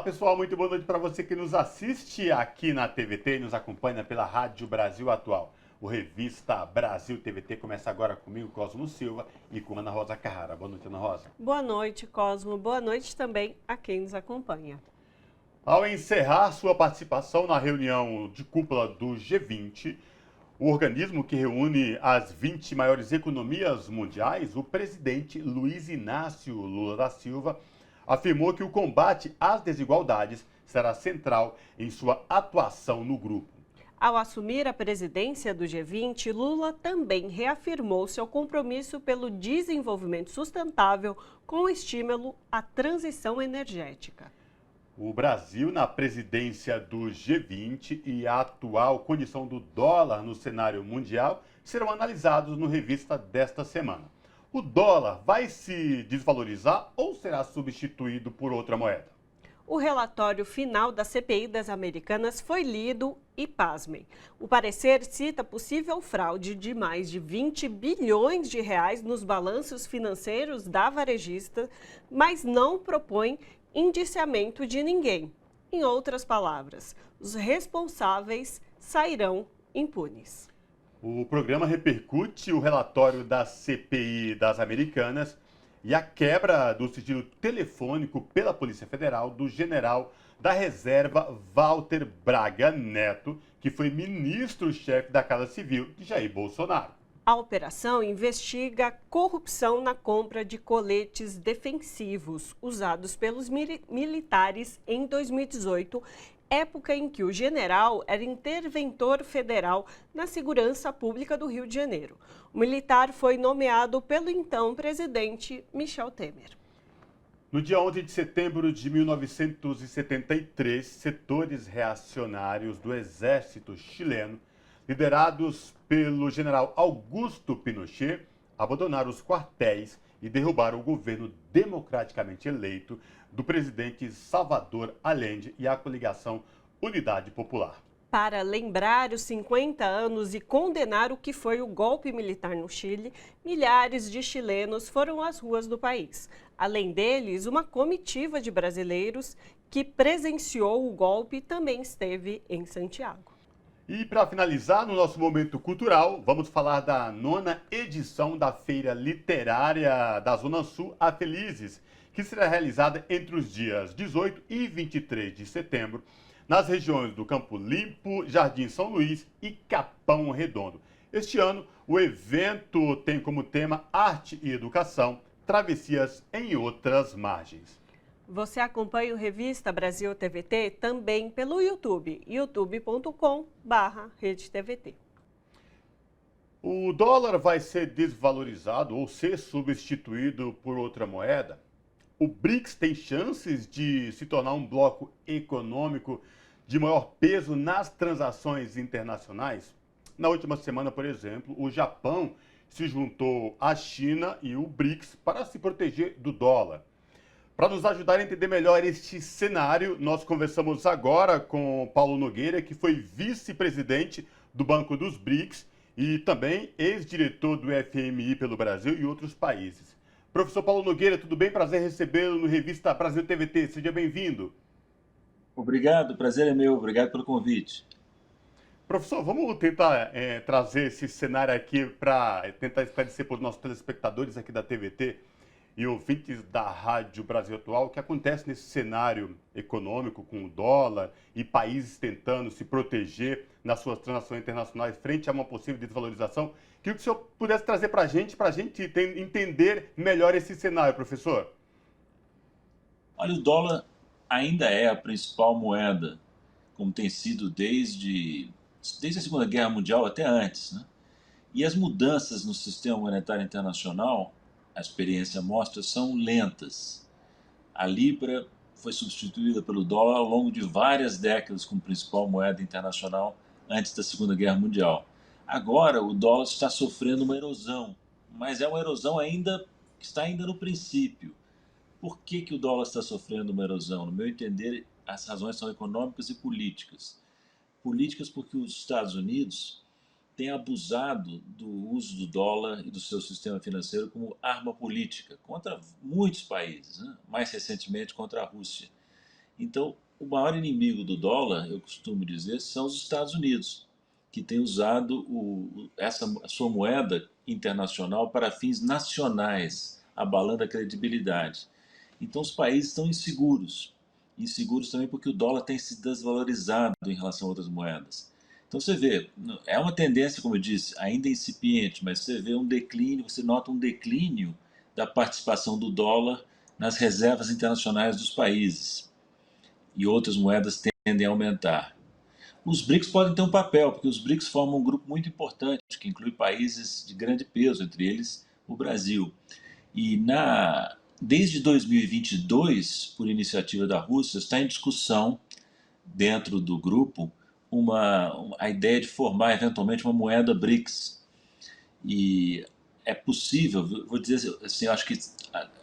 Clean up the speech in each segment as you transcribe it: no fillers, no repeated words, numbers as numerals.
Pessoal, muito boa noite para você que nos assiste aqui na TVT e nos acompanha pela Rádio Brasil Atual. O Revista Brasil TVT começa agora comigo, Cosmo Silva, e com Ana Rosa Carrara. Boa noite, Ana Rosa. Boa noite, Cosmo. Boa noite também a quem nos acompanha. Ao encerrar sua participação na reunião de cúpula do G20, o organismo que reúne as 20 maiores economias mundiais, o presidente Luiz Inácio Lula da Silva afirmou que o combate às desigualdades será central em sua atuação no grupo. Ao assumir a presidência do G20, Lula também reafirmou seu compromisso pelo desenvolvimento sustentável com estímulo à transição energética. O Brasil, na presidência do G20 e a atual condição do dólar no cenário mundial serão analisados no Revista desta semana. O dólar vai se desvalorizar ou será substituído por outra moeda? O relatório final da CPI das Americanas foi lido e, pasmem, o parecer cita possível fraude de mais de 20 bilhões de reais nos balanços financeiros da varejista, mas não propõe indiciamento de ninguém. Em outras palavras, os responsáveis sairão impunes. O programa repercute o relatório da CPI das Americanas e a quebra do sigilo telefônico pela Polícia Federal do general da Reserva Walter Braga Neto, que foi ministro-chefe da Casa Civil de Jair Bolsonaro. A operação investiga a corrupção na compra de coletes defensivos usados pelos militares em 2018, época em que o general era interventor federal na segurança pública do Rio de Janeiro. O militar foi nomeado pelo então presidente Michel Temer. No dia 11 de setembro de 1973, setores reacionários do exército chileno, liderados pelo general Augusto Pinochet, abandonaram os quartéis e derrubaram o governo democraticamente eleito do presidente Salvador Allende e a coligação Unidade Popular. Para lembrar os 50 anos e condenar o que foi o golpe militar no Chile, milhares de chilenos foram às ruas do país. Além deles, uma comitiva de brasileiros que presenciou o golpe também esteve em Santiago. E para finalizar, no nosso momento cultural, vamos falar da 9ª edição da Feira Literária da Zona Sul, a Felizes, que será realizada entre os dias 18 e 23 de setembro, nas regiões do Campo Limpo, Jardim São Luís e Capão Redondo. Este ano, o evento tem como tema Arte e Educação, Travessias em Outras Margens. Você acompanha o Revista Brasil TVT também pelo YouTube, youtube.com/RedeTVT. O dólar vai ser desvalorizado ou ser substituído por outra moeda? O BRICS tem chances de se tornar um bloco econômico de maior peso nas transações internacionais? Na última semana, por exemplo, o Japão se juntou à China e o BRICS para se proteger do dólar. Para nos ajudar a entender melhor este cenário, nós conversamos agora com Paulo Nogueira, que foi vice-presidente do Banco dos BRICS e também ex-diretor do FMI pelo Brasil e outros países. Professor Paulo Nogueira, tudo bem? Prazer recebê-lo no Revista Brasil TVT. Seja bem-vindo. Obrigado, o prazer é meu. Obrigado pelo convite. Professor, vamos tentar trazer esse cenário aqui para tentar esclarecer para os nossos telespectadores aqui da TVT e ouvintes da Rádio Brasil Atual o que acontece nesse cenário econômico com o dólar e países tentando se proteger nas suas transações internacionais frente a uma possível desvalorização. Queria que o senhor pudesse trazer para a gente entender melhor esse cenário, professor. Olha, o dólar ainda é a principal moeda, como tem sido desde a Segunda Guerra Mundial até antes, né? E as mudanças no sistema monetário internacional, a experiência mostra, são lentas. A Libra foi substituída pelo dólar ao longo de várias décadas como principal moeda internacional antes da Segunda Guerra Mundial. Agora o dólar está sofrendo uma erosão, mas é uma erosão que está ainda no princípio. Por que o dólar está sofrendo uma erosão? No meu entender, as razões são econômicas e políticas. Políticas porque os Estados Unidos têm abusado do uso do dólar e do seu sistema financeiro como arma política contra muitos países, né? Mais recentemente contra a Rússia. Então, o maior inimigo do dólar, eu costumo dizer, são os Estados Unidos, que têm usado essa a sua moeda internacional para fins nacionais, abalando a credibilidade. Então, os países estão inseguros. Inseguros também porque o dólar tem se desvalorizado em relação a outras moedas. Então, você vê, é uma tendência, como eu disse, ainda incipiente, mas você vê um declínio, você nota um declínio da participação do dólar nas reservas internacionais dos países e outras moedas tendem a aumentar. Os BRICS podem ter um papel, porque os BRICS formam um grupo muito importante, que inclui países de grande peso, entre eles o Brasil. E desde 2022, por iniciativa da Rússia, está em discussão dentro do grupo a ideia de formar eventualmente uma moeda BRICS. E é possível, vou dizer assim, acho que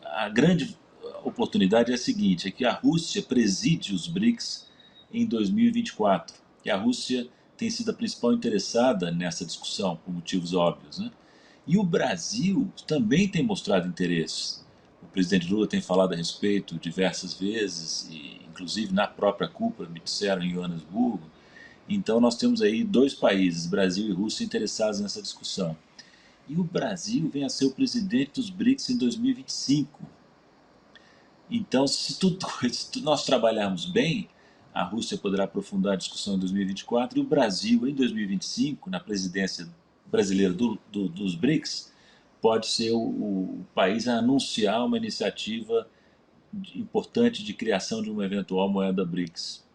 a grande oportunidade é a seguinte, é que a Rússia preside os BRICS em 2024, e a Rússia tem sido a principal interessada nessa discussão, por motivos óbvios, né? E o Brasil também tem mostrado interesse. O presidente Lula tem falado a respeito diversas vezes, e inclusive na própria cúpula, me disseram em Joanesburgo. Então nós temos aí dois países, Brasil e Rússia, interessados nessa discussão. E o Brasil vem a ser o presidente dos BRICS em 2025. Então, se nós trabalharmos bem, a Rússia poderá aprofundar a discussão em 2024 e o Brasil, em 2025, na presidência brasileira dos BRICS, pode ser o país a anunciar uma iniciativa importante de criação de uma eventual moeda BRICS.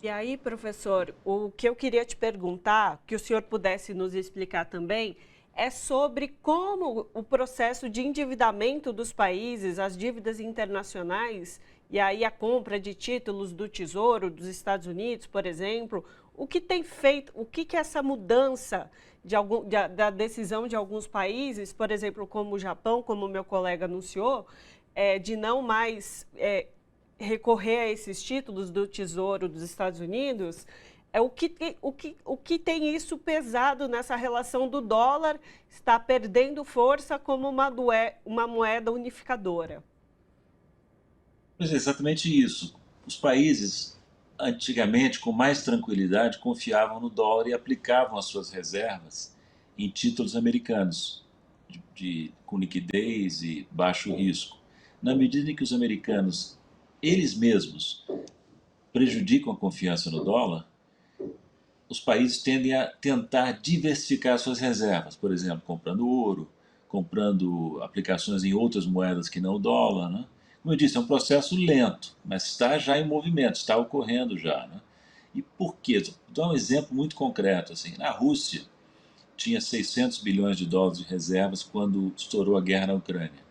E aí, professor, o que eu queria te perguntar, que o senhor pudesse nos explicar também, é sobre como o processo de endividamento dos países, as dívidas internacionais, e aí a compra de títulos do Tesouro dos Estados Unidos, por exemplo, o que tem feito, o que essa mudança da decisão de alguns países, por exemplo, como o Japão, como o meu colega anunciou, de não mais recorrer a esses títulos do Tesouro dos Estados Unidos, o que tem isso pesado nessa relação do dólar está perdendo força como uma moeda unificadora? Pois é, exatamente isso. Os países, antigamente, com mais tranquilidade, confiavam no dólar e aplicavam as suas reservas em títulos americanos, com liquidez e baixo risco. Na medida em que os americanos, eles mesmos, prejudicam a confiança no dólar, os países tendem a tentar diversificar suas reservas, por exemplo, comprando ouro, comprando aplicações em outras moedas que não o dólar, né? Como eu disse, é um processo lento, mas está já em movimento, está ocorrendo já, né? E por quê? Vou dar um exemplo muito concreto. Assim, na Rússia, tinha 600 bilhões de dólares de reservas quando estourou a guerra na Ucrânia.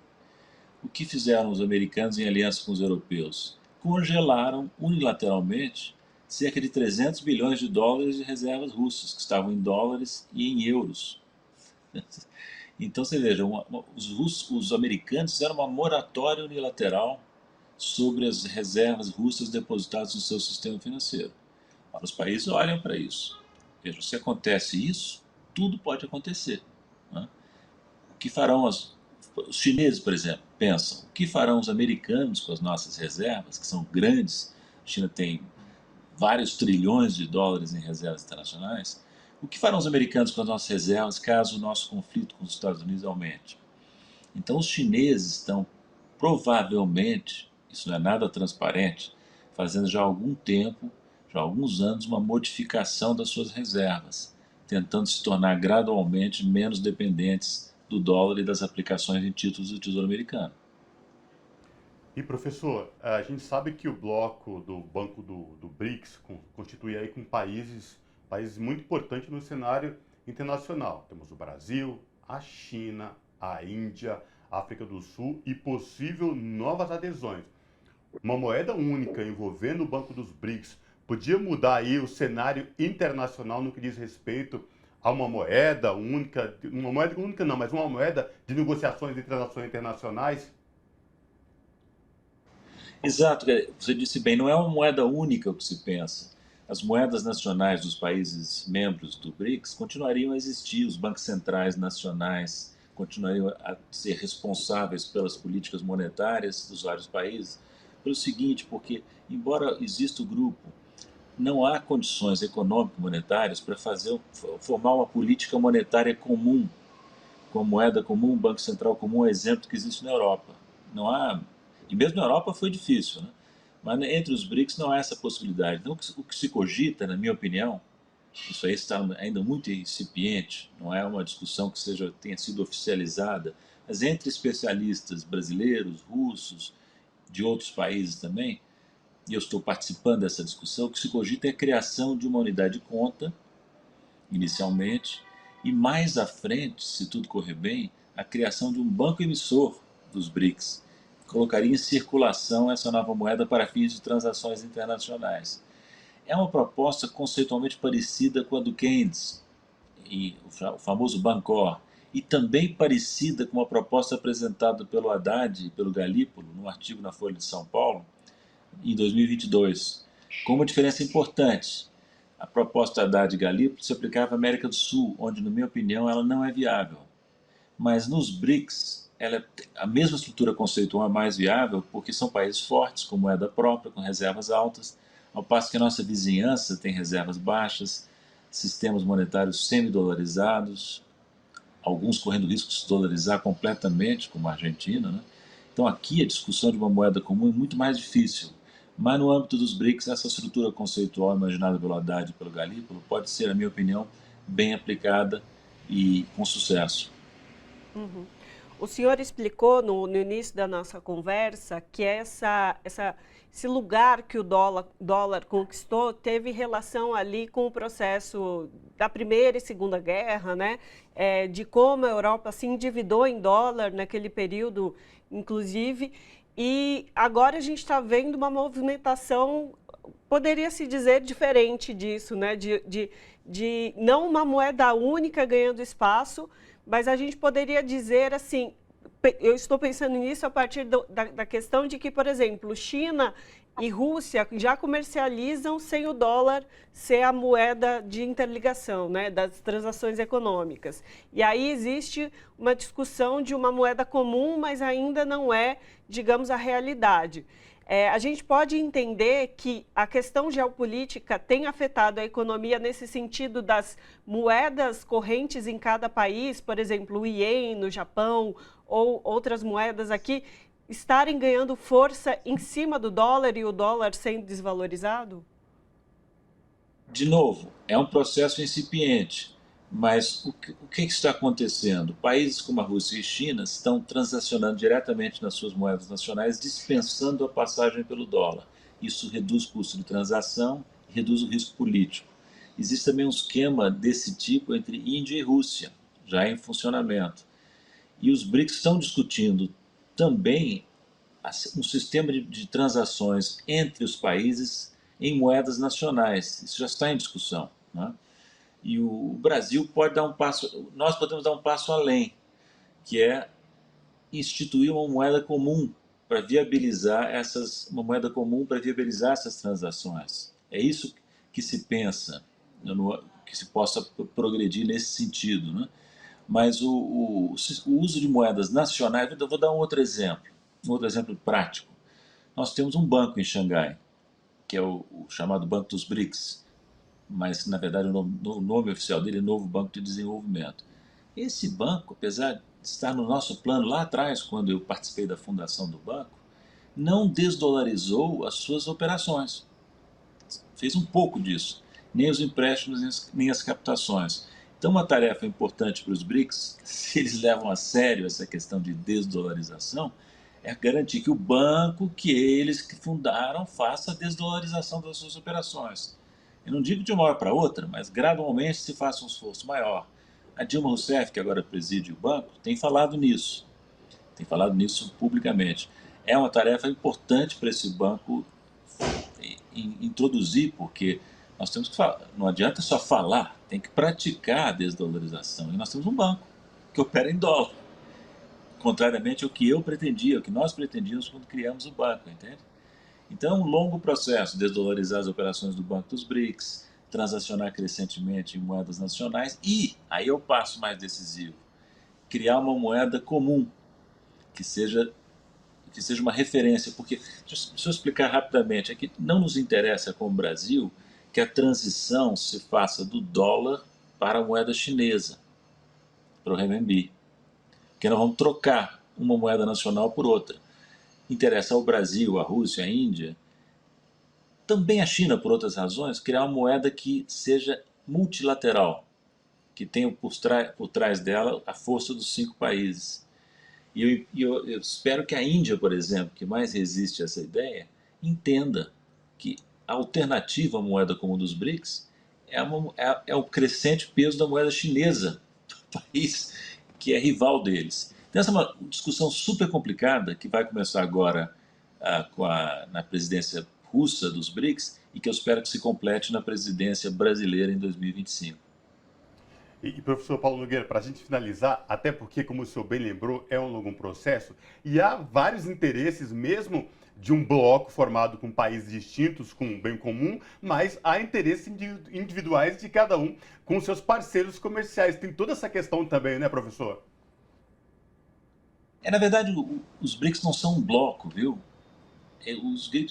O que fizeram os americanos em aliança com os europeus? Congelaram unilateralmente cerca de 300 bilhões de dólares de reservas russas, que estavam em dólares e em euros. Então, você veja, os americanos fizeram uma moratória unilateral sobre as reservas russas depositadas no seu sistema financeiro. Ora, os países olham para isso. Veja, se acontece isso, tudo pode acontecer, né? O que farão os chineses, por exemplo, pensam, o que farão os americanos com as nossas reservas, que são grandes? A China tem vários trilhões de dólares em reservas internacionais. O que farão os americanos com as nossas reservas caso o nosso conflito com os Estados Unidos aumente? Então, os chineses estão provavelmente, isso não é nada transparente, fazendo já há algum tempo, já há alguns anos, uma modificação das suas reservas, tentando se tornar gradualmente menos dependentes do dólar e das aplicações em títulos do Tesouro Americano. E professor, a gente sabe que o bloco do Banco do BRICS constitui aí com países muito importantes no cenário internacional. Temos o Brasil, a China, a Índia, a África do Sul e possível novas adesões. Uma moeda única envolvendo o Banco dos BRICS podia mudar aí o cenário internacional no que diz respeito a uma moeda única não, mas uma moeda de negociações entre as nações internacionais? Exato, você disse bem, não é uma moeda única o que se pensa. As moedas nacionais dos países membros do BRICS continuariam a existir, os bancos centrais nacionais continuariam a ser responsáveis pelas políticas monetárias dos vários países, pelo seguinte, porque, embora exista o grupo, não há condições econômico-monetárias para formar uma política monetária comum, com moeda comum, Banco Central comum, exemplo que existe na Europa. Não há, e mesmo na Europa foi difícil, né? Mas entre os BRICS não há essa possibilidade. Então, o que se cogita, na minha opinião, isso aí está ainda muito incipiente, não é uma discussão que tenha sido oficializada, mas entre especialistas brasileiros, russos, de outros países também, e eu estou participando dessa discussão, o que se cogita é a criação de uma unidade de conta, inicialmente, e mais à frente, se tudo correr bem, a criação de um banco emissor dos BRICS, que colocaria em circulação essa nova moeda para fins de transações internacionais. É uma proposta conceitualmente parecida com a do Keynes, e o famoso Bancor, e também parecida com a proposta apresentada pelo Haddad e pelo Galípolo, num artigo na Folha de São Paulo, em 2022, com uma diferença importante. A proposta Haddad e Galípolo se aplicava à América do Sul, onde, na minha opinião, ela não é viável. Mas nos BRICS, a mesma estrutura conceitual é mais viável porque são países fortes, com moeda própria, com reservas altas, ao passo que a nossa vizinhança tem reservas baixas, sistemas monetários semi-dolarizados, alguns correndo risco de se dolarizar completamente, como a Argentina, né? Então aqui a discussão de uma moeda comum é muito mais difícil. Mas no âmbito dos BRICS, essa estrutura conceitual imaginada pelo Haddad e pelo Galípolo pode ser, na minha opinião, bem aplicada e com sucesso. Uhum. O senhor explicou no início da nossa conversa que esse lugar que o dólar conquistou teve relação ali com o processo da Primeira e Segunda Guerra, né? De como a Europa se endividou em dólar naquele período, inclusive, e agora a gente está vendo uma movimentação, poderia-se dizer, diferente disso, né? De não uma moeda única ganhando espaço, mas a gente poderia dizer assim, eu estou pensando nisso a partir da questão de que, por exemplo, China e Rússia já comercializam sem o dólar ser a moeda de interligação, né, das transações econômicas. E aí existe uma discussão de uma moeda comum, mas ainda não é, digamos, a realidade. A gente pode entender que a questão geopolítica tem afetado a economia nesse sentido das moedas correntes em cada país, por exemplo, o iene no Japão ou outras moedas aqui, estarem ganhando força em cima do dólar e o dólar sendo desvalorizado? De novo, é um processo incipiente, mas o que está acontecendo? Países como a Rússia e a China estão transacionando diretamente nas suas moedas nacionais, dispensando a passagem pelo dólar. Isso reduz o custo de transação e reduz o risco político. Existe também um esquema desse tipo entre Índia e Rússia, já em funcionamento. E os BRICS estão discutindo também um sistema de transações entre os países em moedas nacionais. Isso já está em discussão, né? E o Brasil pode dar um passo, nós podemos dar um passo além, que é instituir uma moeda comum para viabilizar essas transações. É isso que se pensa, que se possa progredir nesse sentido, né? Mas o uso de moedas nacionais, eu vou dar um outro exemplo prático. Nós temos um banco em Xangai, que é o chamado Banco dos BRICS, mas na verdade o nome oficial dele é Novo Banco de Desenvolvimento. Esse banco, apesar de estar no nosso plano lá atrás, quando eu participei da fundação do banco, não desdolarizou as suas operações. Fez um pouco disso, nem os empréstimos, nem as captações. Então, uma tarefa importante para os BRICS, se eles levam a sério essa questão de desdolarização, é garantir que o banco que eles fundaram faça a desdolarização das suas operações. Eu não digo de uma hora para outra, mas gradualmente se faça um esforço maior. A Dilma Rousseff, que agora preside o banco, tem falado nisso publicamente. É uma tarefa importante para esse banco introduzir, porque nós temos que falar, não adianta só falar, tem que praticar a desdolarização. E nós temos um banco que opera em dólar, contrariamente ao que eu pretendia, ao que nós pretendíamos quando criamos o banco, entende? Então, um longo processo, desdolarizar as operações do Banco dos BRICS, transacionar crescentemente em moedas nacionais e, aí é o passo mais decisivo, criar uma moeda comum, que que seja uma referência, porque, deixa eu explicar rapidamente, é que não nos interessa como Brasil que a transição se faça do dólar para a moeda chinesa, para o renminbi, porque nós vamos trocar uma moeda nacional por outra. Interessa ao Brasil, à Rússia, à Índia, também à China, por outras razões, criar uma moeda que seja multilateral, que tenha por trás dela a força dos 5 países. Eu espero que a Índia, por exemplo, que mais resiste a essa ideia, entenda que a alternativa à moeda comum dos BRICS é o crescente peso da moeda chinesa, do país que é rival deles. Então, essa é uma discussão super complicada que vai começar agora na presidência russa dos BRICS e que eu espero que se complete na presidência brasileira em 2025. E professor Paulo Nogueira, para a gente finalizar, até porque, como o senhor bem lembrou, é um longo processo, e há vários interesses mesmo de um bloco formado com países distintos, com um bem comum, mas há interesses individuais de cada um com seus parceiros comerciais. Tem toda essa questão também, né, professor? Na verdade, os BRICS não são um bloco, viu?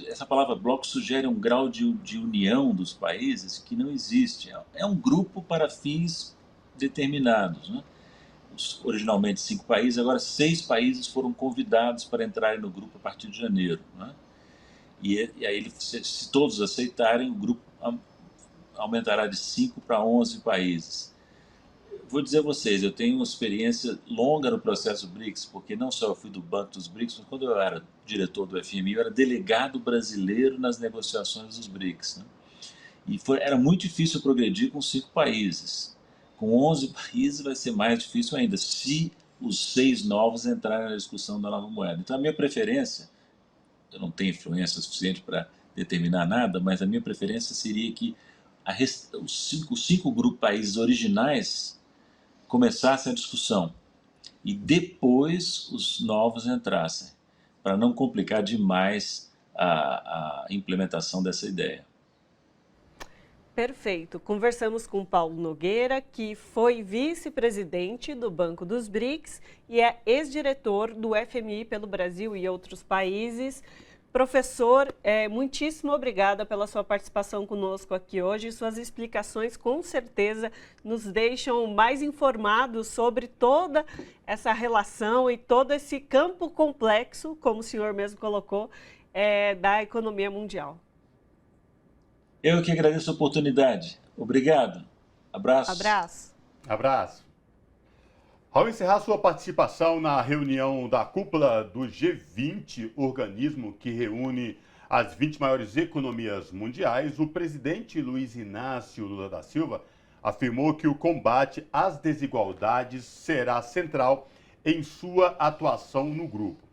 Essa palavra bloco sugere um grau de união dos países que não existe. É um grupo para fins determinados, né? Originalmente 5 países, agora 6 países foram convidados para entrarem no grupo a partir de janeiro, né? E aí, se todos aceitarem, o grupo aumentará de 5 para 11 países. Vou dizer a vocês, eu tenho uma experiência longa no processo BRICS, porque não só eu fui do Banco dos BRICS, mas quando eu era diretor do FMI, eu era delegado brasileiro nas negociações dos BRICS, né? E era muito difícil progredir com 5 países. Com 11 países vai ser mais difícil ainda, se os 6 novos entrarem na discussão da nova moeda. Então, a minha preferência, eu não tenho influência suficiente para determinar nada, mas a minha preferência seria que os 5 países originais começassem a discussão e depois os novos entrassem, para não complicar demais a implementação dessa ideia. Perfeito. Conversamos com Paulo Nogueira, que foi vice-presidente do Banco dos BRICS e é ex-diretor do FMI pelo Brasil e outros países. Professor, muitíssimo obrigada pela sua participação conosco aqui hoje. Suas explicações, com certeza, nos deixam mais informados sobre toda essa relação e todo esse campo complexo, como o senhor mesmo colocou, da economia mundial. Eu que agradeço a oportunidade. Obrigado. Abraço. Abraço. Abraço. Ao encerrar sua participação na reunião da cúpula do G20, organismo que reúne as 20 maiores economias mundiais, o presidente Luiz Inácio Lula da Silva afirmou que o combate às desigualdades será central em sua atuação no grupo.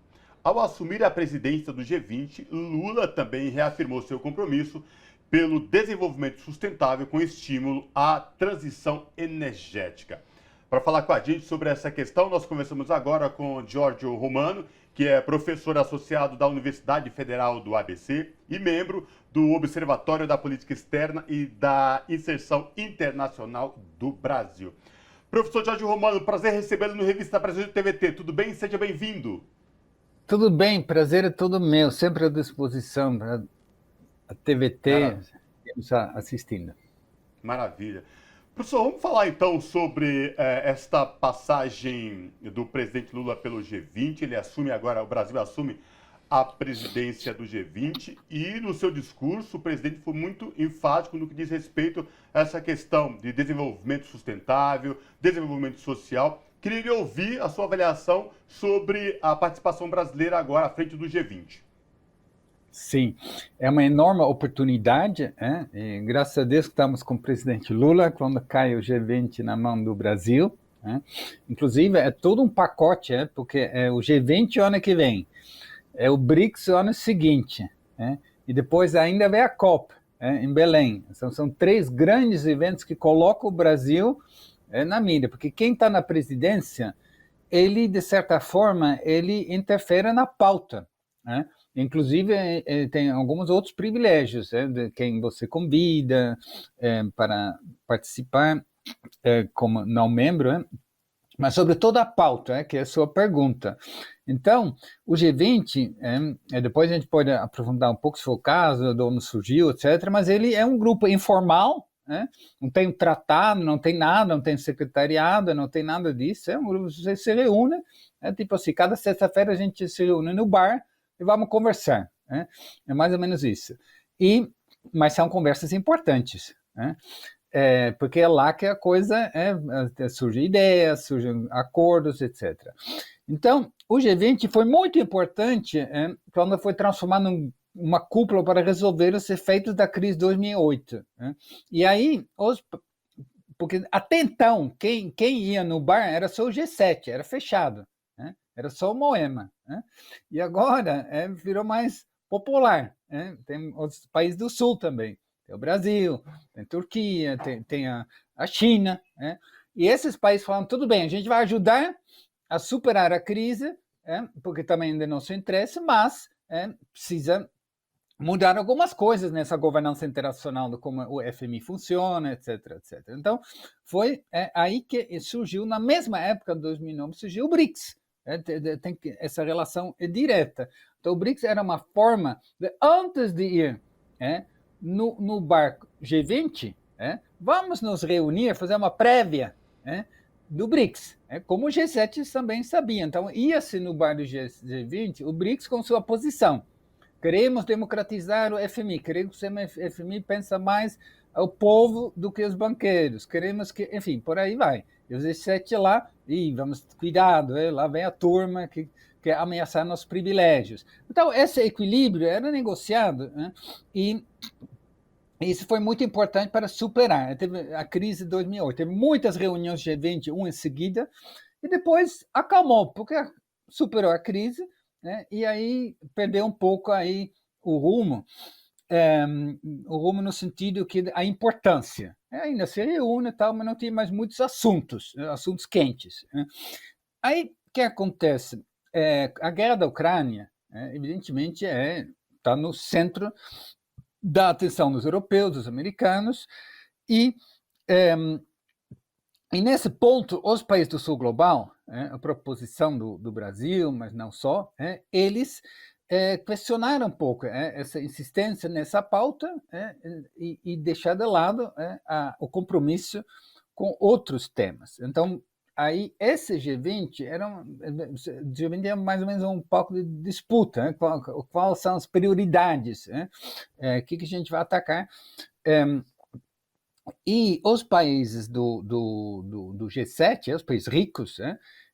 Ao assumir a presidência do G20, Lula também reafirmou seu compromisso pelo desenvolvimento sustentável com estímulo à transição energética. Para falar com a gente sobre essa questão, nós conversamos agora com Giorgio Romano, que é professor associado da Universidade Federal do ABC e membro do Observatório da Política Externa e da Inserção Internacional do Brasil. Professor Giorgio Romano, prazer recebê-lo no Revista Brasil TVT. Tudo bem? Seja bem-vindo. Tudo bem, prazer é todo meu, sempre à disposição para a TVT assistindo. Maravilha. Professor, vamos falar então sobre esta passagem do presidente Lula pelo G20. Ele assume agora, o Brasil assume a presidência do G20 e no seu discurso o presidente foi muito enfático no que diz respeito a essa questão de desenvolvimento sustentável, desenvolvimento social. Queria ouvir a sua avaliação sobre a participação brasileira agora à frente do G20. Sim, é uma enorme oportunidade, e graças a Deus que estamos com o presidente Lula quando cai o G20 na mão do Brasil. Inclusive, é todo um pacote, porque é o G20 o ano que vem, é o BRICS o ano seguinte, e depois ainda vem a COP em Belém. Então, são 3 grandes eventos que colocam o Brasil na mídia, porque quem está na presidência, ele, de certa forma, ele interfere na pauta, Inclusive, tem alguns outros privilégios, de quem você convida para participar como não membro, mas sobre toda a pauta, que é a sua pergunta. Então, o G20, depois a gente pode aprofundar um pouco se for o caso, de onde surgiu, etc., mas ele é um grupo informal, né? Não tem um tratado, não tem nada, não tem secretariado, não tem nada disso. É um grupo que você se reúne, tipo assim, cada sexta-feira a gente se reúne no bar e vamos conversar. Né? É mais ou menos isso. Mas são conversas importantes, né? Porque é lá que a coisa surge ideias, surgem acordos, etc. Então, o G20 foi muito importante quando foi transformado numa cúpula para resolver os efeitos da crise de 2008. Né? E aí, porque até então, quem ia no bar era só o G7, era fechado, né? Era só o Moema. Né? E agora virou mais popular. Né? Tem outros países do Sul também. Tem o Brasil, tem a Turquia, tem a China. Né? E esses países falam, tudo bem, a gente vai ajudar a superar a crise, porque também é de nosso interesse, mas precisa mudar algumas coisas nessa governança internacional, de como o FMI funciona, etc, etc. Então, foi aí que surgiu, na mesma época de 2009, surgiu o BRICS. Essa relação é direta. Então, o BRICS era uma forma de, antes de ir no barco G20, vamos nos reunir, fazer uma prévia do BRICS, como o G7 também sabia. Então, ia-se no bar do G20, o BRICS com sua posição. Queremos democratizar o FMI, queremos que o FMI pensa mais ao povo do que os banqueiros, queremos que, enfim, por aí vai. E os G7 lá, vamos, cuidado, lá vem a turma que quer ameaçar nossos privilégios. Então, esse equilíbrio era negociado, e isso foi muito importante para superar. Teve a crise de 2008, teve muitas reuniões G20, uma em seguida, e depois acalmou, porque superou a crise, e aí perdeu um pouco aí o rumo no sentido que a importância. Ainda se reúne e tal, mas não tem mais muitos assuntos quentes. Aí, o que acontece? A guerra da Ucrânia, evidentemente, está no centro da atenção dos europeus, dos americanos, e nesse ponto, os países do sul global, a proposição do Brasil, mas não só, eles questionaram um pouco essa insistência nessa pauta e deixar de lado o compromisso com outros temas. Então, aí esse G20 G20 é mais ou menos um palco de disputa, quais são as prioridades, o que a gente vai atacar. E os países do G7, os países ricos,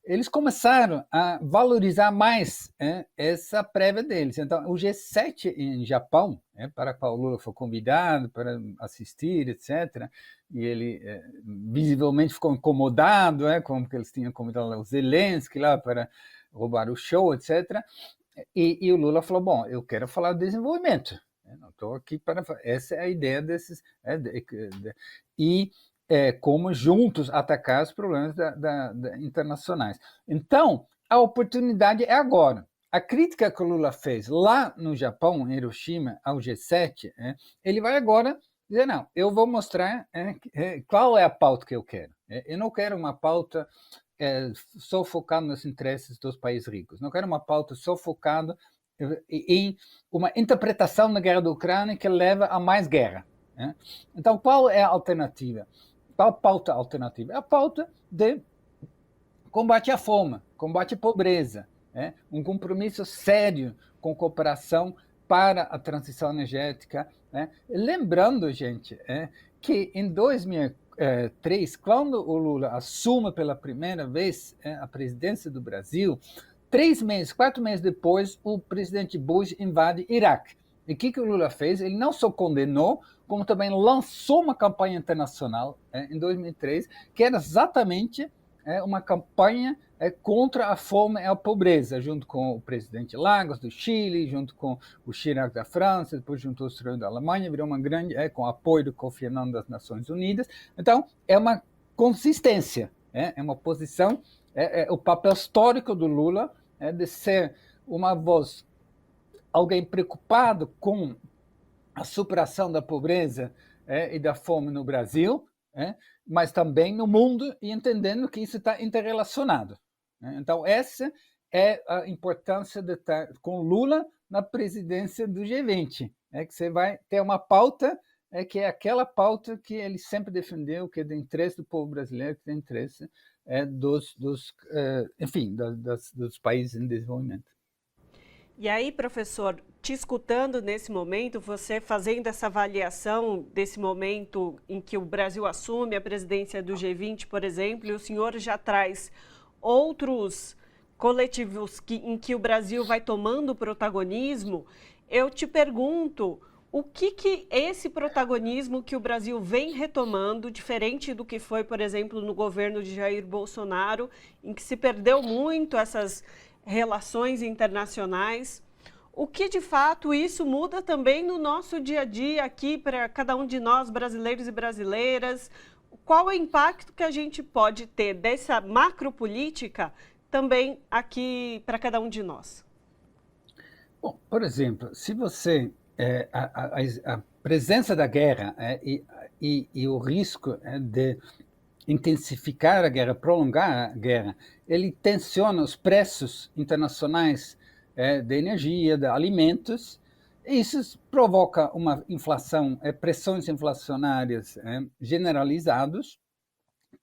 eles começaram a valorizar mais essa prévia deles. Então, o G7 em Japão, para o qual o Lula foi convidado para assistir, etc., e ele visivelmente ficou incomodado, como que eles tinham convidado o Zelensky lá para roubar o show, etc., e o Lula falou, bom, eu quero falar de desenvolvimento. Não estou aqui para... Essa é a ideia desses... como juntos atacar os problemas internacionais. Então, a oportunidade é agora. A crítica que o Lula fez lá no Japão, em Hiroshima, ao G7, ele vai agora dizer, não, eu vou mostrar qual é a pauta que eu quero. Eu não quero uma pauta só focada nos interesses dos países ricos. Não quero uma pauta só focada em uma interpretação da guerra da Ucrânia que leva a mais guerra. Então, qual é a alternativa? Qual a pauta alternativa? É a pauta de combate à fome, combate à pobreza, um compromisso sério com cooperação para a transição energética. Lembrando, gente, que em 2003, quando o Lula assume pela primeira vez a presidência do Brasil, 4 meses depois, o presidente Bush invade Iraque. E o que o Lula fez? Ele não só condenou, como também lançou uma campanha internacional em 2003, que era exatamente uma campanha contra a fome e a pobreza, junto com o presidente Lagos, do Chile, junto com o Chirac da França, depois juntou o Strauss da Alemanha, virou uma grande, com apoio do Kofi Annan das Nações Unidas. Então, é uma consistência, é uma posição, o papel histórico do Lula de ser uma voz, alguém preocupado com a superação da pobreza e da fome no Brasil, mas também no mundo, e entendendo que isso está interrelacionado. Então, essa é a importância de estar com Lula na presidência do G20. É que você vai ter uma pauta que é aquela pauta que ele sempre defendeu, que é do interesse do povo brasileiro, que é do interesse dos países em desenvolvimento. E aí, professor, te escutando nesse momento, você fazendo essa avaliação desse momento em que o Brasil assume a presidência do G20, por exemplo, e o senhor já traz outros coletivos em que o Brasil vai tomando protagonismo, eu te pergunto, o que esse protagonismo que o Brasil vem retomando, diferente do que foi, por exemplo, no governo de Jair Bolsonaro, em que se perdeu muito essas relações internacionais, o que de fato isso muda também no nosso dia a dia aqui para cada um de nós, brasileiros e brasileiras? Qual é o impacto que a gente pode ter dessa macropolítica também aqui para cada um de nós? Bom, por exemplo, se você a presença da guerra e o risco de intensificar a guerra, prolongar a guerra, ele tensiona os preços internacionais de energia, de alimentos, e isso provoca uma inflação, pressões inflacionárias generalizadas,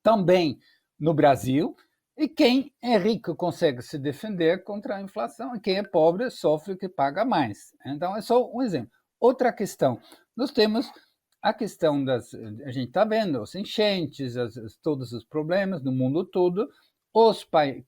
também no Brasil, e quem é rico consegue se defender contra a inflação, e quem é pobre sofre que paga mais. Então, é só um exemplo. Outra questão, nós temos a questão a gente está vendo os enchentes, todos os problemas no mundo todo,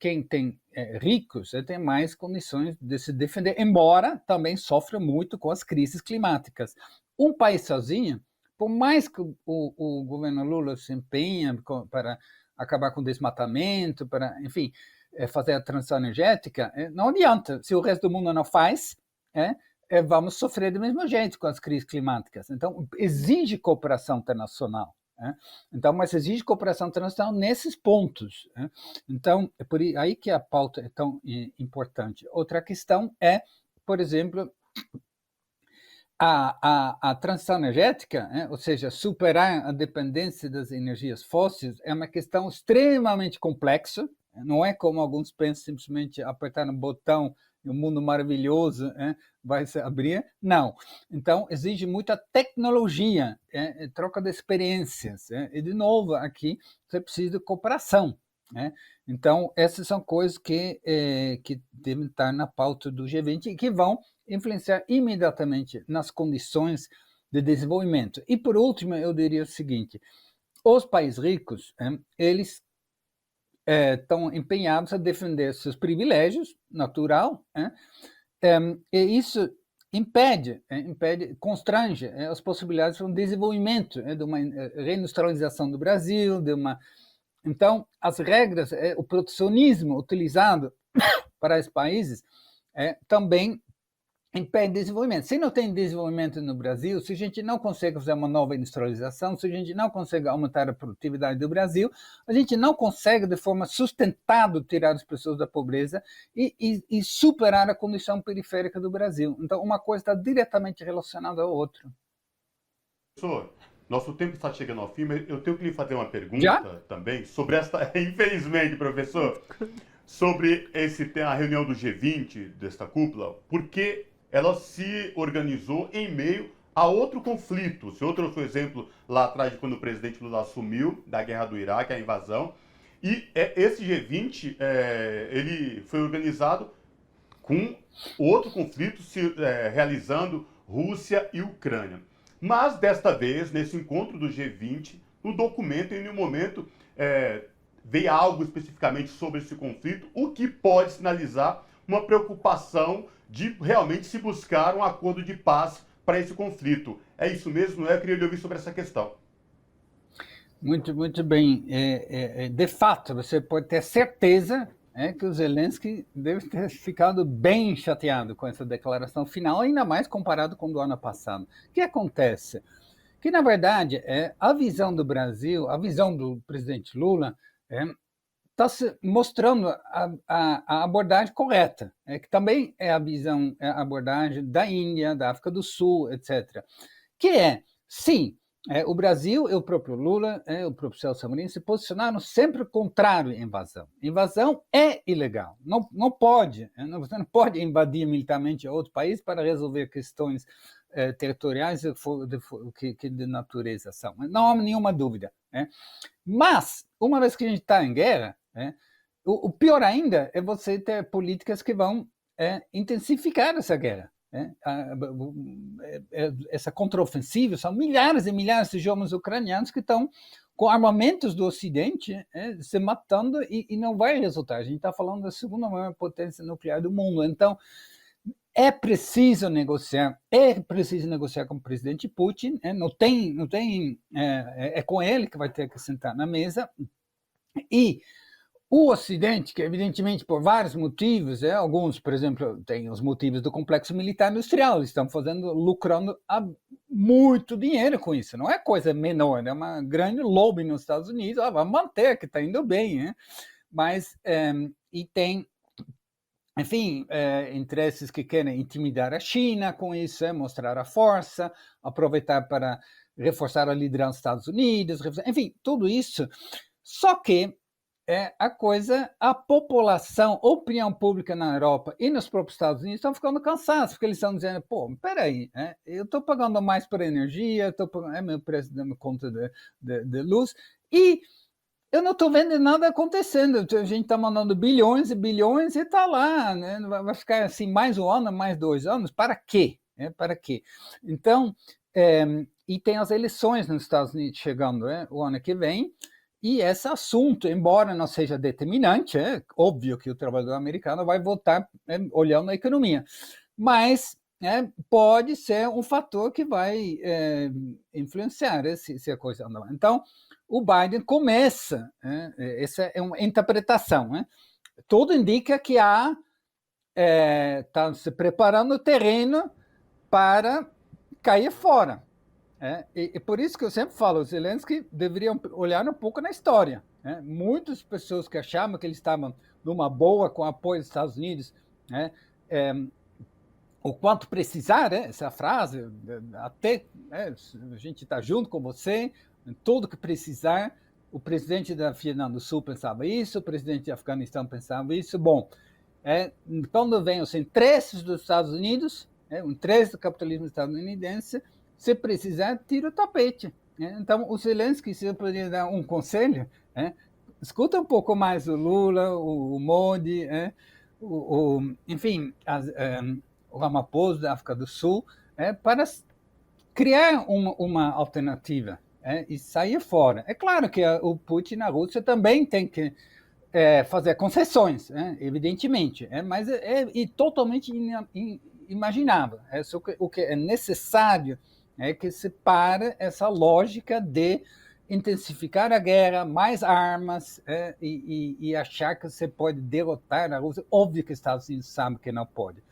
quem tem ricos tem mais condições de se defender, embora também sofra muito com as crises climáticas. Um país sozinho, por mais que o governo Lula se empenha para acabar com o desmatamento, para, enfim, fazer a transição energética, não adianta. Se o resto do mundo não faz, vamos sofrer do mesmo jeito com as crises climáticas. Então, exige cooperação internacional. Então, mas exige cooperação internacional nesses pontos. Então, é por aí que a pauta é tão importante. Outra questão é, por exemplo, a transição energética, ou seja, superar a dependência das energias fósseis, é uma questão extremamente complexa. Não é como alguns pensam, simplesmente apertar um botão e o mundo maravilhoso vai se abrir. Não. Então, exige muita tecnologia, troca de experiências. E, de novo, aqui você precisa de cooperação. Então, essas são coisas que devem estar na pauta do G20 e que vão influenciar imediatamente nas condições de desenvolvimento. E, por último, eu diria o seguinte, os países ricos, eles estão empenhados a defender seus privilégios, natural, e isso constrange as possibilidades de um desenvolvimento, de uma reindustrialização do Brasil, Então, as regras, o protecionismo utilizado para esses países também impede desenvolvimento. Se não tem desenvolvimento no Brasil, se a gente não consegue fazer uma nova industrialização, se a gente não consegue aumentar a produtividade do Brasil, a gente não consegue, de forma sustentável, tirar as pessoas da pobreza e superar a condição periférica do Brasil. Então, uma coisa está diretamente relacionada à outra. Professor, nosso tempo está chegando ao fim, mas eu tenho que lhe fazer uma pergunta Já? também sobre esta, infelizmente, professor, sobre a reunião do G20, desta cúpula, porque ela se organizou em meio a outro conflito. O senhor trouxe o exemplo lá atrás de quando o presidente Lula assumiu, da guerra do Iraque, a invasão, e esse G20 ele foi organizado com outro conflito realizando Rússia e Ucrânia. Mas, desta vez, nesse encontro do G20, no documento, em nenhum momento veio algo especificamente sobre esse conflito, o que pode sinalizar uma preocupação de realmente se buscar um acordo de paz para esse conflito. É isso mesmo, não é? Eu queria lhe ouvir sobre essa questão. Muito, muito bem. De fato, você pode ter certeza que o Zelensky deve ter ficado bem chateado com essa declaração final, ainda mais comparado com o do ano passado. O que acontece? Que, na verdade, a visão do Brasil, a visão do presidente Lula, está se mostrando a abordagem correta, que também é a abordagem da Índia, da África do Sul, etc. Que sim, O Brasil e o próprio Lula, o próprio Celso Amorim se posicionaram sempre contrário à invasão. Invasão é ilegal, não pode. Você não pode invadir militarmente outro país para resolver questões territoriais de natureza são. Não há nenhuma dúvida. Mas, uma vez que a gente está em guerra, o pior ainda é você ter políticas que vão intensificar essa guerra. Essa contraofensiva, são milhares e milhares de jovens ucranianos que estão com armamentos do Ocidente se matando e não vai resultar. A gente está falando da segunda maior potência nuclear do mundo. Então, é preciso negociar com o presidente Putin. É com ele que vai ter que sentar na mesa. E o Ocidente, que evidentemente por vários motivos, alguns, por exemplo, tem os motivos do complexo militar industrial, eles estão lucrando muito dinheiro com isso, não é coisa menor, é uma grande lobby nos Estados Unidos, vai manter que está indo bem, mas, e tem, enfim, interesses que querem intimidar a China com isso, mostrar a força, aproveitar para reforçar a liderança dos Estados Unidos, enfim, tudo isso, só que a população, a opinião pública na Europa e nos próprios Estados Unidos estão ficando cansados, porque eles estão dizendo, peraí, eu estou pagando mais por energia, estou pagando meu preço da minha conta de luz, e eu não estou vendo nada acontecendo. A gente está mandando bilhões e bilhões e está lá, vai ficar assim mais um ano, mais 2 anos, para quê? Para quê? Então, e tem as eleições nos Estados Unidos chegando o ano que vem, e esse assunto, embora não seja determinante, é óbvio que o trabalhador americano vai votar olhando a economia, mas pode ser um fator que vai influenciar se a coisa andar. Então, o Biden começa, essa é uma interpretação, tudo indica que está se preparando o terreno para cair fora. E por isso que eu sempre falo, os Zelensky deveriam olhar um pouco na história. Muitas pessoas que achavam que eles estavam numa boa com o apoio dos Estados Unidos, o quanto precisar, essa frase, até a gente está junto com você, em tudo que precisar. O presidente da Vietnã do Sul pensava isso, o presidente do Afeganistão pensava isso. Bom, quando vem os interesses dos Estados Unidos, o interesse do capitalismo estadunidense, se precisar, tira o tapete. Então, o Zelensky, se eu poderia dar um conselho, escuta um pouco mais o Lula, o Modi, enfim, o Ramaphosa da África do Sul, para criar uma alternativa e sair fora. É claro que o Putin na Rússia também tem que fazer concessões, evidentemente, mas é totalmente inimaginável. O que é necessário que se pare essa lógica de intensificar a guerra, mais armas, e achar que você pode derrotar a Rússia. Óbvio que os Estados Unidos sabem que não pode.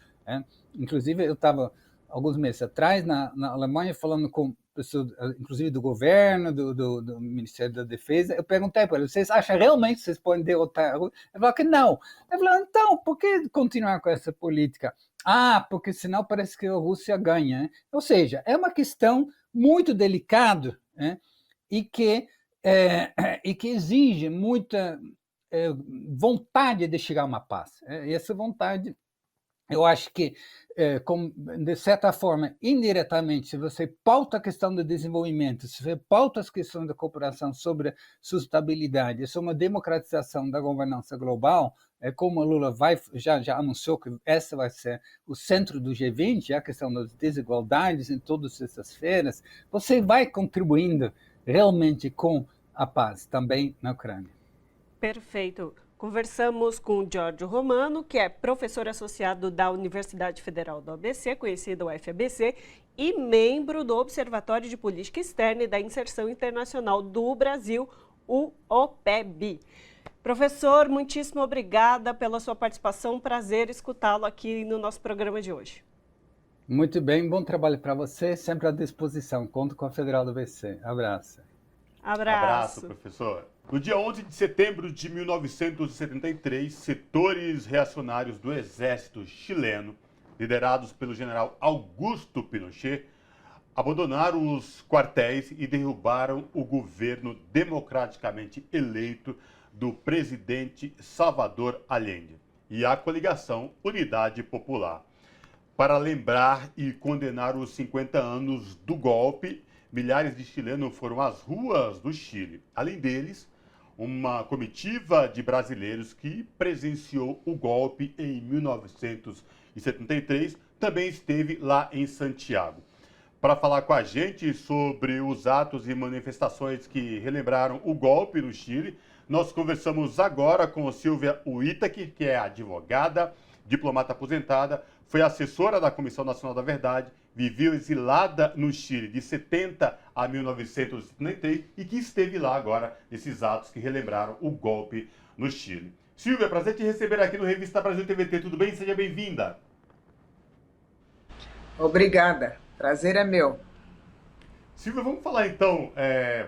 Inclusive, eu estava, alguns meses atrás, na Alemanha, falando com pessoas, inclusive do governo, do Ministério da Defesa. Eu perguntei para eles, vocês acham realmente que vocês podem derrotar a Rússia? Ele falou que não. Eu falei, então, por que continuar com essa política? Porque senão parece que a Rússia ganha. Ou seja, é uma questão muito delicada e que exige muita vontade de chegar a uma paz. E essa vontade, eu acho que, de certa forma, indiretamente, se você pauta a questão do desenvolvimento, se você pauta as questões da cooperação sobre sustentabilidade, sobre uma democratização da governança global, como o Lula já anunciou que essa vai ser o centro do G20, a questão das desigualdades em todas essas esferas, você vai contribuindo realmente com a paz também na Ucrânia. Perfeito. Conversamos com o Giorgio Romano, que é professor associado da Universidade Federal do ABC, conhecida UFABC, e membro do Observatório de Política Externa e da Inserção Internacional do Brasil, o OPEB. Professor, muitíssimo obrigada pela sua participação. Prazer escutá-lo aqui no nosso programa de hoje. Muito bem, bom trabalho para você, sempre à disposição. Conto com a Federal do ABC. Abraço. Abraço, professor. No dia 11 de setembro de 1973, setores reacionários do exército chileno, liderados pelo general Augusto Pinochet, abandonaram os quartéis e derrubaram o governo democraticamente eleito do presidente Salvador Allende e a coligação Unidade Popular. Para lembrar e condenar os 50 anos do golpe, milhares de chilenos foram às ruas do Chile. Além deles, uma comitiva de brasileiros que presenciou o golpe em 1973 também esteve lá em Santiago. Para falar com a gente sobre os atos e manifestações que relembraram o golpe no Chile, nós conversamos agora com Silvia Uitaki, que é advogada, diplomata aposentada, foi assessora da Comissão Nacional da Verdade, viveu exilada no Chile de 70 a 1973 e que esteve lá agora nesses atos que relembraram o golpe no Chile. Silvia, prazer te receber aqui no Revista Brasil TVT, tudo bem? Seja bem-vinda. Obrigada, prazer é meu. Silvia, vamos falar então,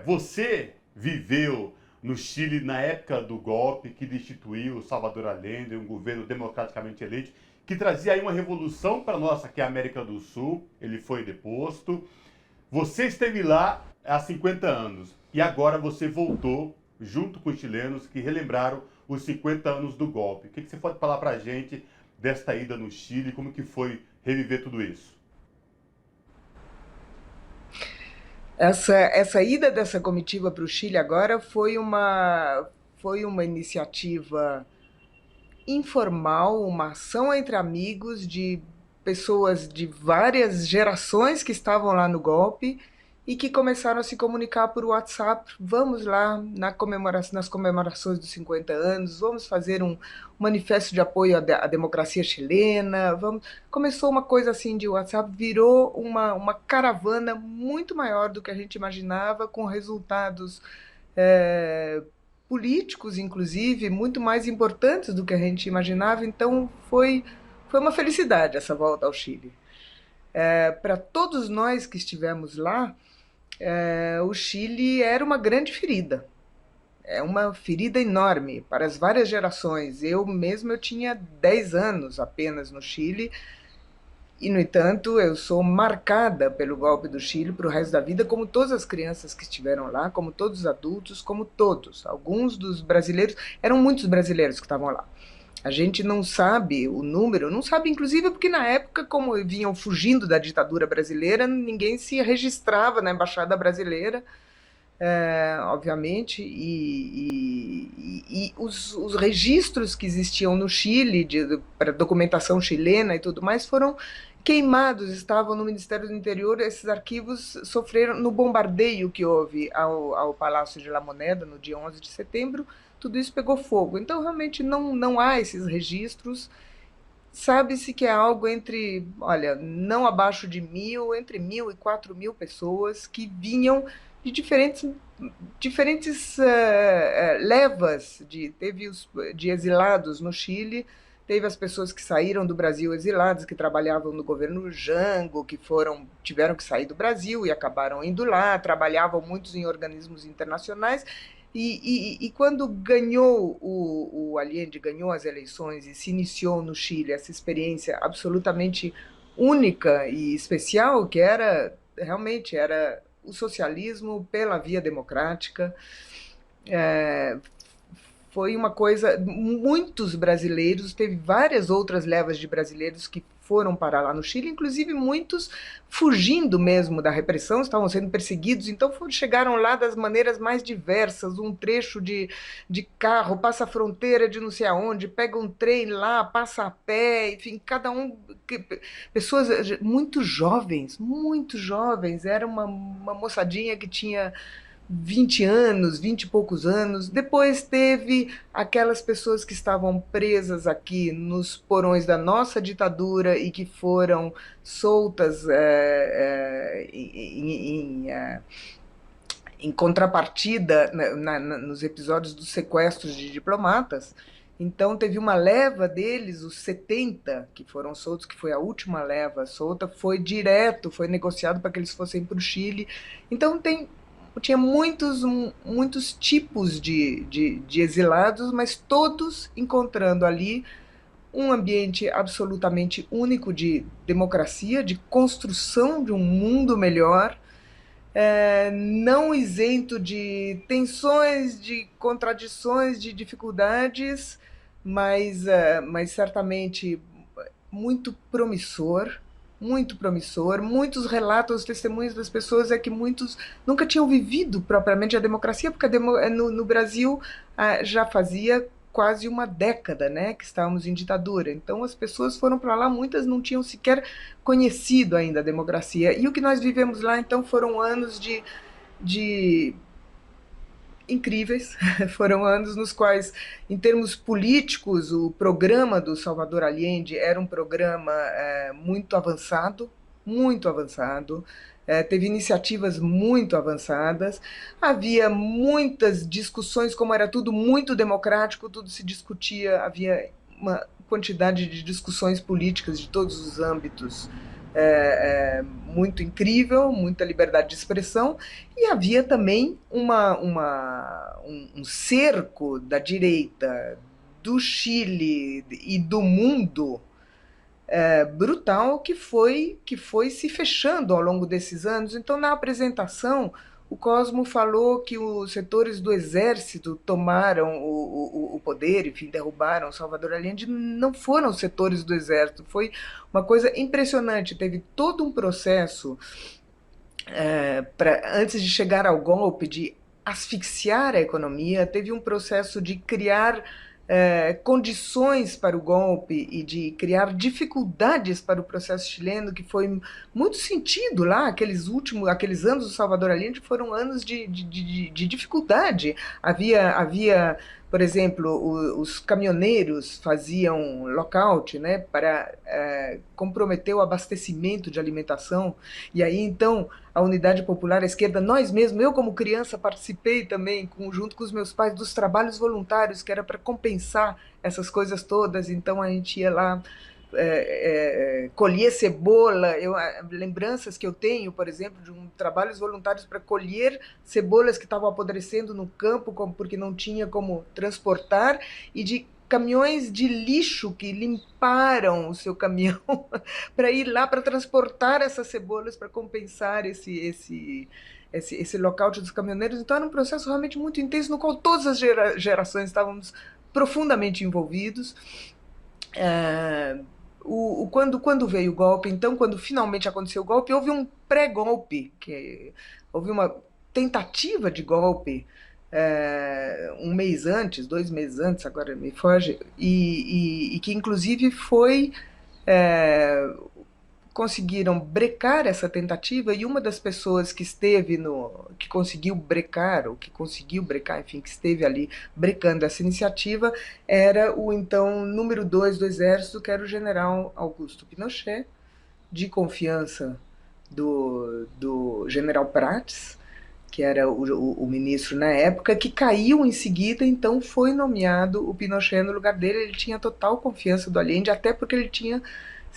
você viveu no Chile na época do golpe que destituiu Salvador Allende, um governo democraticamente eleito, que trazia aí uma revolução para nós aqui a América do Sul, ele foi deposto. Você esteve lá há 50 anos e agora você voltou junto com os chilenos que relembraram os 50 anos do golpe. O que você pode falar para a gente desta ida no Chile, como que foi reviver tudo isso? Essa ida dessa comitiva para o Chile agora foi uma iniciativa informal, uma ação entre amigos de pessoas de várias gerações que estavam lá no golpe e que começaram a se comunicar por WhatsApp. Vamos lá nas comemorações dos 50 anos, vamos fazer um manifesto de apoio à democracia chilena. Começou uma coisa assim de WhatsApp, virou uma caravana muito maior do que a gente imaginava, com resultados políticos, inclusive, muito mais importantes do que a gente imaginava. Então foi uma felicidade essa volta ao Chile. Para todos nós que estivemos lá, o Chile era uma grande ferida. É uma ferida enorme para as várias gerações. Eu tinha 10 anos apenas no Chile e, no entanto, eu sou marcada pelo golpe do Chile para o resto da vida, como todas as crianças que estiveram lá, como todos os adultos, como todos. Alguns dos brasileiros, eram muitos brasileiros que estavam lá. A gente não sabe o número, não sabe inclusive porque na época, como vinham fugindo da ditadura brasileira, ninguém se registrava na Embaixada Brasileira, obviamente, e os registros que existiam no Chile, para documentação chilena e tudo mais, foram queimados, estavam no Ministério do Interior. Esses arquivos sofreram no bombardeio que houve ao Palácio de La Moneda no dia 11 de setembro, tudo isso pegou fogo. Então, realmente, não há esses registros. Sabe-se que é algo não abaixo de 1.000, entre 1.000 e 4.000 pessoas que vinham de diferentes levas. Teve de exilados no Chile, teve as pessoas que saíram do Brasil exiladas, que trabalhavam no governo Jango, que tiveram que sair do Brasil e acabaram indo lá, trabalhavam muitos em organismos internacionais. E quando ganhou o Allende, ganhou as eleições e se iniciou no Chile essa experiência absolutamente única e especial, que realmente era o socialismo pela via democrática, foi uma coisa. Muitos brasileiros, teve várias outras levas de brasileiros que foram parar lá no Chile, inclusive muitos fugindo mesmo da repressão, estavam sendo perseguidos, então chegaram lá das maneiras mais diversas, um trecho de carro, passa a fronteira de não sei aonde, pega um trem lá, passa a pé, enfim, cada um, pessoas muito jovens, era uma moçadinha que tinha 20 anos, 20 e poucos anos. Depois teve aquelas pessoas que estavam presas aqui nos porões da nossa ditadura e que foram soltas em contrapartida nos episódios dos sequestros de diplomatas. Então teve uma leva deles, os 70 que foram soltos, que foi a última leva solta, foi negociado para que eles fossem para o Chile. Então tinha muitos tipos de exilados, mas todos encontrando ali um ambiente absolutamente único de democracia, de construção de um mundo melhor, não isento de tensões, de contradições, de dificuldades, mas certamente muito promissor, muito promissor. Muitos relatos, testemunhos das pessoas é que muitos nunca tinham vivido propriamente a democracia, porque no Brasil já fazia quase uma década, né, que estávamos em ditadura. Então as pessoas foram para lá, muitas não tinham sequer conhecido ainda a democracia. E o que nós vivemos lá, então, foram anos de incríveis. Foram anos nos quais, em termos políticos, o programa do Salvador Allende era um programa muito avançado, muito avançado. Teve iniciativas muito avançadas, havia muitas discussões, como era tudo muito democrático, tudo se discutia, havia uma quantidade de discussões políticas de todos os âmbitos muito incrível, muita liberdade de expressão, e havia também um cerco da direita do Chile e do mundo brutal que foi se fechando ao longo desses anos. Então, na apresentação, o Cosmo falou que os setores do exército tomaram o poder, enfim, derrubaram Salvador Allende. Não foram os setores do exército, foi uma coisa impressionante. Teve todo um processo antes de chegar ao golpe, de asfixiar a economia, teve um processo de criar condições para o golpe e de criar dificuldades para o processo chileno, que foi muito sentido lá. Aqueles anos do Salvador Allende foram anos de dificuldade. Havia, por exemplo, os caminhoneiros faziam lockout, né, para comprometer o abastecimento de alimentação. E aí, então, a Unidade Popular, a esquerda, nós mesmos, eu como criança participei também, junto com os meus pais, dos trabalhos voluntários, que era para compensar essas coisas todas. Então a gente ia lá colher cebola. Lembranças que eu tenho, por exemplo, de trabalhos voluntários para colher cebolas que estavam apodrecendo no campo, porque não tinha como transportar, e de caminhões de lixo que limparam o seu caminhão para ir lá para transportar essas cebolas para compensar esse lockout dos caminhoneiros. Então era um processo realmente muito intenso, no qual todas as gerações estávamos profundamente envolvidos. Quando veio o golpe, então, quando finalmente aconteceu o golpe, houve um pré-golpe, houve uma tentativa de golpe um mês antes, 2 meses antes, agora me foge, e que inclusive conseguiram brecar essa tentativa, e uma das pessoas que conseguiu brecar, enfim, que esteve ali brecando essa iniciativa, era o então número 2 do Exército, que era o general Augusto Pinochet, de confiança do general Prates, que era o ministro na época, que caiu em seguida. Então foi nomeado o Pinochet no lugar dele. Ele tinha total confiança do Allende, até porque ele tinha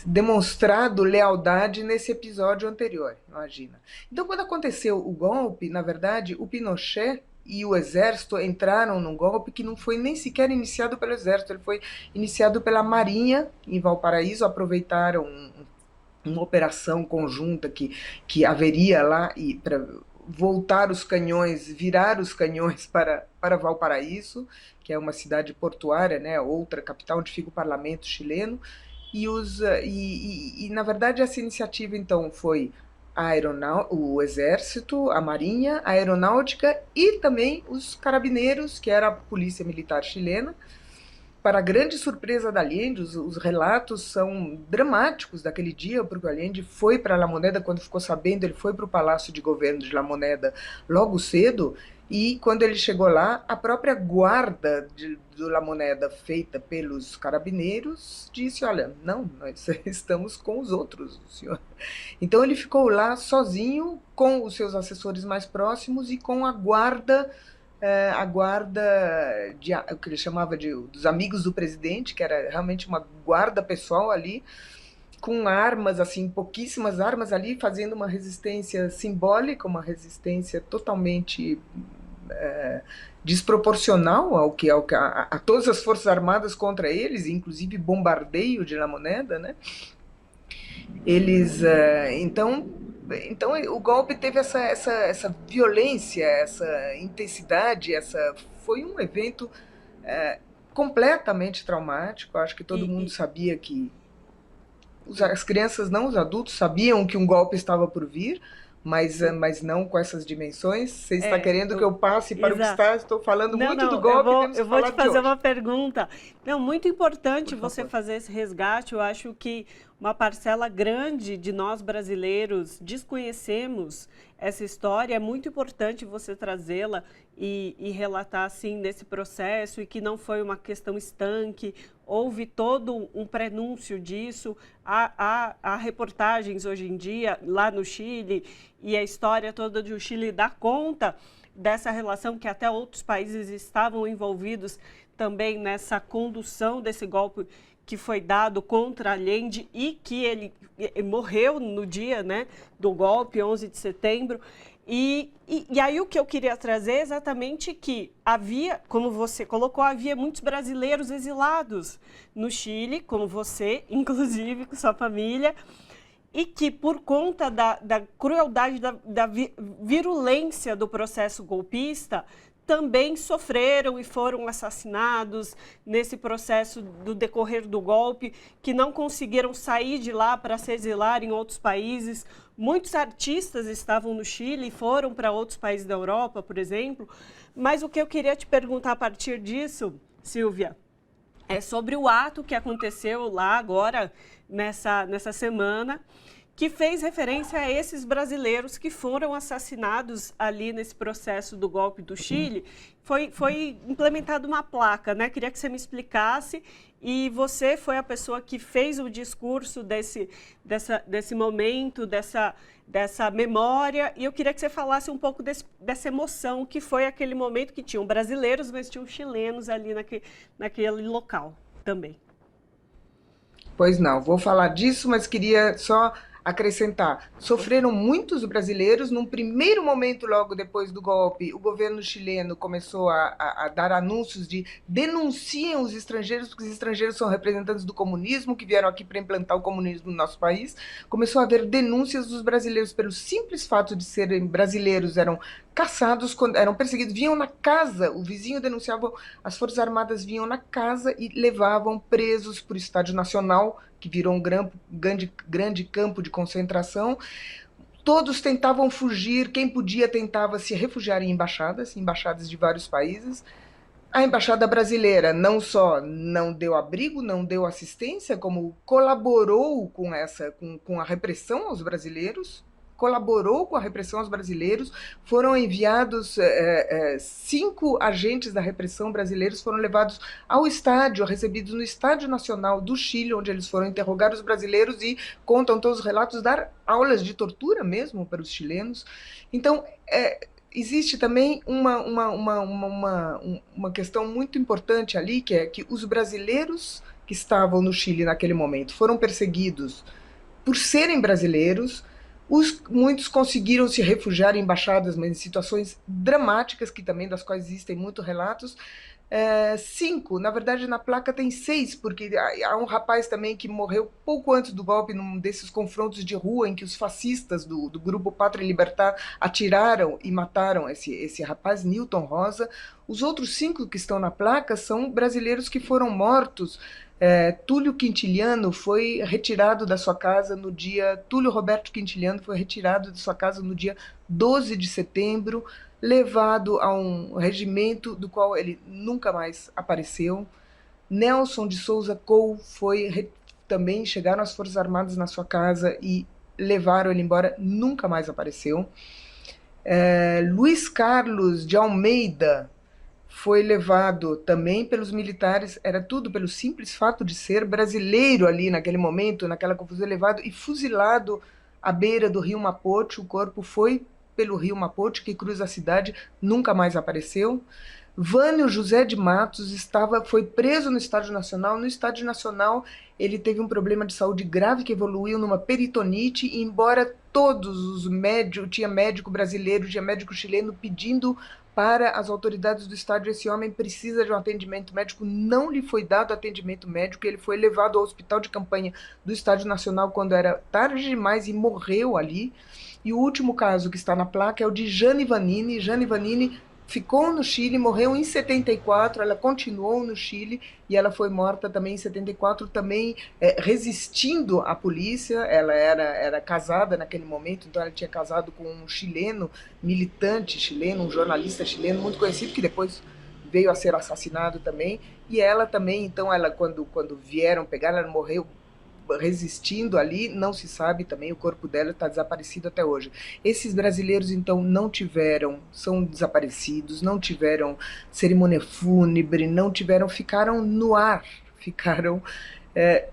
demonstrado lealdade nesse episódio anterior, imagina. Então, quando aconteceu o golpe, na verdade, o Pinochet e o exército entraram num golpe que não foi nem sequer iniciado pelo exército, ele foi iniciado pela Marinha em Valparaíso. Aproveitaram uma operação conjunta que haveria lá, e para voltar os canhões, virar os canhões para Valparaíso, que é uma cidade portuária, né, outra capital onde fica o parlamento chileno. E na verdade essa iniciativa então foi o Exército, a Marinha, a Aeronáutica e também os Carabineiros, que era a Polícia Militar chilena. Para grande surpresa da Allende, os relatos são dramáticos daquele dia, porque o Allende foi para La Moneda. Quando ficou sabendo, ele foi para o Palácio de Governo de La Moneda logo cedo, e quando ele chegou lá, a própria guarda do La Moneda, feita pelos carabineiros, disse: olha, não, nós estamos com os outros, senhor. Então ele ficou lá sozinho, com os seus assessores mais próximos e com a guarda, o que ele chamava dos amigos do presidente, que era realmente uma guarda pessoal ali, com armas, assim, pouquíssimas armas ali, fazendo uma resistência simbólica, uma resistência totalmente desproporcional a todas as forças armadas contra eles, inclusive bombardeio de La Moneda, né? Eles, então o golpe teve essa violência, essa intensidade, foi um evento completamente traumático. Acho que todo mundo sabia que as crianças, não os adultos, sabiam que um golpe estava por vir, mas não com essas dimensões. Você está querendo que eu passe para o que está? Estou falando muito do golpe, eu vou te fazer uma pergunta. Não, muito importante você fazer esse resgate. Eu acho que uma parcela grande de nós brasileiros desconhecemos essa história. É muito importante você trazê-la e relatar assim nesse processo, e que não foi uma questão estanque. Houve todo um prenúncio disso. Há reportagens hoje em dia lá no Chile, e a história toda do Chile dá conta dessa relação, que até outros países estavam envolvidos também nessa condução desse golpe que foi dado contra Allende, e que ele morreu no dia, né, do golpe, 11 de setembro. E aí o que eu queria trazer é exatamente que havia, como você colocou, havia muitos brasileiros exilados no Chile, como você, inclusive com sua família, e que por conta da crueldade, da virulência do processo golpista, também sofreram e foram assassinados nesse processo do decorrer do golpe, que não conseguiram sair de lá para se exilar em outros países. Muitos artistas estavam no Chile e foram para outros países da Europa, por exemplo. Mas o que eu queria te perguntar a partir disso, Silvia, é sobre o ato que aconteceu lá agora, nessa semana, que fez referência a esses brasileiros que foram assassinados ali nesse processo do golpe do Chile. Foi implementada uma placa, né? Queria que você me explicasse, e você foi a pessoa que fez o discurso desse momento, dessa memória, e eu queria que você falasse um pouco dessa emoção que foi aquele momento, que tinham brasileiros, mas tinham chilenos ali naquele local também. Pois não, vou falar disso, mas queria só acrescentar. Sofreram muitos brasileiros. Num primeiro momento, logo depois do golpe, o governo chileno começou a dar anúncios de denunciem os estrangeiros, porque os estrangeiros são representantes do comunismo, que vieram aqui para implantar o comunismo no nosso país. Começou a haver denúncias dos brasileiros pelo simples fato de serem brasileiros, eram caçados, eram perseguidos, vinham na casa, o vizinho denunciava, as Forças Armadas vinham na casa e levavam presos para o Estádio Nacional, que virou um grande campo de concentração. Todos tentavam fugir, quem podia tentava se refugiar em embaixadas de vários países. A embaixada brasileira não só não deu abrigo, não deu assistência, como colaborou com a repressão aos brasileiros. Foram enviados 5 agentes da repressão brasileiros, foram levados ao estádio, recebidos no Estádio Nacional do Chile, onde eles foram interrogar os brasileiros e contam todos os relatos, dar aulas de tortura mesmo para os chilenos. Então, existe também uma questão muito importante ali, que é que os brasileiros que estavam no Chile naquele momento foram perseguidos por serem brasileiros. Muitos conseguiram se refugiar em embaixadas, mas em situações dramáticas, que também das quais existem muitos relatos. 5, na verdade na placa tem 6, porque há um rapaz também que morreu pouco antes do golpe, num desses confrontos de rua em que os fascistas do grupo Pátria e Libertad atiraram e mataram esse rapaz, Newton Rosa. Os outros 5 que estão na placa são brasileiros que foram mortos. Túlio Quintiliano foi retirado da sua casa no dia... Túlio Roberto Quintiliano foi retirado de sua casa no dia 12 de setembro, levado a um regimento do qual ele nunca mais apareceu. Nelson de Souza Cole também chegaram as Forças Armadas na sua casa e levaram ele embora, nunca mais apareceu. Luiz Carlos de Almeida foi levado também pelos militares, era tudo pelo simples fato de ser brasileiro ali naquele momento, naquela confusão, levado e fuzilado à beira do rio Mapote. O corpo foi pelo rio Mapote, que cruza a cidade, nunca mais apareceu. Vânio José de Matos foi preso no Estádio Nacional. No Estádio Nacional ele teve um problema de saúde grave que evoluiu numa peritonite, e embora todos os médicos, tinha médico brasileiro, tinha médico chileno pedindo para as autoridades do estádio: esse homem precisa de um atendimento médico. Não lhe foi dado atendimento médico, ele foi levado ao hospital de campanha do Estádio Nacional quando era tarde demais e morreu ali. E o último caso que está na placa é o de Jane Vanini. Jane Vanini ficou no Chile, morreu em 74, ela continuou no Chile e ela foi morta também em 74, também resistindo à polícia. Ela era casada naquele momento, então ela tinha casado com um chileno, militante chileno, um jornalista chileno muito conhecido, que depois veio a ser assassinado também. E ela também, então, ela quando vieram pegar, ela morreu resistindo ali, não se sabe também, o corpo dela está desaparecido até hoje. Esses brasileiros, então, são desaparecidos, não tiveram cerimônia fúnebre, ficaram no ar,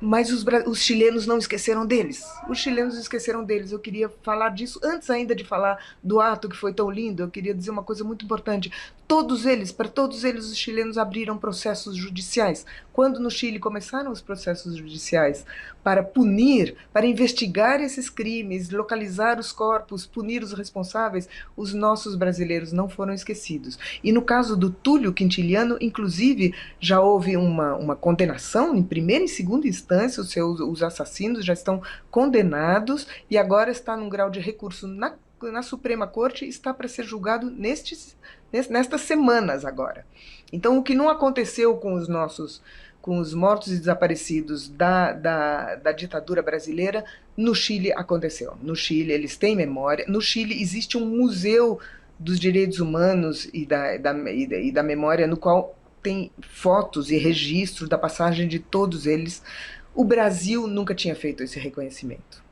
mas os chilenos não esqueceram deles. Os chilenos esqueceram deles. Eu queria falar disso, antes ainda de falar do ato que foi tão lindo, eu queria dizer uma coisa muito importante. Para todos eles, os chilenos abriram processos judiciais. Quando no Chile começaram os processos judiciais para punir, para investigar esses crimes, localizar os corpos, punir os responsáveis, os nossos brasileiros não foram esquecidos. E no caso do Túlio Quintiliano, inclusive, já houve uma condenação em primeira e segunda instância, os assassinos já estão condenados e agora está num grau de recurso na Suprema Corte, está para ser julgado nestas semanas agora. Então, o que não aconteceu com os mortos e desaparecidos da ditadura brasileira, no Chile aconteceu. No Chile eles têm memória. No Chile existe um museu dos direitos humanos e da memória, no qual tem fotos e registros da passagem de todos eles. O Brasil nunca tinha feito esse reconhecimento.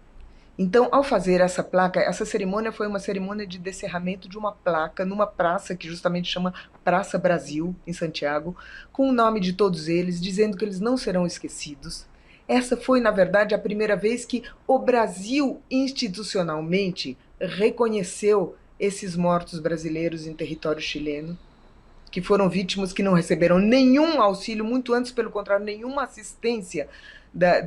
Então, ao fazer essa placa, essa cerimônia foi uma cerimônia de descerramento de uma placa numa praça que justamente chama Praça Brasil, em Santiago, com o nome de todos eles, dizendo que eles não serão esquecidos. Essa foi, na verdade, a primeira vez que o Brasil institucionalmente reconheceu esses mortos brasileiros em território chileno, que foram vítimas que não receberam nenhum auxílio, muito antes, pelo contrário, nenhuma assistência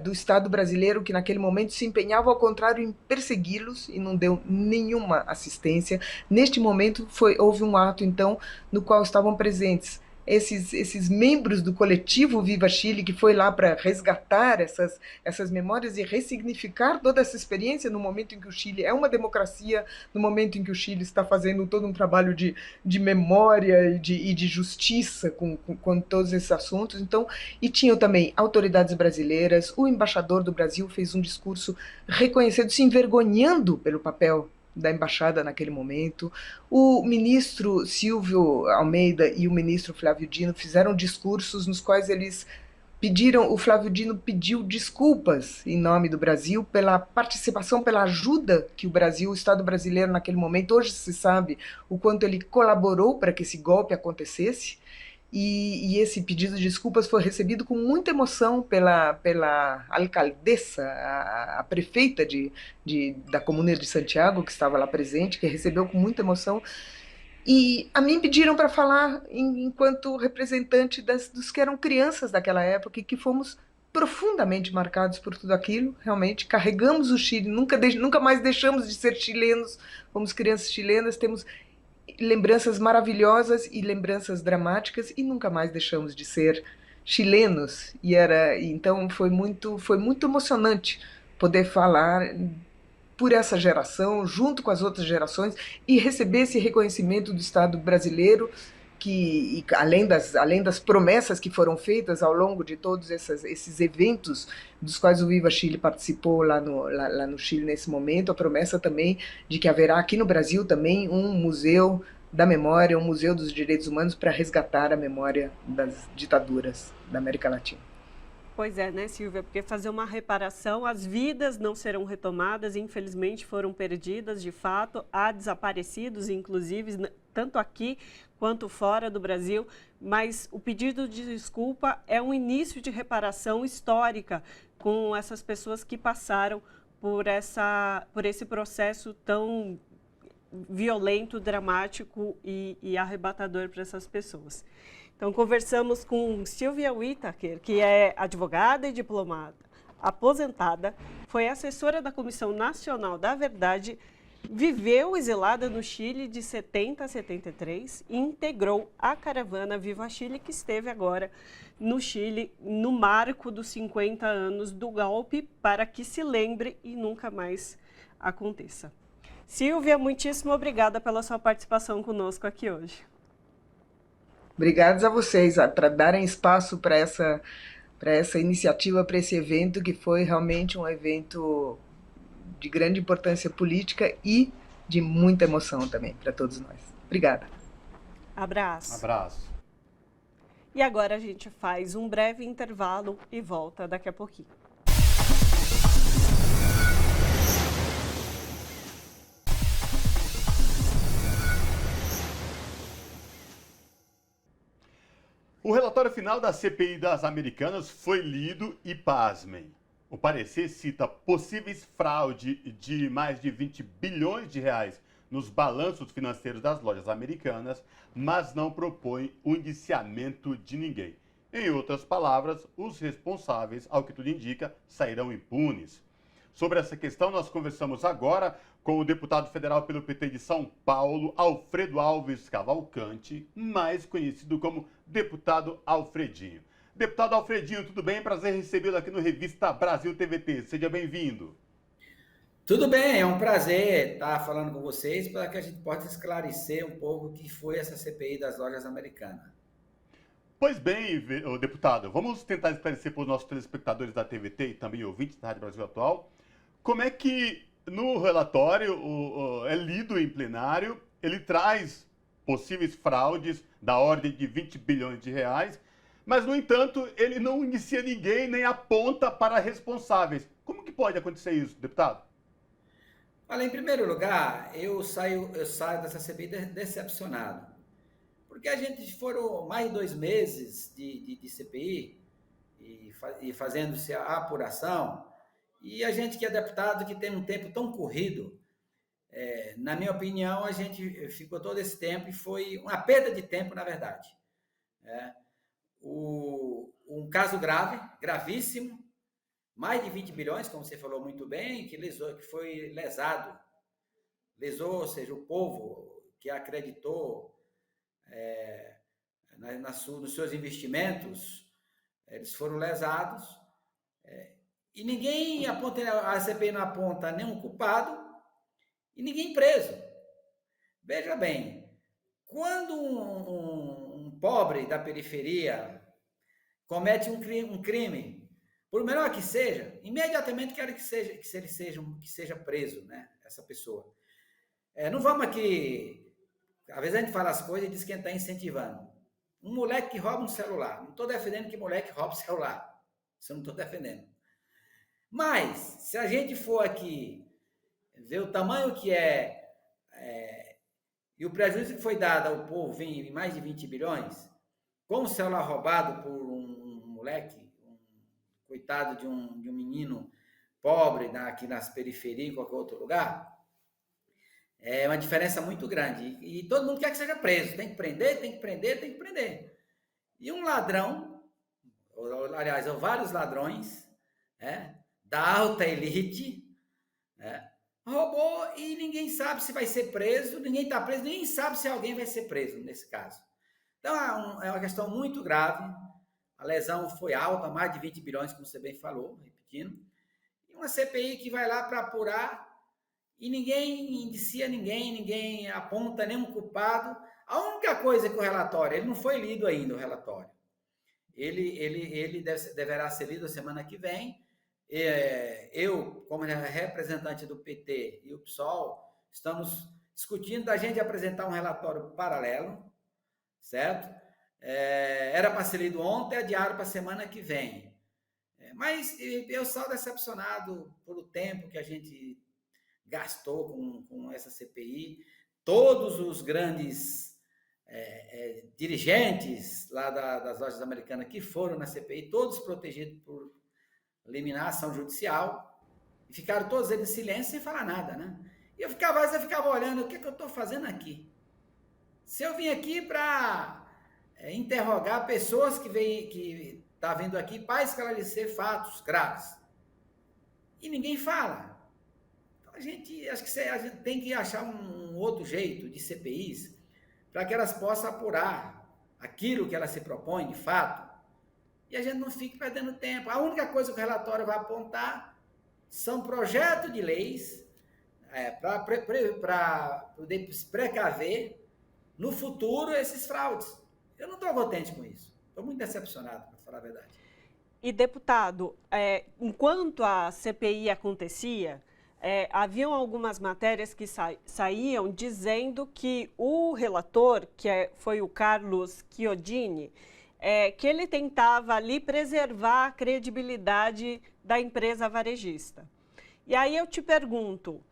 do Estado brasileiro, que naquele momento se empenhava, ao contrário, em persegui-los e não deu nenhuma assistência. Neste momento houve um ato, então, no qual estavam presentes esses membros do coletivo Viva Chile, que foi lá para resgatar essas memórias e ressignificar toda essa experiência no momento em que o Chile é uma democracia, no momento em que o Chile está fazendo todo um trabalho de memória e de justiça com todos esses assuntos. Então, e tinham também autoridades brasileiras. O embaixador do Brasil fez um discurso reconhecendo, se envergonhando pelo papel da embaixada naquele momento. O ministro Silvio Almeida e o ministro Flávio Dino fizeram discursos nos quais o Flávio Dino pediu desculpas em nome do Brasil pela participação, pela ajuda que o Estado brasileiro naquele momento, hoje se sabe o quanto ele colaborou para que esse golpe acontecesse. E esse pedido de desculpas foi recebido com muita emoção pela alcaldessa, a prefeita da Comuna de Santiago, que estava lá presente, que recebeu com muita emoção. E a mim pediram para falar enquanto representante dos que eram crianças daquela época e que fomos profundamente marcados por tudo aquilo. Realmente carregamos o Chile, nunca mais deixamos de ser chilenos, fomos crianças chilenas, temos lembranças maravilhosas e lembranças dramáticas e nunca mais deixamos de ser chilenos. Então foi muito emocionante poder falar por essa geração, junto com as outras gerações, e receber esse reconhecimento do Estado brasileiro, que além das promessas que foram feitas ao longo de todos esses eventos dos quais o Viva Chile participou lá no Chile nesse momento, a promessa também de que haverá aqui no Brasil também um museu da memória, um museu dos direitos humanos para resgatar a memória das ditaduras da América Latina. Pois é, né, Silvia? Porque fazer uma reparação, as vidas não serão retomadas, infelizmente foram perdidas, de fato, há desaparecidos, inclusive, tanto aqui quanto fora do Brasil, mas o pedido de desculpa é um início de reparação histórica com essas pessoas que passaram por esse processo tão violento, dramático e arrebatador para essas pessoas. Então, conversamos com Silvia Whittaker, que é advogada e diplomata, aposentada, foi assessora da Comissão Nacional da Verdade, viveu exilada no Chile de 70 a 73 e integrou a caravana Viva Chile, que esteve agora no Chile no marco dos 50 anos do golpe, para que se lembre e nunca mais aconteça. Silvia, muitíssimo obrigada pela sua participação conosco aqui hoje. Obrigados a vocês para darem espaço para essa iniciativa, para esse evento, que foi realmente um evento de grande importância política e de muita emoção também para todos nós. Obrigada. Abraço. Abraço. E agora a gente faz um breve intervalo e volta daqui a pouquinho. O relatório final da CPI das Americanas foi lido e, pasmem, o parecer cita possíveis fraude de mais de 20 bilhões de reais nos balanços financeiros das lojas americanas, mas não propõe o indiciamento de ninguém. Em outras palavras, os responsáveis, ao que tudo indica, sairão impunes. Sobre essa questão, nós conversamos agora com o deputado federal pelo PT de São Paulo, Alfredo Alves Cavalcante, mais conhecido como deputado Alfredinho. Deputado Alfredinho, tudo bem? Prazer recebê-lo aqui no Revista Brasil TVT. Seja bem-vindo. Tudo bem, é um prazer estar falando com vocês para que a gente possa esclarecer um pouco o que foi essa CPI das lojas americanas. Pois bem, deputado, vamos tentar esclarecer para os nossos telespectadores da TVT e também ouvintes da Rádio Brasil Atual, como é que no relatório é lido em plenário, ele traz possíveis fraudes da ordem de 20 bilhões de reais, mas, no entanto, ele não inicia ninguém nem aponta para responsáveis. Como que pode acontecer isso, deputado? Olha, em primeiro lugar, eu saio dessa CPI decepcionado, porque a gente foram mais de 2 meses de CPI e fazendo-se a apuração, e a gente que é deputado, que tem um tempo tão corrido, na minha opinião, a gente ficou todo esse tempo e foi uma perda de tempo, na verdade. Um caso grave, gravíssimo, mais de 20 bilhões, como você falou muito bem, que foi lesado, ou seja, o povo que acreditou nos seus investimentos, eles foram lesados, e ninguém aponta, a CPI não aponta nenhum culpado e ninguém preso. Veja bem, quando um pobre da periferia comete um crime, por menor que seja, imediatamente quero que seja preso, né, essa pessoa. Não vamos aqui, às vezes a gente fala as coisas e diz que a gente está incentivando. Um moleque que rouba um celular, não estou defendendo que moleque rouba o celular, isso eu não estou defendendo. Mas, se a gente for aqui ver o tamanho que e o prejuízo que foi dado ao povo em mais de 20 bilhões, com o celular roubado por um moleque, coitado de um menino pobre aqui nas periferias, em qualquer outro lugar, é uma diferença muito grande. E todo mundo quer que seja preso. Tem que prender, tem que prender, tem que prender. E um ladrão, aliás, vários ladrões, da alta elite, roubou e ninguém sabe se vai ser preso, ninguém está preso, ninguém sabe se alguém vai ser preso nesse caso. Então, é uma questão muito grave. A lesão foi alta, mais de 20 bilhões, como você bem falou, repetindo. E uma CPI que vai lá para apurar e ninguém indicia ninguém aponta nenhum culpado. A única coisa que o relatório, ele não foi lido ainda, o relatório. Ele deverá ser lido a semana que vem. Eu, como representante do PT e o PSOL, estamos discutindo da gente apresentar um relatório paralelo, certo? Era para ser lido ontem, adiado para a semana que vem. Mas eu sou decepcionado pelo tempo que a gente gastou com essa CPI. Todos os grandes dirigentes lá das lojas americanas que foram na CPI, todos protegidos por liminar ação judicial, e ficaram todos eles em silêncio sem falar nada, né? E eu ficava olhando, o que eu estou fazendo aqui? Se eu vim aqui para interrogar pessoas que tá vindo aqui para esclarecer fatos graves, e ninguém fala. Então, acho que a gente tem que achar um outro jeito de CPIs para que elas possam apurar aquilo que elas se propõem de fato e a gente não fique perdendo tempo. A única coisa que o relatório vai apontar são projetos de leis para poder se precaver no futuro esses fraudes. Eu não estou contente com isso. Estou muito decepcionado, para falar a verdade. E, deputado, enquanto a CPI acontecia, haviam algumas matérias que saíam dizendo que o relator, foi o Carlos Chiodini, que ele tentava ali preservar a credibilidade da empresa varejista. E aí eu te pergunto,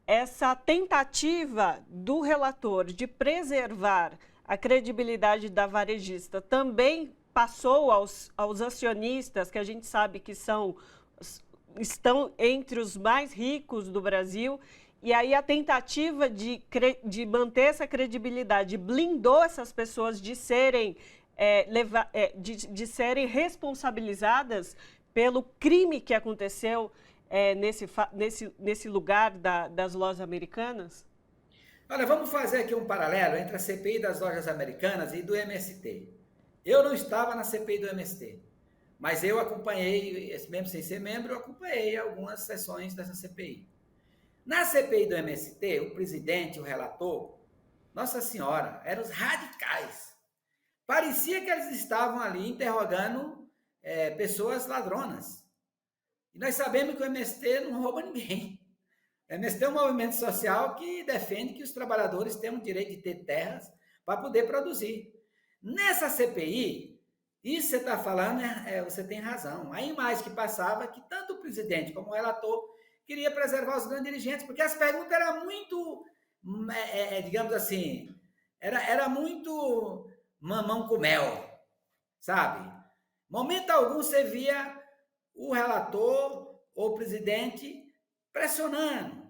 essa tentativa do relator de preservar a credibilidade da varejista também passou aos acionistas, que a gente sabe que estão entre os mais ricos do Brasil, e aí a tentativa de manter essa credibilidade blindou essas pessoas de serem, de serem responsabilizadas pelo crime que aconteceu nesse lugar das lojas americanas? Olha, vamos fazer aqui um paralelo entre a CPI das lojas americanas e do MST. Eu não estava na CPI do MST, mas eu acompanhei, mesmo sem ser membro, eu acompanhei algumas sessões dessa CPI. Na CPI do MST, o presidente, o relator, Nossa Senhora, eram os radicais. Parecia que eles estavam ali interrogando pessoas ladronas. E nós sabemos que o MST não rouba ninguém. O MST é um movimento social que defende que os trabalhadores têm o direito de ter terras para poder produzir. Nessa CPI, isso que você está falando, você tem razão. A imagem que passava que tanto o presidente como o relator queria preservar os grandes dirigentes, porque as perguntas eram muito, digamos assim, era muito mamão com mel, sabe? Momento algum você via o relator ou o presidente pressionando,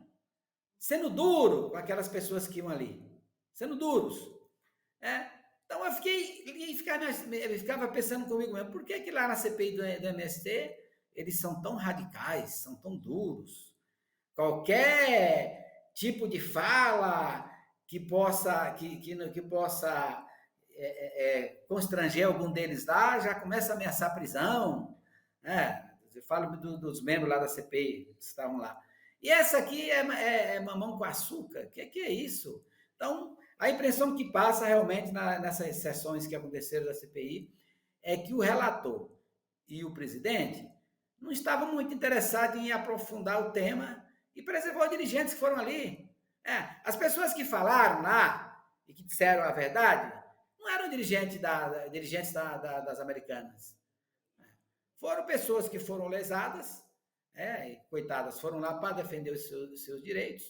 sendo duro com aquelas pessoas que iam ali, sendo duros. Então eu ficava pensando comigo mesmo, por que lá na CPI do MST eles são tão radicais, são tão duros? Qualquer tipo de fala que possa constranger algum deles lá, já começa a ameaçar prisão. Eu falo dos membros lá da CPI que estavam lá. E essa aqui é mamão com açúcar? Que é isso? Então, a impressão que passa realmente nessas sessões que aconteceram da CPI é que o relator e o presidente não estavam muito interessados em aprofundar o tema e preservar os dirigentes que foram ali. As pessoas que falaram lá e que disseram a verdade não eram dirigentes das americanas. Foram pessoas que foram lesadas, coitadas, foram lá para defender os seus direitos.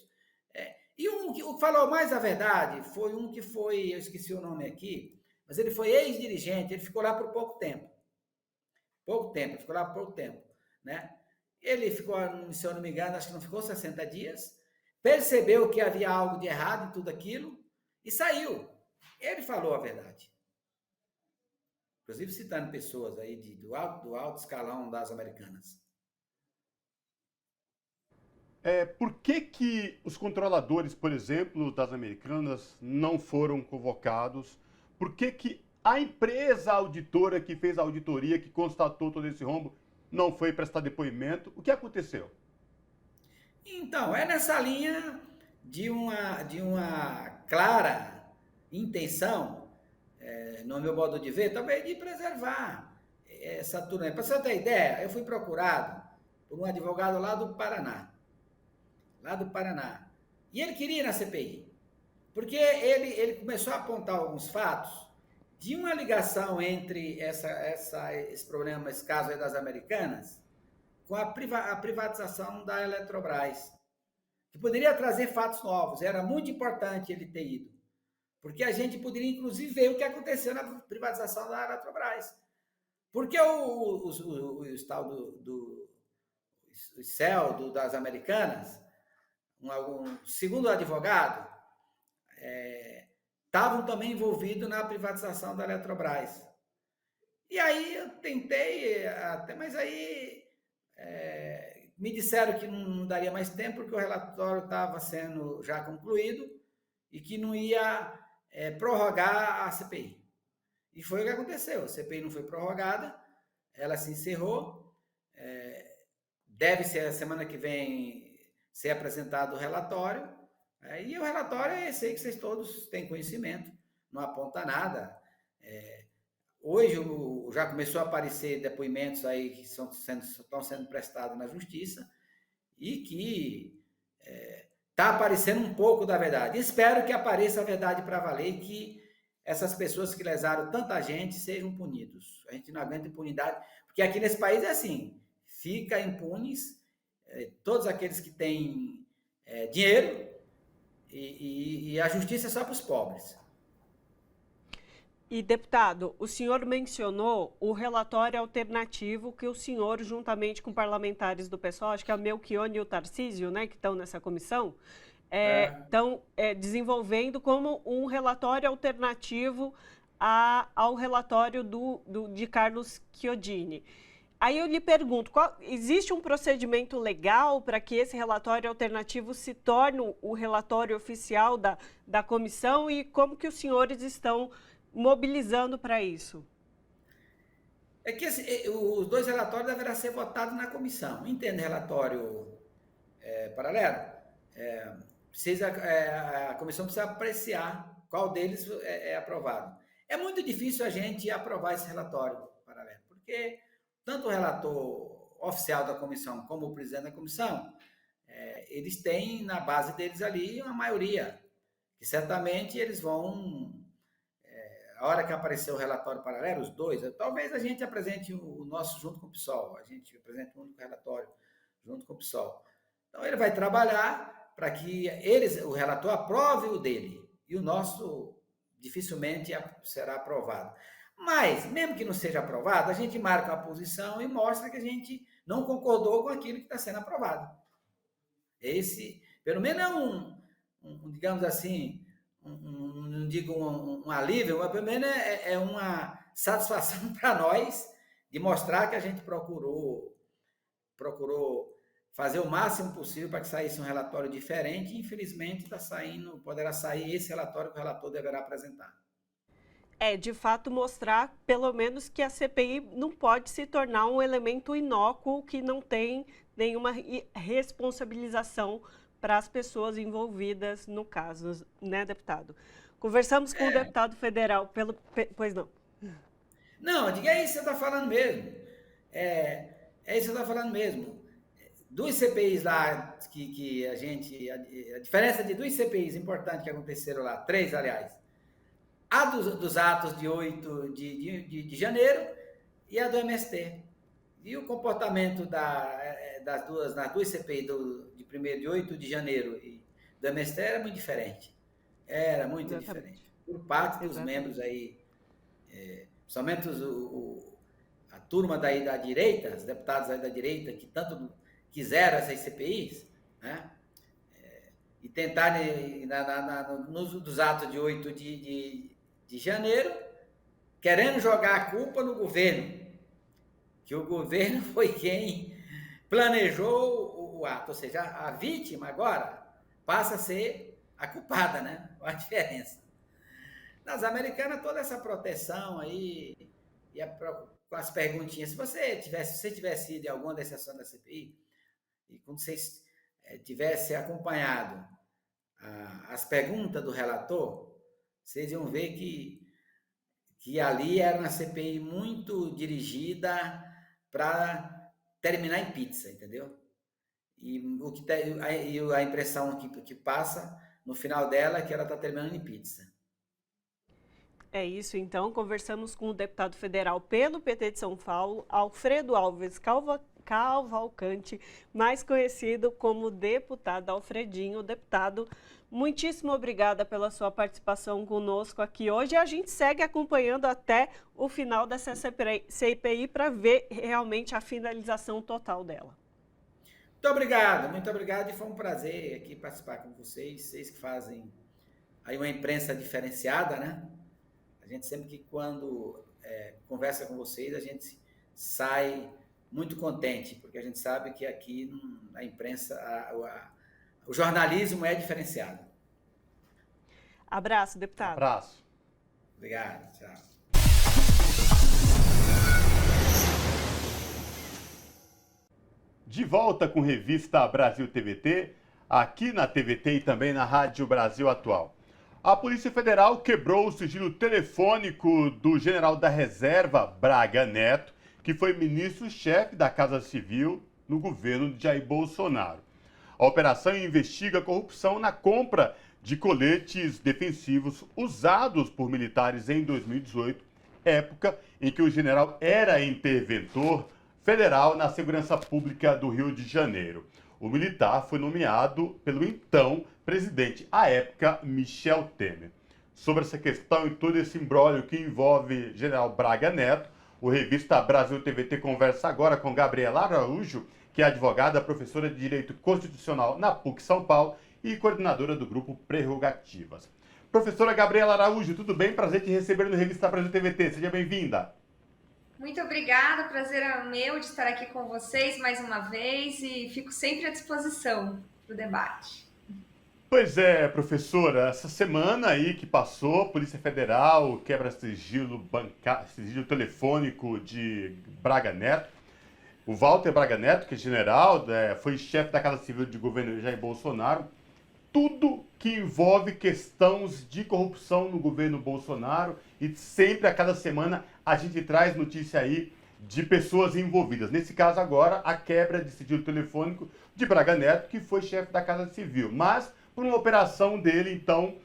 E o que falou mais a verdade foi eu esqueci o nome aqui, mas ele foi ex-dirigente, ele ficou lá por pouco tempo. Né? Ele ficou, se eu não me engano, acho que não ficou 60 dias, percebeu que havia algo de errado em tudo aquilo e saiu. Ele falou a verdade. Inclusive citando pessoas aí do alto escalão das americanas. Por que os controladores, por exemplo, das americanas não foram convocados? Por que a empresa auditora que fez a auditoria, que constatou todo esse rombo, não foi prestar depoimento? O que aconteceu? Então, é nessa linha de uma clara intenção, no meu modo de ver, também de preservar essa turma. Para você ter ideia, eu fui procurado por um advogado lá do Paraná. E ele queria ir na CPI, porque ele começou a apontar alguns fatos de uma ligação entre esse problema, esse caso aí das americanas, com a privatização da Eletrobras, que poderia trazer fatos novos. Era muito importante ele ter ido, porque a gente poderia, inclusive, ver o que aconteceu na privatização da Eletrobras. Porque o tal do CEL, das americanas, segundo o advogado, estavam também envolvidos na privatização da Eletrobras. E aí eu tentei, mas aí Me disseram que não daria mais tempo, porque o relatório estava sendo já concluído e que não ia prorrogar a CPI. E foi o que aconteceu. A CPI não foi prorrogada, ela se encerrou. Deve ser a semana que vem ser apresentado o relatório. E o relatório é esse aí que vocês todos têm conhecimento, não aponta nada. Hoje já começou a aparecer depoimentos aí que estão sendo prestados na justiça e que está aparecendo um pouco da verdade. Espero que apareça a verdade para valer e que essas pessoas que lesaram tanta gente sejam punidos. A gente não aguenta impunidade, porque aqui nesse país é assim, fica impunes todos aqueles que têm dinheiro e a justiça é só para os pobres. E, deputado, o senhor mencionou o relatório alternativo que o senhor, juntamente com parlamentares do PSOL, acho que é o Melchione e o Tarcísio, né, que estão nessa comissão, estão desenvolvendo como um relatório alternativo ao relatório de Carlos Chiodini. Aí eu lhe pergunto, existe um procedimento legal para que esse relatório alternativo se torne o relatório oficial da comissão e como que os senhores estão mobilizando para isso? É que os dois relatórios deverão ser votados na comissão. Entende relatório paralelo? A comissão precisa apreciar qual deles é aprovado. É muito difícil a gente aprovar esse relatório paralelo, porque tanto o relator oficial da comissão como o presidente da comissão, eles têm na base deles ali uma maioria, que certamente eles vão... A hora que aparecer o relatório paralelo, os dois, talvez a gente apresente o nosso junto com o PSOL, a gente apresente um único relatório junto com o PSOL. Então, ele vai trabalhar para que o relator aprove o dele, e o nosso dificilmente será aprovado. Mas, mesmo que não seja aprovado, a gente marca a posição e mostra que a gente não concordou com aquilo que está sendo aprovado. Esse, pelo menos, é digamos assim, não digo um alívio, mas pelo menos é uma satisfação para nós de mostrar que a gente procurou fazer o máximo possível para que saísse um relatório diferente e, infelizmente, poderá sair esse relatório que o relator deverá apresentar. De fato, mostrar, pelo menos, que a CPI não pode se tornar um elemento inócuo que não tem nenhuma responsabilização para as pessoas envolvidas no caso, né, deputado? Conversamos com o deputado federal Pois não. Não, diga isso que você está falando mesmo. É isso que você está falando mesmo. Duas CPIs lá, que a gente... A diferença de duas CPIs importantes que aconteceram lá, 3, aliás. A dos atos de 8 de janeiro e a do MST. E o comportamento nas duas CPIs de 1º de 8 de janeiro e do MST era muito diferente. Era muito diferente. Por parte dos membros aí, somente a turma daí da direita, os deputados aí da direita, que tanto quiseram essas CPIs, né? E tentarem, dos atos de 8 de janeiro, querendo jogar a culpa no governo, que o governo foi quem planejou o ato, ou seja, a vítima agora passa a ser a culpada, né? Qual a diferença? Nas americanas, toda essa proteção aí, com as perguntinhas, se você tivesse ido em alguma das sessões da CPI, e quando vocês tivessem acompanhado as perguntas do relator, vocês iam ver que ali era uma CPI muito dirigida para terminar em pizza, entendeu? E a impressão que passa no final dela é que ela está terminando em pizza. É isso, então. Conversamos com o deputado federal pelo PT de São Paulo, Alfredo Alves Cavalcante, mais conhecido como deputado Alfredinho. Deputado, muitíssimo obrigada pela sua participação conosco aqui hoje. A gente segue acompanhando até o final dessa CPI para ver realmente a finalização total dela. Muito obrigado e foi um prazer aqui participar com vocês que fazem aí uma imprensa diferenciada, né? A gente sempre que quando conversa com vocês, a gente sai muito contente, porque a gente sabe que aqui a imprensa, o jornalismo é diferenciado. Abraço, deputado. Abraço. Obrigado, tchau. De volta com Revista Brasil TVT, aqui na TVT e também na Rádio Brasil Atual. A Polícia Federal quebrou o sigilo telefônico do general da reserva Braga Neto, que foi ministro-chefe da Casa Civil no governo de Jair Bolsonaro. A operação investiga a corrupção na compra de coletes defensivos usados por militares em 2018, época em que o general era interventor federal na segurança pública do Rio de Janeiro. O militar foi nomeado pelo então presidente, à época, Michel Temer. Sobre essa questão e todo esse imbróglio que envolve general Braga Neto, o Revista Brasil TVT conversa agora com Gabriela Araújo, que é advogada, professora de Direito Constitucional na PUC São Paulo e coordenadora do grupo Prerrogativas. Professora Gabriela Araújo, tudo bem? Prazer te receber no Revista Brasil TVT. Seja bem-vinda. Muito obrigada, prazer é meu de estar aqui com vocês mais uma vez e fico sempre à disposição para o debate. Pois é, professora, essa semana aí que passou, Polícia Federal quebra sigilo telefônico de Braga Neto. O Walter Braga Neto, que é general, foi chefe da Casa Civil de governo Jair Bolsonaro. Tudo que envolve questões de corrupção no governo Bolsonaro e sempre a cada semana a gente traz notícia aí de pessoas envolvidas. Nesse caso agora, a quebra de sigilo telefônico de Braga Neto, que foi chefe da Casa Civil, mas por uma operação dele, então,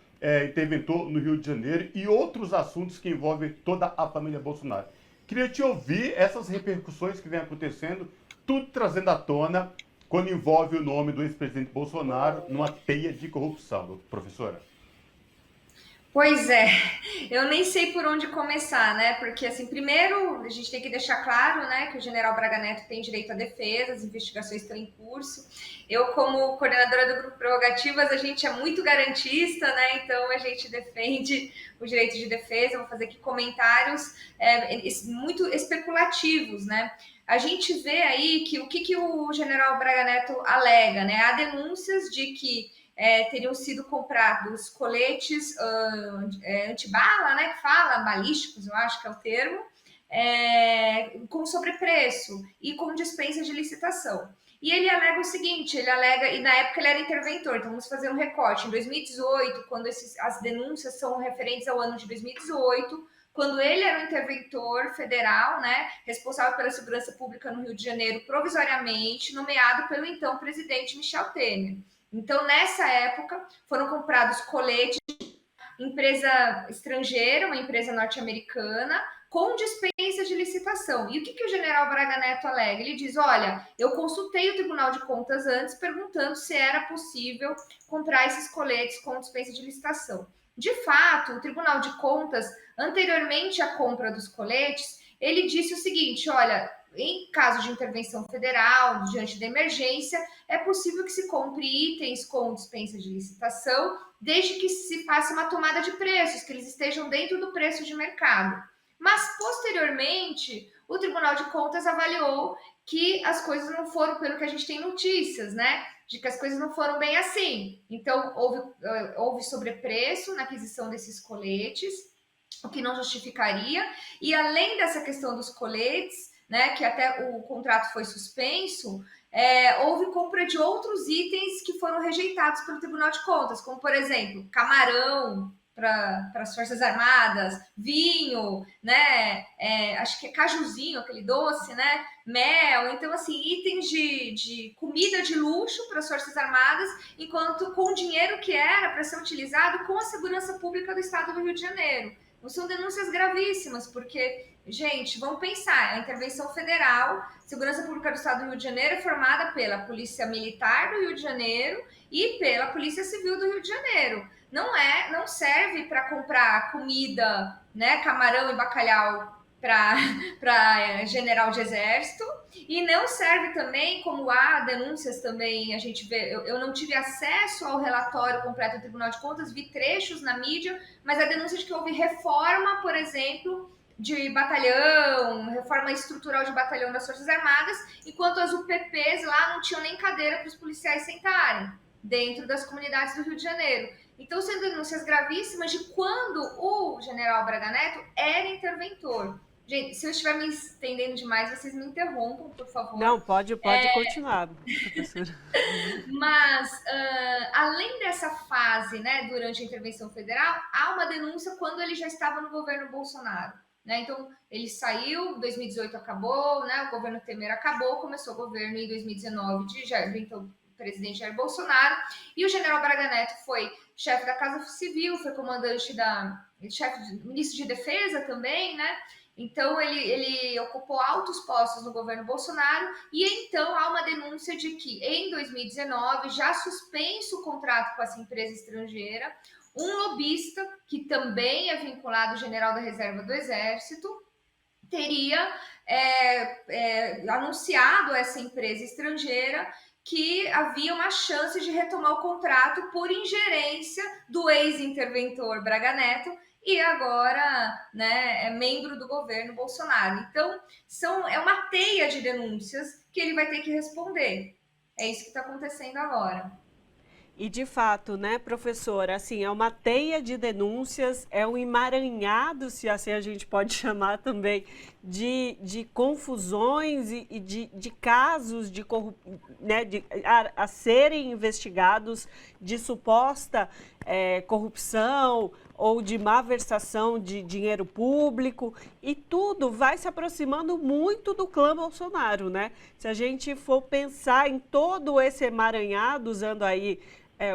interventor no Rio de Janeiro e outros assuntos que envolvem toda a família Bolsonaro. Queria te ouvir essas repercussões que vem acontecendo, tudo trazendo à tona quando envolve o nome do ex-presidente Bolsonaro numa teia de corrupção, professora. Pois é, eu nem sei por onde começar, né? Porque, assim, primeiro a gente tem que deixar claro, né, que o general Braga Neto tem direito à defesa, as investigações estão em curso. Eu, como coordenadora do Grupo Prerrogativas, a gente é muito garantista, né? Então a gente defende o direito de defesa. Eu vou fazer aqui comentários muito especulativos, né? A gente vê aí que o que o general Braga Neto alega, né? Há denúncias de que teriam sido comprados coletes antibala, né, que fala, balísticos, eu acho que é o termo, com sobrepreço e com dispensa de licitação. E ele alega o seguinte, e na época ele era interventor, então vamos fazer um recorte. Em 2018, quando as denúncias são referentes ao ano de 2018, quando ele era um interventor federal, né, responsável pela segurança pública no Rio de Janeiro, provisoriamente, nomeado pelo então presidente Michel Temer. Então, nessa época, foram comprados coletes de empresa estrangeira, uma empresa norte-americana, com dispensa de licitação. E o que o general Braga Neto alega? Ele diz, olha, eu consultei o Tribunal de Contas antes, perguntando se era possível comprar esses coletes com dispensa de licitação. De fato, o Tribunal de Contas, anteriormente à compra dos coletes, ele disse o seguinte, olha, em caso de intervenção federal, diante da emergência, é possível que se compre itens com dispensa de licitação, desde que se faça uma tomada de preços, que eles estejam dentro do preço de mercado. Mas, posteriormente, o Tribunal de Contas avaliou que as coisas não foram pelo que a gente tem notícias, né? De que as coisas não foram bem assim. Então, houve sobrepreço na aquisição desses coletes, o que não justificaria. E, além dessa questão dos coletes, né, que até o contrato foi suspenso, houve compra de outros itens que foram rejeitados pelo Tribunal de Contas, como, por exemplo, camarão para as Forças Armadas, vinho, né, acho que é cajuzinho, aquele doce, né, mel, então, assim, itens de comida de luxo para as Forças Armadas, enquanto com o dinheiro que era para ser utilizado com a segurança pública do Estado do Rio de Janeiro. Então, são denúncias gravíssimas, porque, gente, vamos pensar, a intervenção federal, segurança pública do Estado do Rio de Janeiro é formada pela Polícia Militar do Rio de Janeiro e pela Polícia Civil do Rio de Janeiro. Não serve para comprar comida, né, camarão e bacalhau para general de exército, e não serve também, como há denúncias também, a gente vê, eu não tive acesso ao relatório completo do Tribunal de Contas, vi trechos na mídia, mas a denúncia de que houve reforma, por exemplo, de batalhão, reforma estrutural de batalhão das Forças Armadas, enquanto as UPPs lá não tinham nem cadeira para os policiais sentarem dentro das comunidades do Rio de Janeiro. Então, são denúncias gravíssimas de quando o general Braga Neto era interventor. Gente, se eu estiver me estendendo demais, vocês me interrompam, por favor. Não, pode continuar, professora. Mas, além dessa fase, né, durante a intervenção federal, há uma denúncia quando ele já estava no governo Bolsonaro. Né? Então, ele saiu, 2018 acabou, né, o governo Temer acabou, começou o governo em 2019 de então, presidente Jair Bolsonaro, e o general Braga Neto foi chefe da Casa Civil, foi comandante ministro de Defesa também, né? Então, ele ocupou altos postos no governo Bolsonaro, e então há uma denúncia de que, em 2019, já suspenso o contrato com essa empresa estrangeira, um lobista, que também é vinculado ao general da reserva do Exército, teria anunciado a essa empresa estrangeira que havia uma chance de retomar o contrato por ingerência do ex-interventor Braga Neto, e agora, né, é membro do governo Bolsonaro. Então, é uma teia de denúncias que ele vai ter que responder. É isso que está acontecendo agora. E de fato, né, professora, assim, é uma teia de denúncias, é um emaranhado, se assim a gente pode chamar também, de confusões e de casos de né, a serem investigados de suposta corrupção ou de malversação de dinheiro público, e tudo vai se aproximando muito do clã Bolsonaro, né? Se a gente for pensar em todo esse emaranhado, usando aí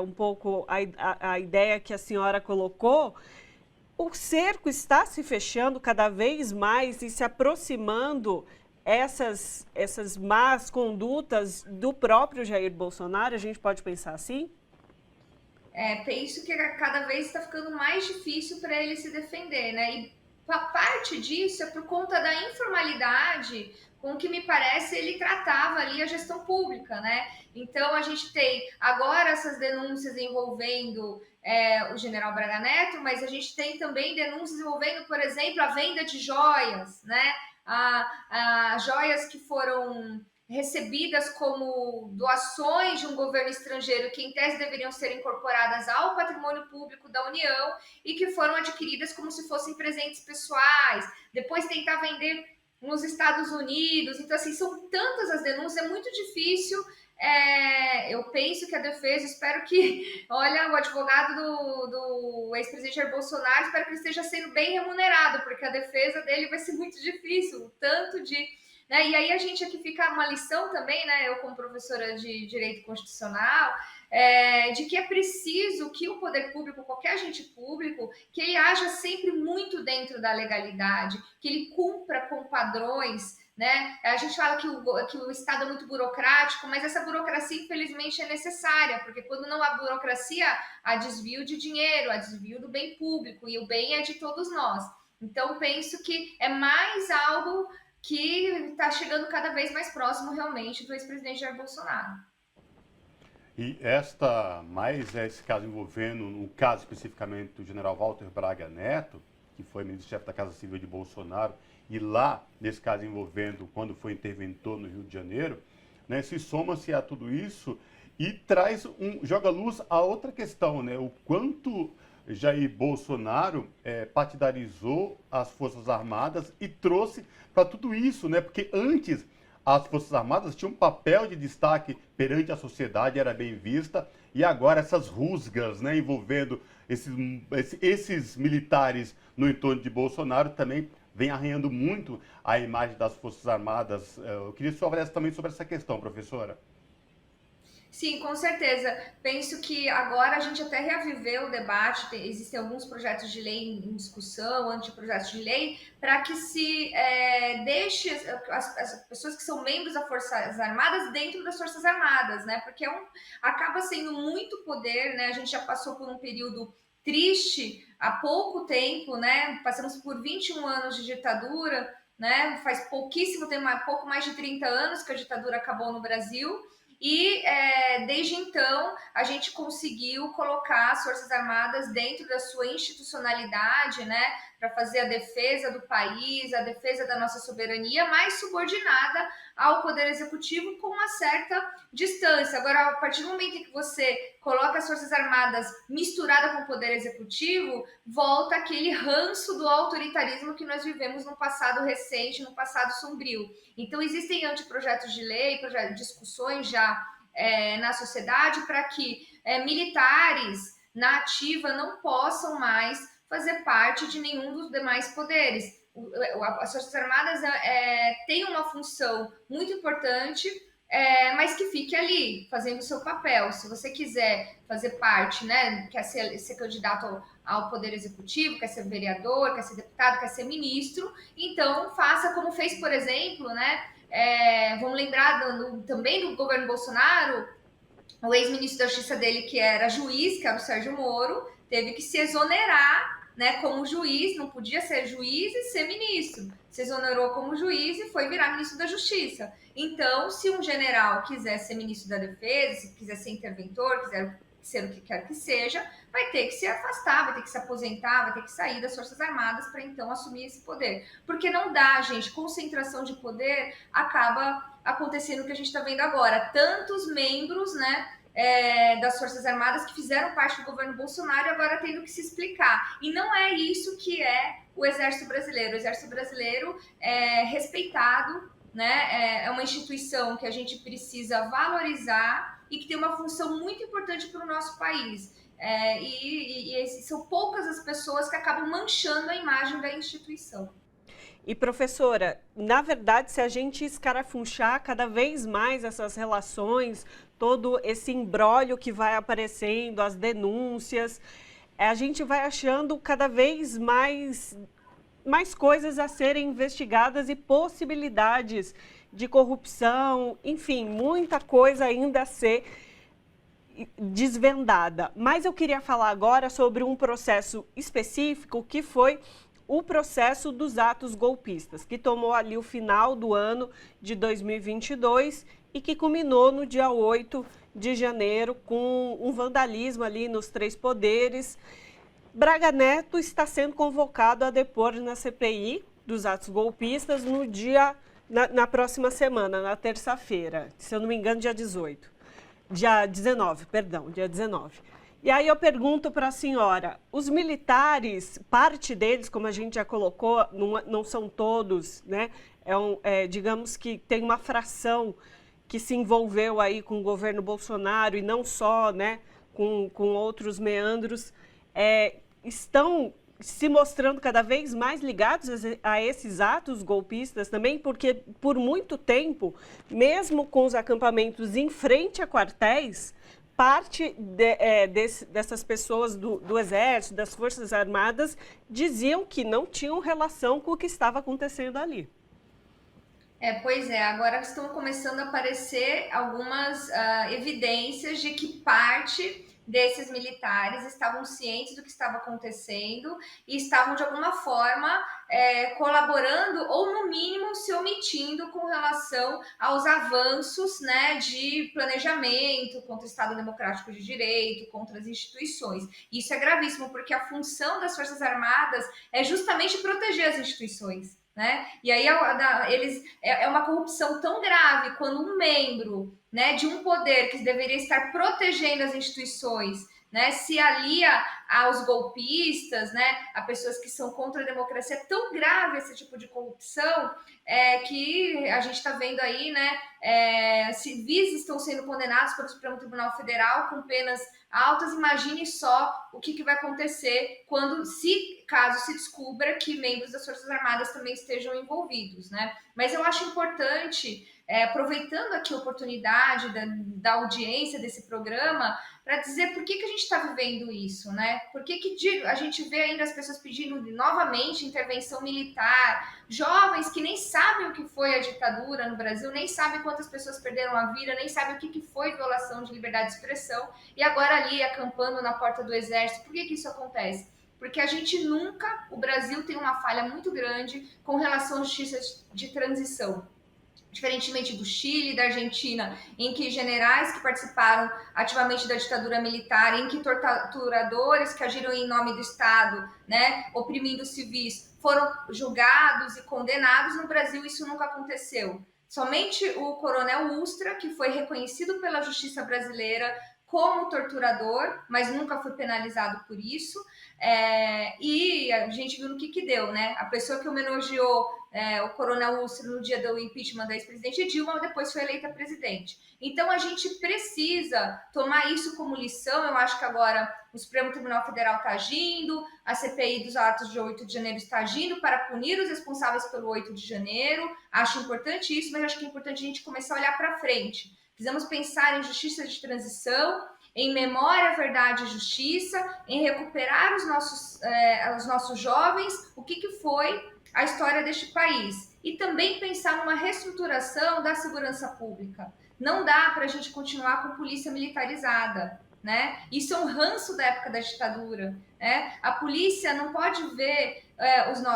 um pouco a ideia que a senhora colocou, o cerco está se fechando cada vez mais e se aproximando essas más condutas do próprio Jair Bolsonaro, a gente pode pensar assim? Penso que cada vez está ficando mais difícil para ele se defender, né? E parte disso é por conta da informalidade com que, me parece, ele tratava ali a gestão pública, né? Então, a gente tem agora essas denúncias envolvendo o general Braga Neto, mas a gente tem também denúncias envolvendo, por exemplo, a venda de joias, né? Joias que foram recebidas como doações de um governo estrangeiro, que em tese deveriam ser incorporadas ao patrimônio público da União e que foram adquiridas como se fossem presentes pessoais, depois tentar vender nos Estados Unidos. Então, assim, são tantas as denúncias, é muito difícil. Eu penso que a defesa, espero que, olha, o advogado do ex-presidente Jair Bolsonaro, espero que ele esteja sendo bem remunerado, porque a defesa dele vai ser muito difícil, tanto de... Né? E aí a gente aqui fica uma lição também, né? Eu como professora de Direito Constitucional, de que é preciso que o poder público, qualquer agente público, que ele haja sempre muito dentro da legalidade, que ele cumpra com padrões, né? A gente fala que o Estado é muito burocrático, mas essa burocracia, infelizmente, é necessária, porque quando não há burocracia, há desvio de dinheiro, há desvio do bem público, e o bem é de todos nós. Então, penso que é mais algo que está chegando cada vez mais próximo, realmente, do ex-presidente Jair Bolsonaro. E esse caso envolvendo, no caso especificamente do general Walter Braga Neto, que foi ministro-chefe da Casa Civil de Bolsonaro, e lá, nesse caso envolvendo quando foi interventor no Rio de Janeiro, né, se soma-se a tudo isso e joga luz a outra questão, né, o quanto Jair Bolsonaro partidarizou as Forças Armadas e trouxe para tudo isso, né? Porque antes as Forças Armadas tinham um papel de destaque perante a sociedade, era bem vista, e agora essas rusgas, né, envolvendo esses militares no entorno de Bolsonaro também vem arranhando muito a imagem das Forças Armadas. Eu queria sua avaliação também sobre essa questão, professora. Sim, com certeza. Penso que agora a gente até reaviveu o debate, existem alguns projetos de lei em discussão, anteprojetos de lei, para que se deixe as pessoas que são membros das Forças Armadas dentro das Forças Armadas, né? Porque acaba sendo muito poder, né? A gente já passou por um período triste há pouco tempo, né? Passamos por 21 anos de ditadura, né? Faz pouquíssimo tempo, pouco mais de 30 anos que a ditadura acabou no Brasil. E desde então a gente conseguiu colocar as Forças Armadas dentro da sua institucionalidade, né, para fazer a defesa do país, a defesa da nossa soberania, mas subordinada ao Poder Executivo com uma certa distância. Agora, a partir do momento em que você coloca as Forças Armadas misturada com o Poder Executivo, volta aquele ranço do autoritarismo que nós vivemos no passado recente, no passado sombrio. Então, existem anteprojetos de lei, discussões já na sociedade para que militares na ativa não possam mais fazer parte de nenhum dos demais poderes. As Forças Armadas têm uma função muito importante, mas que fique ali, fazendo o seu papel. Se você quiser fazer parte, né, quer ser candidato ao Poder Executivo, quer ser vereador, quer ser deputado, quer ser ministro, então faça como fez, por exemplo, né, vamos lembrar também do governo Bolsonaro, o ex-ministro da Justiça dele, que era juiz, que era o Sérgio Moro, teve que se exonerar, né, como juiz, não podia ser juiz e ser ministro. Se exonerou como juiz e foi virar ministro da Justiça. Então, se um general quiser ser ministro da Defesa, se quiser ser interventor, quiser ser o que quer que seja, vai ter que se afastar, vai ter que se aposentar, vai ter que sair das Forças Armadas para então assumir esse poder. Porque não dá, gente, concentração de poder acaba acontecendo o que a gente está vendo agora. Tantos membros, né, das Forças Armadas que fizeram parte do governo Bolsonaro e agora tendo que se explicar. E não é isso que é o Exército Brasileiro. O Exército Brasileiro é respeitado, né? É uma instituição que a gente precisa valorizar e que tem uma função muito importante para o nosso país. São poucas as pessoas que acabam manchando a imagem da instituição. E, professora, na verdade, se a gente escarafunchar cada vez mais essas relações, todo esse imbróglio que vai aparecendo, as denúncias, a gente vai achando cada vez mais coisas a serem investigadas e possibilidades de corrupção, enfim, muita coisa ainda a ser desvendada. Mas eu queria falar agora sobre um processo específico que foi o processo dos atos golpistas, que tomou ali o final do ano de 2022 e que culminou no dia 8 de janeiro com um vandalismo ali nos três poderes. Braga Neto está sendo convocado a depor na CPI dos atos golpistas na próxima semana, na terça-feira, se eu não me engano, dia 19. E aí eu pergunto para a senhora, os militares, parte deles, como a gente já colocou, não são todos, né? Digamos que tem uma fração que se envolveu aí com o governo Bolsonaro e não só, né, com outros meandros, estão se mostrando cada vez mais ligados a esses atos golpistas também, porque por muito tempo, mesmo com os acampamentos em frente a quartéis, parte dessas pessoas do Exército, das Forças Armadas, diziam que não tinham relação com o que estava acontecendo ali. Pois é, agora estão começando a aparecer algumas evidências de que parte desses militares estavam cientes do que estava acontecendo e estavam, de alguma forma, colaborando ou, no mínimo, se omitindo com relação aos avanços, né, de planejamento contra o Estado Democrático de Direito, contra as instituições. Isso é gravíssimo, porque a função das Forças Armadas é justamente proteger as instituições, né? E aí é uma corrupção tão grave quando um membro, né, de um poder que deveria estar protegendo as instituições, né, se alia aos golpistas, né, a pessoas que são contra a democracia. É tão grave esse tipo de corrupção que a gente está vendo aí, né, civis estão sendo condenados pelo Supremo Tribunal Federal com penas altas. Imagine só o que vai acontecer caso se descubra que membros das Forças Armadas também estejam envolvidos, né? Mas eu acho importante, aproveitando aqui a oportunidade da audiência desse programa, para dizer por que a gente está vivendo isso, né? Por que a gente vê ainda as pessoas pedindo novamente intervenção militar, jovens que nem sabem o que foi a ditadura no Brasil, nem sabem quantas pessoas perderam a vida, nem sabem o que foi violação de liberdade de expressão, e agora ali acampando na porta do Exército. Por que isso acontece? Porque o Brasil tem uma falha muito grande com relação à justiça de transição. Diferentemente do Chile, da Argentina, em que generais que participaram ativamente da ditadura militar, em que torturadores que agiram em nome do Estado, né, oprimindo civis, foram julgados e condenados, no Brasil isso nunca aconteceu. Somente o coronel Ustra, que foi reconhecido pela justiça brasileira como torturador, mas nunca foi penalizado por isso, e a gente viu no que deu, né? A pessoa que homenageou o coronel Ustra no dia do impeachment da ex-presidente Dilma, depois foi eleita presidente. Então a gente precisa tomar isso como lição. Eu acho que agora o Supremo Tribunal Federal está agindo, a CPI dos atos de 8 de janeiro está agindo para punir os responsáveis pelo 8 de janeiro. Acho importante isso, mas acho que é importante a gente começar a olhar para frente. Precisamos pensar em justiça de transição, em memória, verdade e justiça, em recuperar os nossos jovens, o que foi a história deste país. E também pensar numa reestruturação da segurança pública. Não dá para a gente continuar com polícia militarizada, né? Isso é um ranço da época da ditadura, né? A polícia não pode ver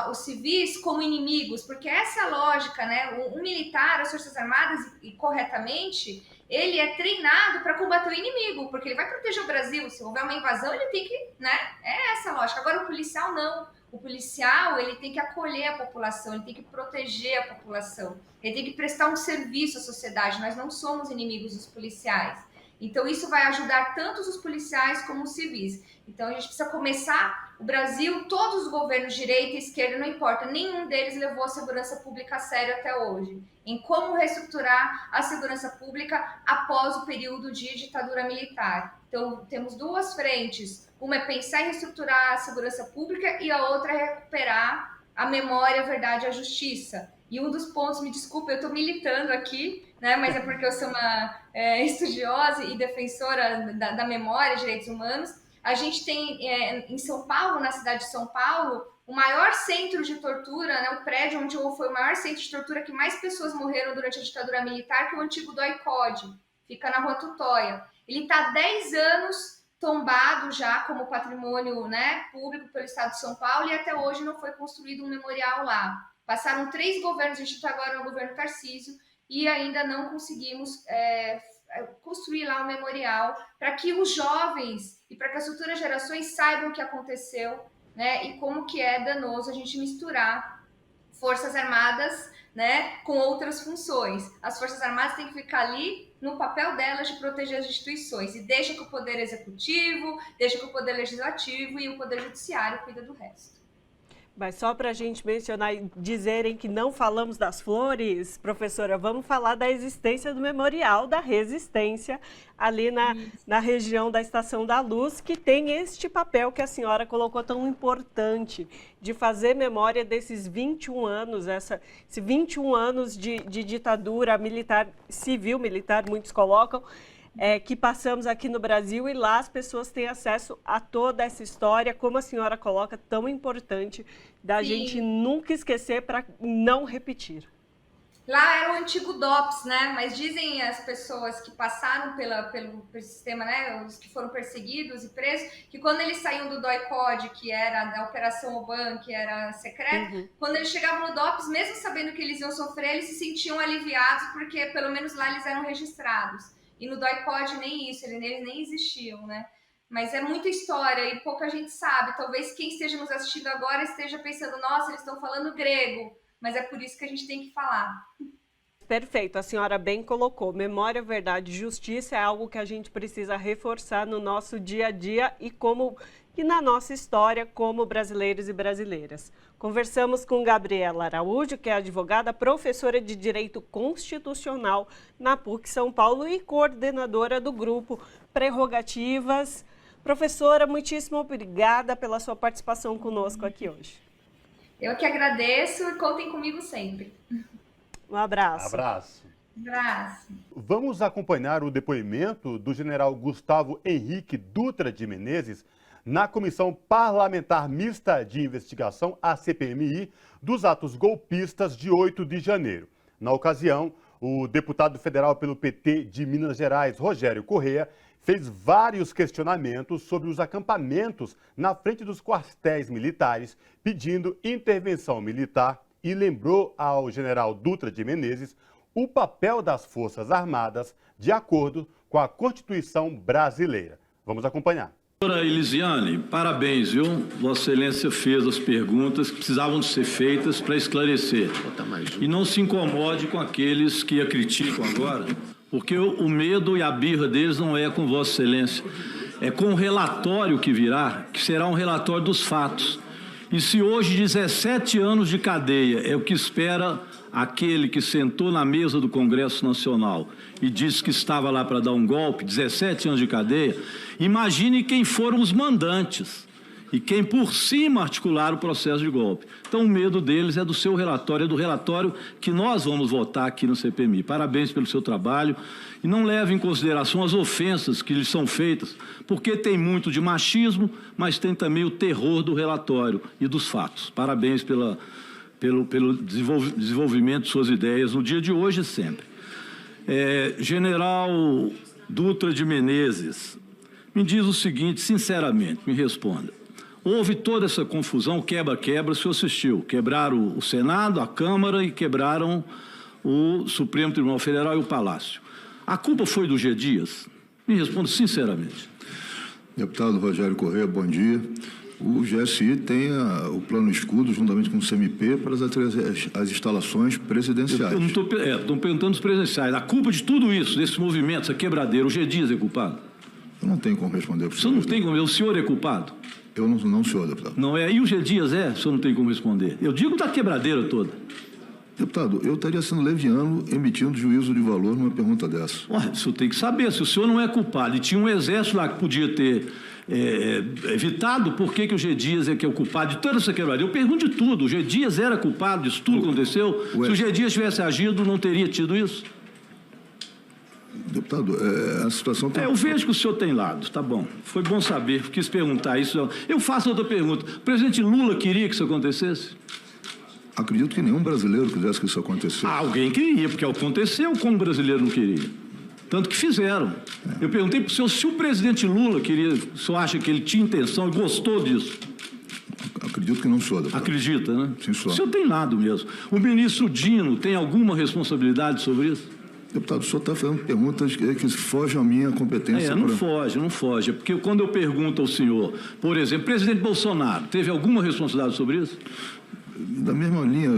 os civis como inimigos, porque essa é a lógica, né? O militar, as Forças Armadas, e corretamente, ele é treinado para combater o inimigo, porque ele vai proteger o Brasil. Se houver uma invasão, ele tem que, né? É essa a lógica. Agora, o policial não. O policial, ele tem que acolher a população, ele tem que proteger a população, ele tem que prestar um serviço à sociedade. Nós não somos inimigos dos policiais. Então, isso vai ajudar tanto os policiais como os civis. Então, a gente precisa começar. O Brasil, todos os governos, direita e esquerda, não importa, nenhum deles levou a segurança pública a sério até hoje. Em como reestruturar a segurança pública após o período de ditadura militar. Então, temos duas frentes. Uma é pensar em reestruturar a segurança pública e a outra é recuperar a memória, a verdade e a justiça. E um dos pontos, me desculpa, eu estou militando aqui, né, mas é porque eu sou uma estudiosa e defensora da memória e direitos humanos. A gente tem em São Paulo, na cidade de São Paulo, o maior centro de tortura, né, o prédio onde foi o maior centro de tortura que mais pessoas morreram durante a ditadura militar, que é o antigo DOI-CODE, fica na Rua Tutóia. Ele está há 10 anos tombado já como patrimônio, né, público pelo Estado de São Paulo, e até hoje não foi construído um memorial lá. Passaram 3 governos, a gente está agora no governo Tarcísio, e ainda não conseguimos construir lá um memorial para que os jovens e para que as futuras gerações saibam o que aconteceu, né, e como que é danoso a gente misturar Forças Armadas, né, com outras funções. As Forças Armadas têm que ficar ali no papel delas de proteger as instituições, e deixa que o Poder Executivo, deixa que o Poder Legislativo e o Poder Judiciário cuida do resto. Mas só para a gente mencionar e dizerem que não falamos das flores, professora, vamos falar da existência do Memorial da Resistência, ali na região da Estação da Luz, que tem este papel que a senhora colocou tão importante, de fazer memória desses 21 anos, esses 21 anos de ditadura militar, civil militar, muitos colocam, que passamos aqui no Brasil, e lá as pessoas têm acesso a toda essa história, como a senhora coloca, tão importante da gente nunca esquecer para não repetir. Lá era o antigo DOPS, né? Mas dizem as pessoas que passaram pelo sistema, né? Os que foram perseguidos e presos, que quando eles saíam do DOI-CODE, que era da Operação Oban, que era secreta, quando eles chegavam no DOPS, mesmo sabendo que eles iam sofrer, eles se sentiam aliviados, porque pelo menos lá eles eram registrados. E no DOI-CODE nem isso, eles nem existiam, né? Mas é muita história e pouca gente sabe. Talvez quem esteja nos assistindo agora esteja pensando, nossa, eles estão falando grego. Mas é por isso que a gente tem que falar. Perfeito, a senhora bem colocou. Memória, verdade e justiça é algo que a gente precisa reforçar no nosso dia a dia e na nossa história como brasileiros e brasileiras. Conversamos com Gabriela Araújo, que é advogada, professora de Direito Constitucional na PUC São Paulo e coordenadora do grupo Prerrogativas. Professora, muitíssimo obrigada pela sua participação conosco aqui hoje. Eu que agradeço e contem comigo sempre. Um abraço. Abraço. Abraço. Vamos acompanhar o depoimento do general Gustavo Henrique Dutra de Menezes na Comissão Parlamentar Mista de Investigação, a CPMI, dos atos golpistas de 8 de janeiro. Na ocasião, o deputado federal pelo PT de Minas Gerais, Rogério Correia, fez vários questionamentos sobre os acampamentos na frente dos quartéis militares, pedindo intervenção militar, e lembrou ao general Dutra de Menezes o papel das Forças Armadas de acordo com a Constituição brasileira. Vamos acompanhar. Doutora Elisiane, parabéns, viu? Vossa Excelência fez as perguntas que precisavam de ser feitas para esclarecer. E não se incomode com aqueles que a criticam agora, porque o medo e a birra deles não é com Vossa Excelência, é com o relatório que virá, que será um relatório dos fatos. E se hoje 17 anos de cadeia é o que espera aquele que sentou na mesa do Congresso Nacional e disse que estava lá para dar um golpe, 17 anos de cadeia, imagine quem foram os mandantes e quem por cima articularam o processo de golpe. Então o medo deles é do seu relatório, é do relatório que nós vamos votar aqui no CPMI. Parabéns pelo seu trabalho e não leve em consideração as ofensas que lhes são feitas, porque tem muito de machismo, mas tem também o terror do relatório e dos fatos. Parabéns pelo desenvolvimento de suas ideias no dia de hoje e sempre. General Dutra de Menezes, me diz o seguinte, sinceramente, me responda. Houve toda essa confusão, quebra-quebra, o senhor assistiu. Quebraram o Senado, a Câmara e quebraram o Supremo Tribunal Federal e o Palácio. A culpa foi do G. Dias? Me responda sinceramente. Deputado Rogério Corrêa, bom dia. O GSI tem o plano escudo, juntamente com o CMP, para as instalações presidenciais. Eu não estou perguntando os presidenciais. A culpa de tudo isso, desse movimento, essa quebradeira, o G. Dias é culpado? Eu não tenho como responder. O senhor não tem como, o senhor é culpado? Eu não, senhor, deputado. Não é? E o G. Dias é? O senhor não tem como responder. Eu digo da quebradeira toda. Deputado, eu estaria sendo leviano emitindo juízo de valor numa pergunta dessa. Ué, o senhor tem que saber, se o senhor não é culpado e tinha um exército lá que podia ter evitado, por que o G. Dias é que é o culpado de toda essa quebradeira? Eu pergunto de tudo, o G. Dias era culpado disso tudo que aconteceu? Se o G. Dias tivesse agido, não teria tido isso? Deputado, a situação... Eu vejo que o senhor tem lado, tá bom. Foi bom saber, quis perguntar isso. Eu faço outra pergunta. O presidente Lula queria que isso acontecesse? Acredito que nenhum brasileiro quisesse que isso acontecesse. Alguém queria, porque aconteceu como o brasileiro não queria. Tanto que fizeram. Eu perguntei para o senhor se o presidente Lula queria, o senhor acha que ele tinha intenção e gostou disso? Acredito que não sou, deputado. Acredita, né? Sim, senhor. O senhor tem lado mesmo. O ministro Dino tem alguma responsabilidade sobre isso? Deputado, o senhor está fazendo perguntas que fogem à minha competência. Não foge. É porque quando eu pergunto ao senhor, por exemplo, o presidente Bolsonaro teve alguma responsabilidade sobre isso? Da mesma linha,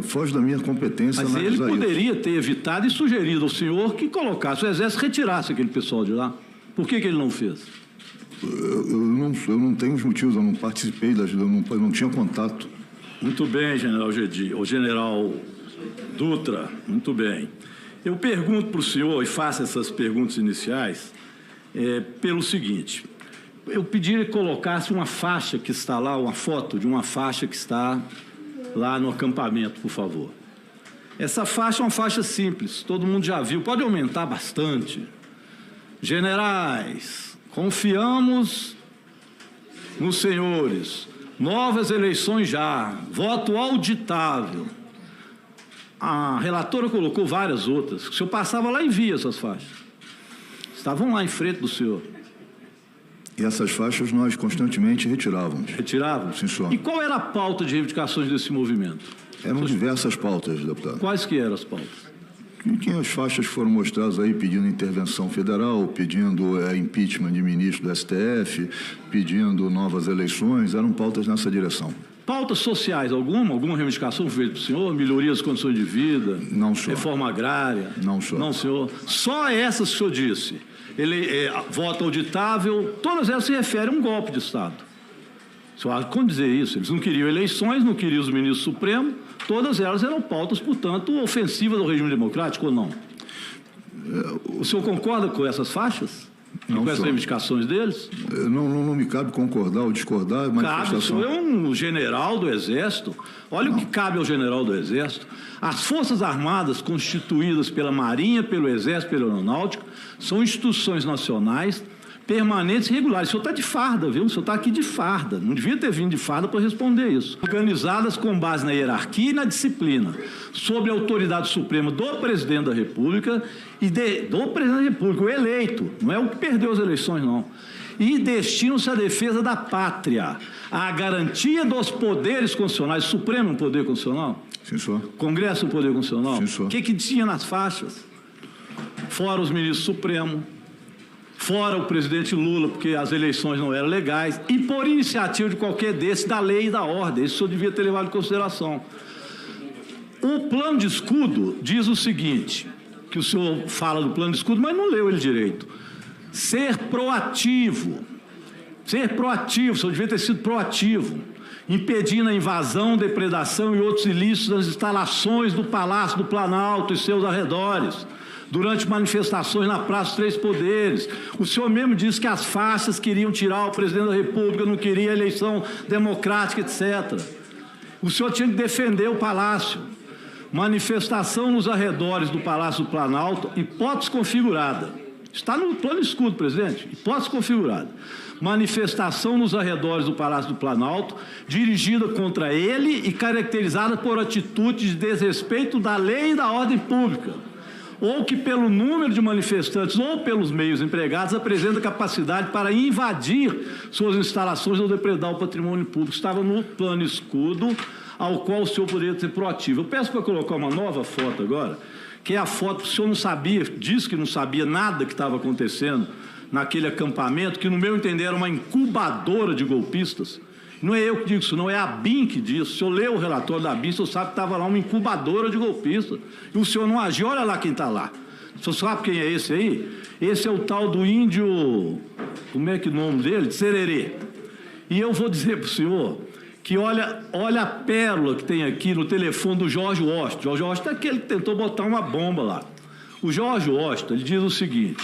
foge da minha competência. Mas ele poderia ter evitado e sugerido ao senhor que colocasse o exército, retirasse aquele pessoal de lá. Por que ele não fez? Eu não tenho os motivos, eu não participei, eu não tinha contato. Muito bem, general Gedi, ou general Dutra, muito bem. Eu pergunto para o senhor, e faço essas perguntas iniciais, pelo seguinte. Eu pediria que colocasse uma faixa que está lá, uma foto de uma faixa que está lá no acampamento, por favor. Essa faixa é uma faixa simples, todo mundo já viu, pode aumentar bastante. Generais, confiamos nos senhores, novas eleições já, voto auditável. A relatora colocou várias outras, o senhor passava lá e via essas faixas. Estavam lá em frente do senhor. E essas faixas nós constantemente retirávamos. Retirávamos? Sim, senhor. E qual era a pauta de reivindicações desse movimento? Eram diversas pautas, deputado. Quais que eram as pautas? Tinha as faixas que foram mostradas aí pedindo intervenção federal, pedindo impeachment de ministro do STF, pedindo novas eleições, eram pautas nessa direção. Pautas sociais, alguma reivindicação feita para o senhor? Melhoria das condições de vida? Não, senhor. Reforma agrária? Não, senhor. Não, senhor. Só essas que o senhor disse. Voto auditável, todas elas se referem a um golpe de Estado. O senhor quando dizer isso? Eles não queriam eleições, não queriam os ministros supremos, todas elas eram pautas, portanto, ofensivas ao regime democrático ou não? O senhor concorda com essas faixas? Não, com essas reivindicações deles? Não me cabe concordar ou discordar. Cabe, o senhor é um general do Exército. Olha o que cabe ao general do Exército. As Forças Armadas, constituídas pela Marinha, pelo Exército, pela Aeronáutica, são instituições nacionais permanentes e regulares. O senhor está de farda, viu? O senhor está aqui de farda. Não devia ter vindo de farda para responder isso. Organizadas com base na hierarquia e na disciplina, sob a autoridade suprema do presidente da República e do presidente da República, o eleito, não é o que perdeu as eleições, não. E destinam-se à defesa da pátria, à garantia dos poderes constitucionais. Supremo é um poder constitucional? Sim, senhor. Congresso do Poder Constitucional. Sim, senhor. O que tinha nas faixas? Fora os ministros supremos, fora o presidente Lula, porque as eleições não eram legais, e por iniciativa de qualquer desses, da lei e da ordem. Isso o senhor devia ter levado em consideração. O plano de escudo diz o seguinte, que o senhor fala do plano de escudo, mas não leu ele direito. Ser proativo. Ser proativo, o senhor devia ter sido proativo, impedindo a invasão, depredação e outros ilícitos nas instalações do Palácio do Planalto e seus arredores, durante manifestações na Praça dos Três Poderes. O senhor mesmo disse que as faixas queriam tirar o presidente da República, não queria eleição democrática, etc. O senhor tinha que defender o Palácio. Manifestação nos arredores do Palácio do Planalto, hipótese configurada. Está no plano de escudo, presidente, hipótese configurada. Manifestação nos arredores do Palácio do Planalto, dirigida contra ele e caracterizada por atitude de desrespeito da lei e da ordem pública, ou que pelo número de manifestantes ou pelos meios empregados apresenta capacidade para invadir suas instalações ou depredar o patrimônio público. Estava no plano de escudo, ao qual o senhor poderia ser proativo. Eu peço para colocar uma nova foto agora, que é a foto que o senhor não sabia, disse que não sabia nada que estava acontecendo naquele acampamento, que no meu entender era uma incubadora de golpistas. Não é eu que digo isso, não, é a BIM que diz. O senhor leu o relatório da BIM, o senhor sabe que estava lá uma incubadora de golpistas. E o senhor não agiu, olha lá quem está lá. O senhor sabe quem é esse aí? Esse é o tal do índio, como é que é o nome dele? Sererê. E eu vou dizer para o senhor que olha a pérola que tem aqui no telefone do Jorge Washington. Jorge Washington é aquele que tentou botar uma bomba lá. O Jorge Washington, ele diz o seguinte,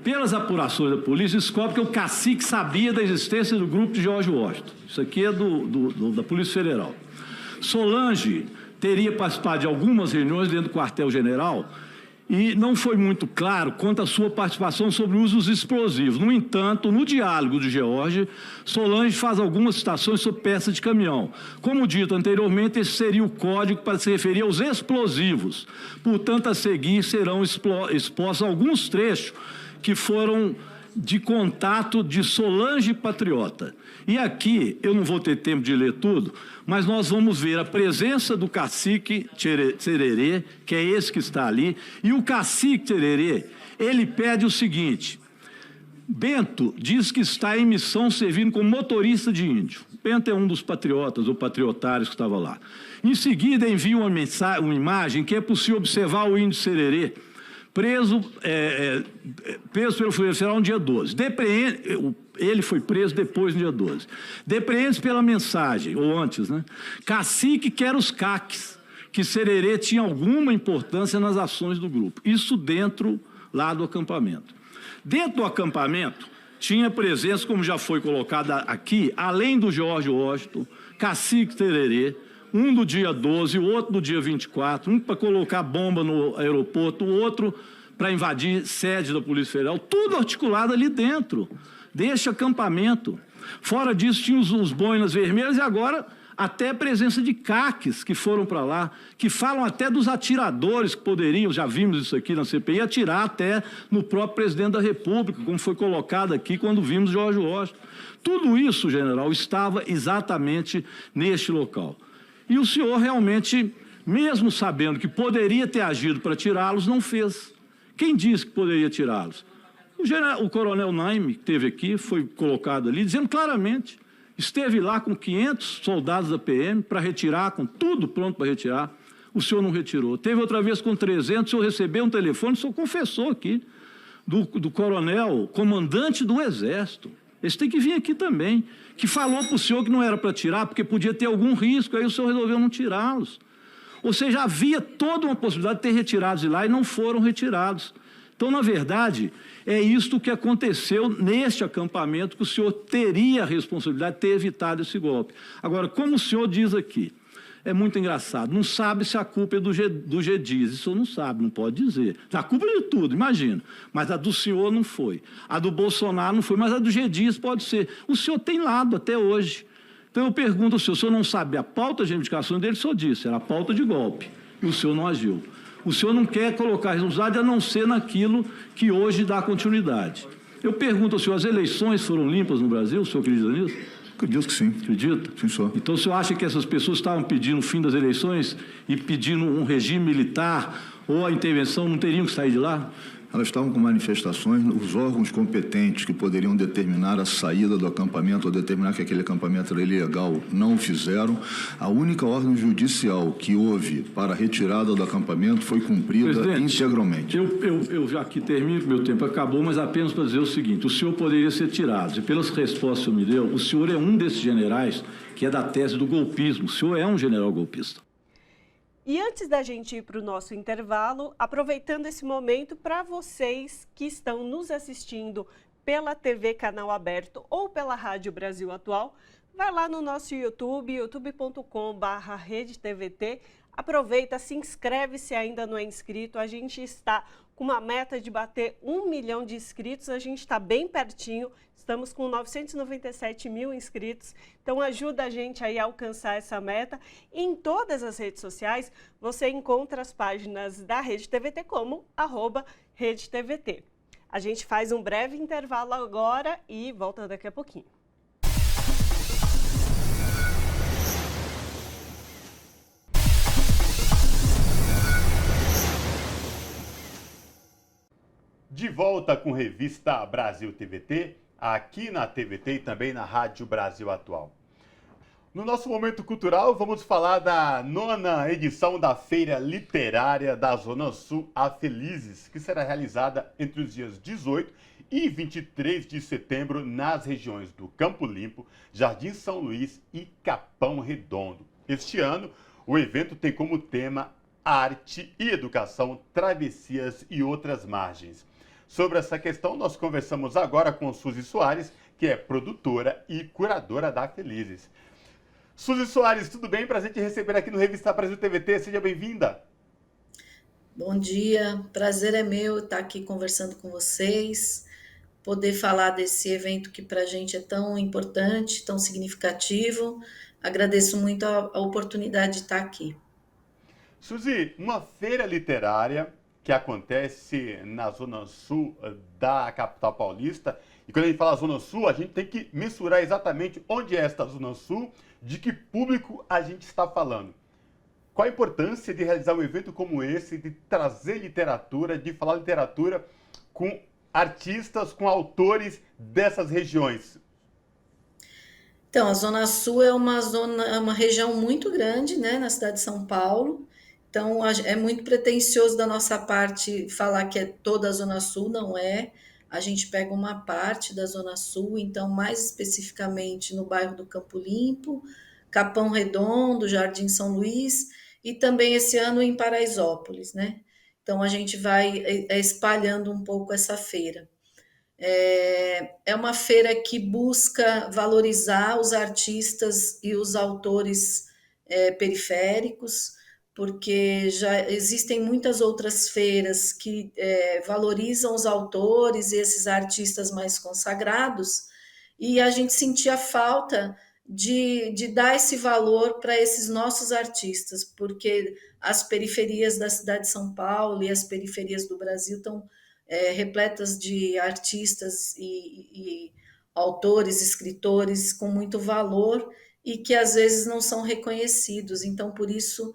pelas apurações da polícia, descobre que o cacique sabia da existência do grupo de Jorge Washington. Isso aqui é da Polícia Federal. Solange teria participado de algumas reuniões dentro do quartel-general e não foi muito claro quanto à sua participação sobre o uso dos explosivos. No entanto, no diálogo de George, Solange faz algumas citações sobre peças de caminhão. Como dito anteriormente, esse seria o código para se referir aos explosivos. Portanto, a seguir serão expostos alguns trechos que foram de contato de Solange Patriota. E aqui, eu não vou ter tempo de ler tudo, mas nós vamos ver a presença do cacique Sererê, que é esse que está ali, e o cacique Sererê, ele pede o seguinte, Bento diz que está em missão servindo como motorista de índio. Bento é um dos patriotas ou patriotários que estava lá. Em seguida, envia uma imagem que é possível observar o índio Sererê, preso pelo Federal no dia 12. Ele foi preso depois no dia 12. Depreende pela mensagem, ou antes, né? Cacique quer os caques, que Sererê tinha alguma importância nas ações do grupo. Isso dentro lá do acampamento. Dentro do acampamento, tinha presença, como já foi colocada aqui, além do Jorge Washington, cacique Sererê, um do dia 12, o outro do dia 24, um para colocar bomba no aeroporto, o outro para invadir sede da Polícia Federal, tudo articulado ali dentro deste acampamento. Fora disso, tinha os boinas vermelhas e agora até a presença de caques que foram para lá, que falam até dos atiradores que poderiam, já vimos isso aqui na CPI, atirar até no próprio presidente da República, como foi colocado aqui quando vimos Jorge Washington. Tudo isso, general, estava exatamente neste local. E o senhor realmente, mesmo sabendo que poderia ter agido para tirá-los, não fez. Quem disse que poderia tirá-los? O coronel Naime, que esteve aqui, foi colocado ali, dizendo claramente, esteve lá com 500 soldados da PM para retirar, com tudo pronto para retirar, o senhor não retirou. Teve outra vez com 300, o senhor recebeu um telefone, o senhor confessou aqui, do coronel, comandante do Exército. Esse tem que vir aqui também, que falou para o senhor que não era para tirar, porque podia ter algum risco, aí o senhor resolveu não tirá-los. Ou seja, havia toda uma possibilidade de ter retirados de lá e não foram retirados. Então, na verdade, é isto que aconteceu neste acampamento, que o senhor teria a responsabilidade de ter evitado esse golpe. Agora, como o senhor diz aqui, é muito engraçado, não sabe se a culpa é do G-Dias, isso não sabe, não pode dizer. A culpa é de tudo, imagina, mas a do senhor não foi, a do Bolsonaro não foi, mas a do G-Dias pode ser. O senhor tem lado até hoje. Então eu pergunto ao senhor, o senhor não sabe a pauta de reivindicação dele, o senhor disse, era a pauta de golpe, e o senhor não agiu. O senhor não quer colocar responsabilidade a não ser naquilo que hoje dá continuidade. Eu pergunto ao senhor, as eleições foram limpas no Brasil, o senhor acredita nisso? Acredito que sim. Acredita? Sim, senhor. Então, o senhor acha que essas pessoas estavam pedindo o fim das eleições e pedindo um regime militar ou a intervenção não teriam que sair de lá? Elas estavam com manifestações, os órgãos competentes que poderiam determinar a saída do acampamento ou determinar que aquele acampamento era ilegal não o fizeram. A única ordem judicial que houve para a retirada do acampamento foi cumprida integralmente. Eu já aqui termino, meu tempo acabou, mas apenas para dizer o seguinte: o senhor poderia ser tirado. E pelas respostas que o senhor me deu, o senhor é um desses generais que é da tese do golpismo. O senhor é um general golpista. E antes da gente ir para o nosso intervalo, aproveitando esse momento para vocês que estão nos assistindo pela TV Canal Aberto ou pela Rádio Brasil Atual, vai lá no nosso YouTube, youtube.com/redetvt, aproveita, se inscreve se ainda não é inscrito, a gente está com uma meta de bater 1 milhão de inscritos, a gente está bem pertinho, estamos com 997 mil inscritos, então ajuda a gente aí a alcançar essa meta. Em todas as redes sociais, você encontra as páginas da Rede TVT como @RedeTVT. A gente faz um breve intervalo agora e volta daqui a pouquinho. De volta com Revista Brasil TVT, aqui na TVT e também na Rádio Brasil Atual. No nosso momento cultural, vamos falar da 9ª edição da Feira Literária da Zona Sul, a Felizes, que será realizada entre os dias 18 e 23 de setembro nas regiões do Campo Limpo, Jardim São Luís e Capão Redondo. Este ano, o evento tem como tema Arte e Educação, Travessias e Outras Margens. Sobre essa questão, nós conversamos agora com Suzy Soares, que é produtora e curadora da Felizes. Suzy Soares, tudo bem? Prazer te receber aqui no Revista Brasil TVT. Seja bem-vinda. Bom dia, prazer é meu estar aqui conversando com vocês, poder falar desse evento que para a gente é tão importante, tão significativo. Agradeço muito a oportunidade de estar aqui. Suzy, uma feira literária que acontece na Zona Sul da capital paulista. E quando a gente fala Zona Sul, a gente tem que mensurar exatamente onde é esta Zona Sul, de que público a gente está falando. Qual a importância de realizar um evento como esse, de trazer literatura, de falar literatura com artistas, com autores dessas regiões? Então, a Zona Sul é uma região muito grande, né, na cidade de São Paulo. Então, é muito pretensioso da nossa parte falar que é toda a Zona Sul, não é. A gente pega uma parte da Zona Sul, então, mais especificamente no bairro do Campo Limpo, Capão Redondo, Jardim São Luís, e também esse ano em Paraisópolis, né? Então, a gente vai espalhando um pouco essa feira. É uma feira que busca valorizar os artistas e os autores periféricos, porque já existem muitas outras feiras que valorizam os autores e esses artistas mais consagrados, e a gente sentia falta de dar esse valor para esses nossos artistas, porque as periferias da cidade de São Paulo e as periferias do Brasil estão repletas de artistas e autores, escritores com muito valor e que às vezes não são reconhecidos. Então, por isso,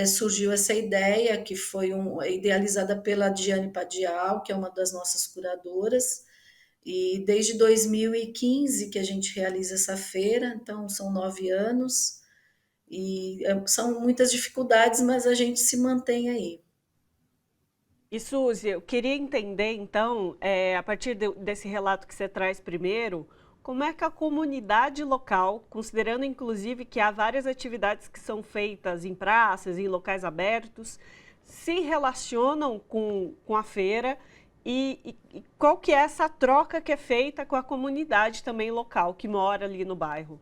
surgiu essa ideia, que foi idealizada pela Diane Padial, que é uma das nossas curadoras, e desde 2015 que a gente realiza essa feira, então são 9 anos, e são muitas dificuldades, mas a gente se mantém aí. E Suzy, eu queria entender então, a partir desse relato que você traz primeiro, como é que a comunidade local, considerando inclusive que há várias atividades que são feitas em praças, em locais abertos, se relacionam com a feira e qual que é essa troca que é feita com a comunidade também local, que mora ali no bairro?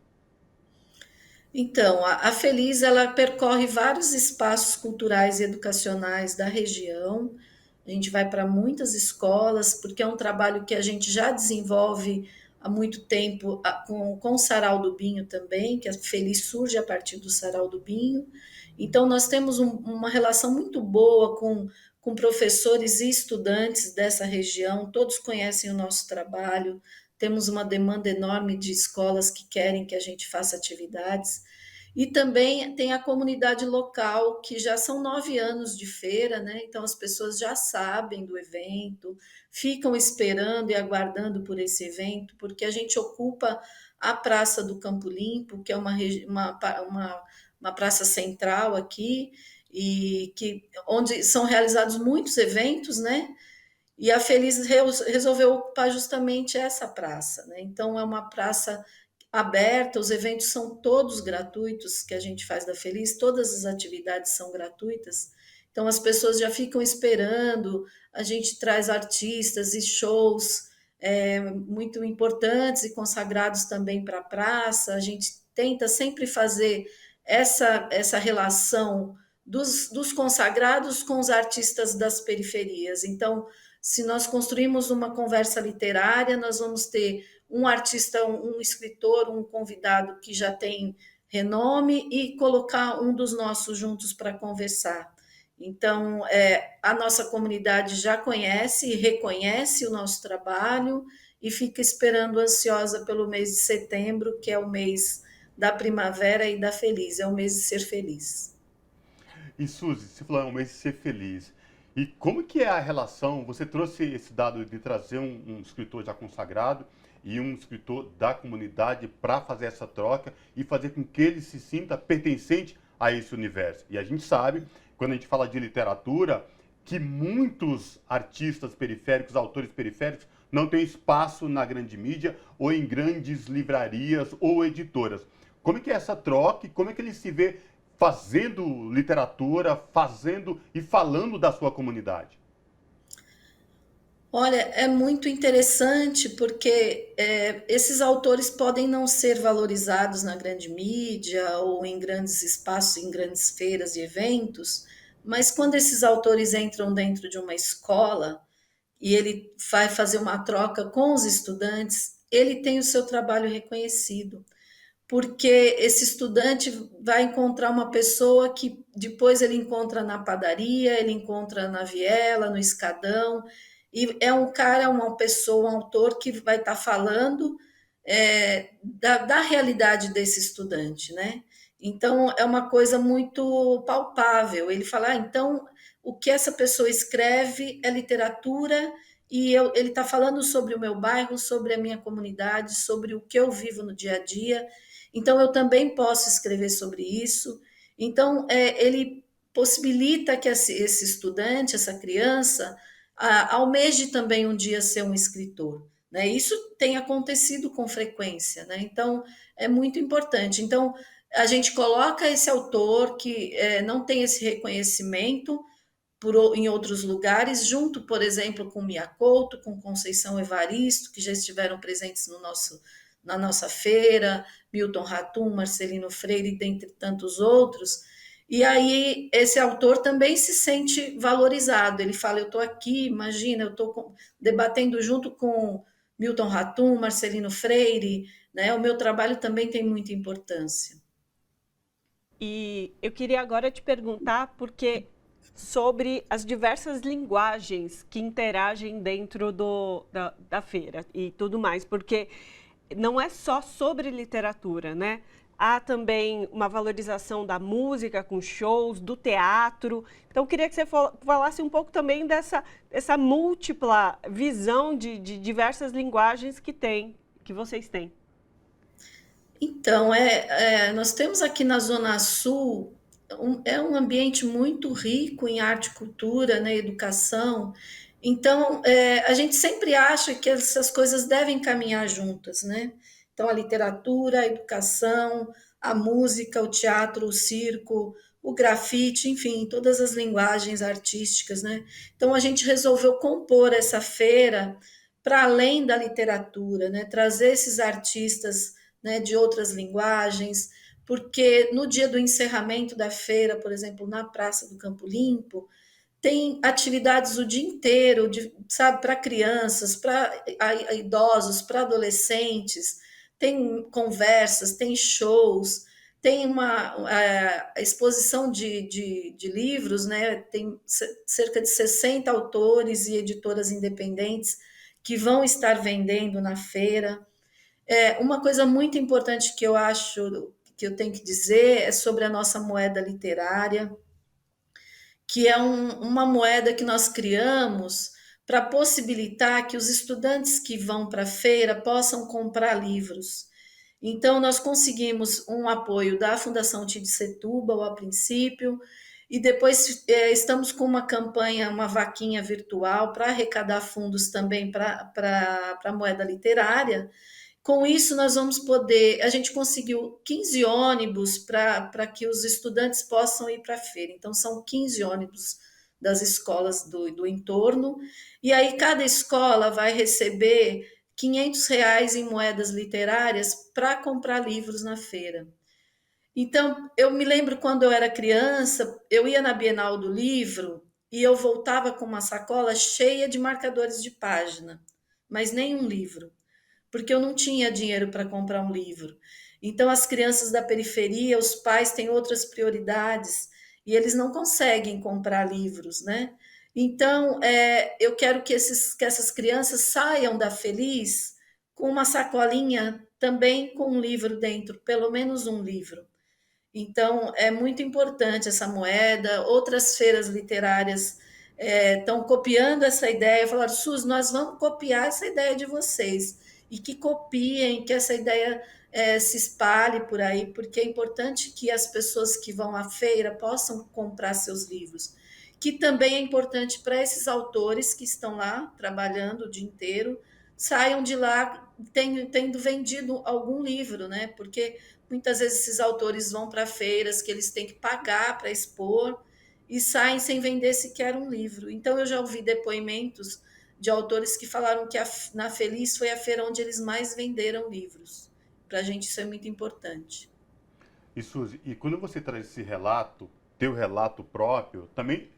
Então, a Feliz, ela percorre vários espaços culturais e educacionais da região. A gente vai para muitas escolas, porque é um trabalho que a gente já desenvolve há muito tempo com o Sarau do Binho também, que a Feliz surge a partir do Sarau do Binho. Então, nós temos uma relação muito boa com professores e estudantes dessa região, todos conhecem o nosso trabalho, temos uma demanda enorme de escolas que querem que a gente faça atividades. E também tem a comunidade local, que já são 9 anos de feira, né? Então as pessoas já sabem do evento, ficam esperando e aguardando por esse evento, porque a gente ocupa a Praça do Campo Limpo, que é uma praça central aqui, e onde são realizados muitos eventos, né? E a Feliz resolveu ocupar justamente essa praça, né? Então é uma praça aberta, os eventos são todos gratuitos que a gente faz da Feliz, todas as atividades são gratuitas. Então as pessoas já ficam esperando, a gente traz artistas e shows muito importantes e consagrados também para a praça, a gente tenta sempre fazer essa relação dos consagrados com os artistas das periferias. Então, se nós construímos uma conversa literária, nós vamos ter um artista, um escritor, um convidado que já tem renome e colocar um dos nossos juntos para conversar. Então, a nossa comunidade já conhece e reconhece o nosso trabalho e fica esperando ansiosa pelo mês de setembro, que é o mês da primavera e da feliz, é o mês de ser feliz. E Suzy, você falou, é um mês de ser feliz. E como que é a relação, você trouxe esse dado de trazer um escritor já consagrado e um escritor da comunidade para fazer essa troca e fazer com que ele se sinta pertencente a esse universo. E a gente sabe, quando a gente fala de literatura, que muitos artistas periféricos, autores periféricos, não têm espaço na grande mídia ou em grandes livrarias ou editoras. Como é que é essa troca e como é que ele se vê fazendo literatura, fazendo e falando da sua comunidade? Olha, é muito interessante porque esses autores podem não ser valorizados na grande mídia ou em grandes espaços, em grandes feiras e eventos, mas quando esses autores entram dentro de uma escola e ele vai fazer uma troca com os estudantes, ele tem o seu trabalho reconhecido, porque esse estudante vai encontrar uma pessoa que depois ele encontra na padaria, ele encontra na viela, no escadão, e é um cara, uma pessoa, um autor que vai estar falando da realidade desse estudante, né? Então, é uma coisa muito palpável. Ele fala, então, o que essa pessoa escreve é literatura e ele está falando sobre o meu bairro, sobre a minha comunidade, sobre o que eu vivo no dia a dia. Então, eu também posso escrever sobre isso. Então, ele possibilita que esse estudante, essa criança, almeje também um dia ser um escritor. Né? Isso tem acontecido com frequência. Né? Então, é muito importante. Então, a gente coloca esse autor que não tem esse reconhecimento em outros lugares, junto, por exemplo, com Mia Couto, com Conceição Evaristo, que já estiveram presentes na nossa feira, Milton Ratum, Marcelino Freire, dentre tantos outros. E aí esse autor também se sente valorizado. Ele fala, eu estou aqui, imagina, eu estou debatendo junto com Milton Ratum, Marcelino Freire, né? O meu trabalho também tem muita importância. E eu queria agora te perguntar sobre as diversas linguagens que interagem dentro da feira e tudo mais, porque não é só sobre literatura, né? Há também uma valorização da música com shows, do teatro. Então, eu queria que você falasse um pouco também dessa múltipla visão de diversas linguagens que vocês têm. Então, nós temos aqui na Zona Sul um ambiente muito rico em arte, cultura, né, educação. Então, a gente sempre acha que essas coisas devem caminhar juntas, né? Então, a literatura, a educação, a música, o teatro, o circo, o grafite, enfim, todas as linguagens artísticas, né? Então, a gente resolveu compor essa feira para além da literatura, né? Trazer esses artistas, né, de outras linguagens, porque no dia do encerramento da feira, por exemplo, na Praça do Campo Limpo, tem atividades o dia inteiro, sabe, para crianças, para idosos, para adolescentes, tem conversas, tem shows, tem uma exposição de livros, né? Tem cerca de 60 autores e editoras independentes que vão estar vendendo na feira. Uma coisa muito importante que eu acho que eu tenho que dizer é sobre a nossa moeda literária, que é uma moeda que nós criamos para possibilitar que os estudantes que vão para a feira possam comprar livros. Então, nós conseguimos um apoio da Fundação Tid Setúbal, a princípio, e depois estamos com uma campanha, uma vaquinha virtual para arrecadar fundos também para a moeda literária. Com isso, nós vamos poder. A gente conseguiu 15 ônibus para que os estudantes possam ir para a feira. Então, são 15 ônibus das escolas do entorno. E aí, cada escola vai receber R$ 500 em moedas literárias para comprar livros na feira. Então, eu me lembro quando eu era criança, eu ia na Bienal do Livro e eu voltava com uma sacola cheia de marcadores de página, mas nenhum livro, porque eu não tinha dinheiro para comprar um livro. Então, as crianças da periferia, os pais têm outras prioridades e eles não conseguem comprar livros, né? Então, eu quero que essas crianças saiam da Feliz com uma sacolinha também com um livro dentro, pelo menos um livro. Então, é muito importante essa moeda. Outras feiras literárias estão copiando essa ideia, falaram, Sus, nós vamos copiar essa ideia de vocês, e que copiem, que essa ideia se espalhe por aí, porque é importante que as pessoas que vão à feira possam comprar seus livros, que também é importante para esses autores que estão lá trabalhando o dia inteiro, saiam de lá tendo vendido algum livro, né? Porque muitas vezes esses autores vão para feiras que eles têm que pagar para expor e saem sem vender sequer um livro. Então, eu já ouvi depoimentos de autores que falaram que na Feliz foi a feira onde eles mais venderam livros. Para a gente isso é muito importante. E Suzy, e quando você traz esse relato, teu relato próprio, também,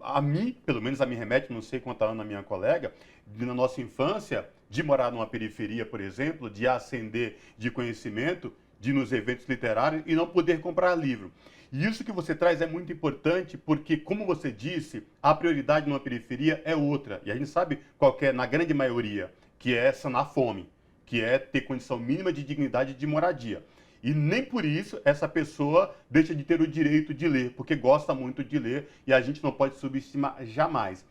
a mim, pelo menos a mim remete, não sei quanto ano a minha colega, na nossa infância, de morar numa periferia, por exemplo, de ascender de conhecimento, de ir nos eventos literários e não poder comprar livro. E isso que você traz é muito importante porque, como você disse, a prioridade numa periferia é outra. E a gente sabe qual que é, na grande maioria, que é sanar a fome, que é ter condição mínima de dignidade de moradia. E nem por isso essa pessoa deixa de ter o direito de ler, porque gosta muito de ler e a gente não pode subestimar jamais.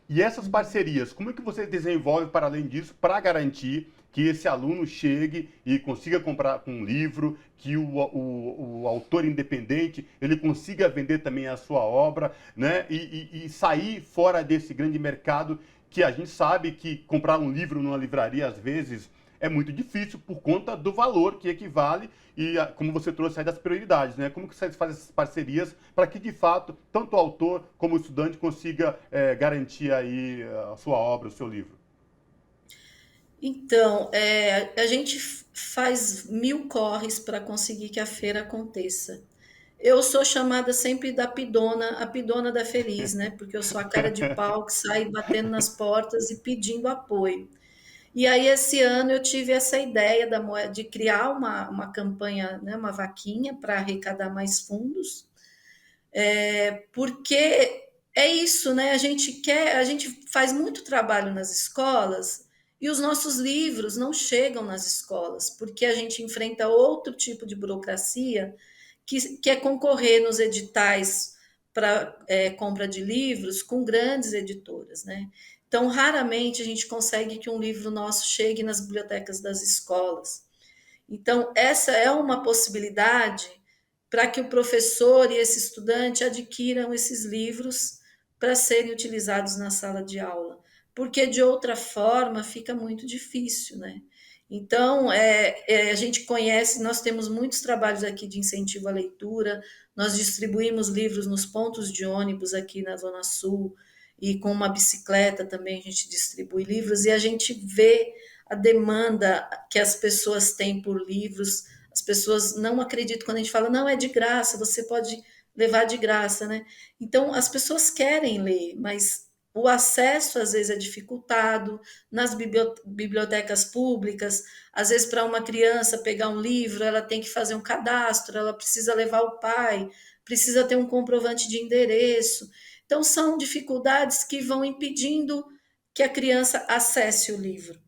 E essas parcerias, como é que você desenvolve para além disso, para garantir que esse aluno chegue e consiga comprar um livro, que o autor independente ele consiga vender também a sua obra, né? E sair fora desse grande mercado que a gente sabe que comprar um livro numa livraria às vezes é muito difícil por conta do valor que equivale e como você trouxe aí das prioridades, né? Como que você faz essas parcerias para que de fato tanto o autor como o estudante consiga garantir aí a sua obra, o seu livro? Então, a gente faz 1000 corres para conseguir que a feira aconteça. Eu sou chamada sempre da pidona, a pidona da Feliz, né? Porque eu sou a cara de pau que sai batendo nas portas e pedindo apoio. E aí, esse ano, eu tive essa ideia de criar uma campanha, né, uma vaquinha para arrecadar mais fundos, porque é isso, né? A gente faz muito trabalho nas escolas e os nossos livros não chegam nas escolas, porque a gente enfrenta outro tipo de burocracia, que é concorrer nos editais para compra de livros com grandes editoras, né? Então, raramente a gente consegue que um livro nosso chegue nas bibliotecas das escolas. Então, essa é uma possibilidade para que o professor e esse estudante adquiram esses livros para serem utilizados na sala de aula, porque de outra forma fica muito difícil, né? Então, a gente conhece, nós temos muitos trabalhos aqui de incentivo à leitura, nós distribuímos livros nos pontos de ônibus aqui na Zona Sul, e com uma bicicleta também a gente distribui livros, e a gente vê a demanda que as pessoas têm por livros. As pessoas não acreditam quando a gente fala, não, é de graça, você pode levar de graça, né? Então, as pessoas querem ler, mas o acesso às vezes é dificultado nas bibliotecas públicas. Às vezes, para uma criança pegar um livro, ela tem que fazer um cadastro, ela precisa levar o pai, precisa ter um comprovante de endereço. Então, são dificuldades que vão impedindo que a criança acesse o livro,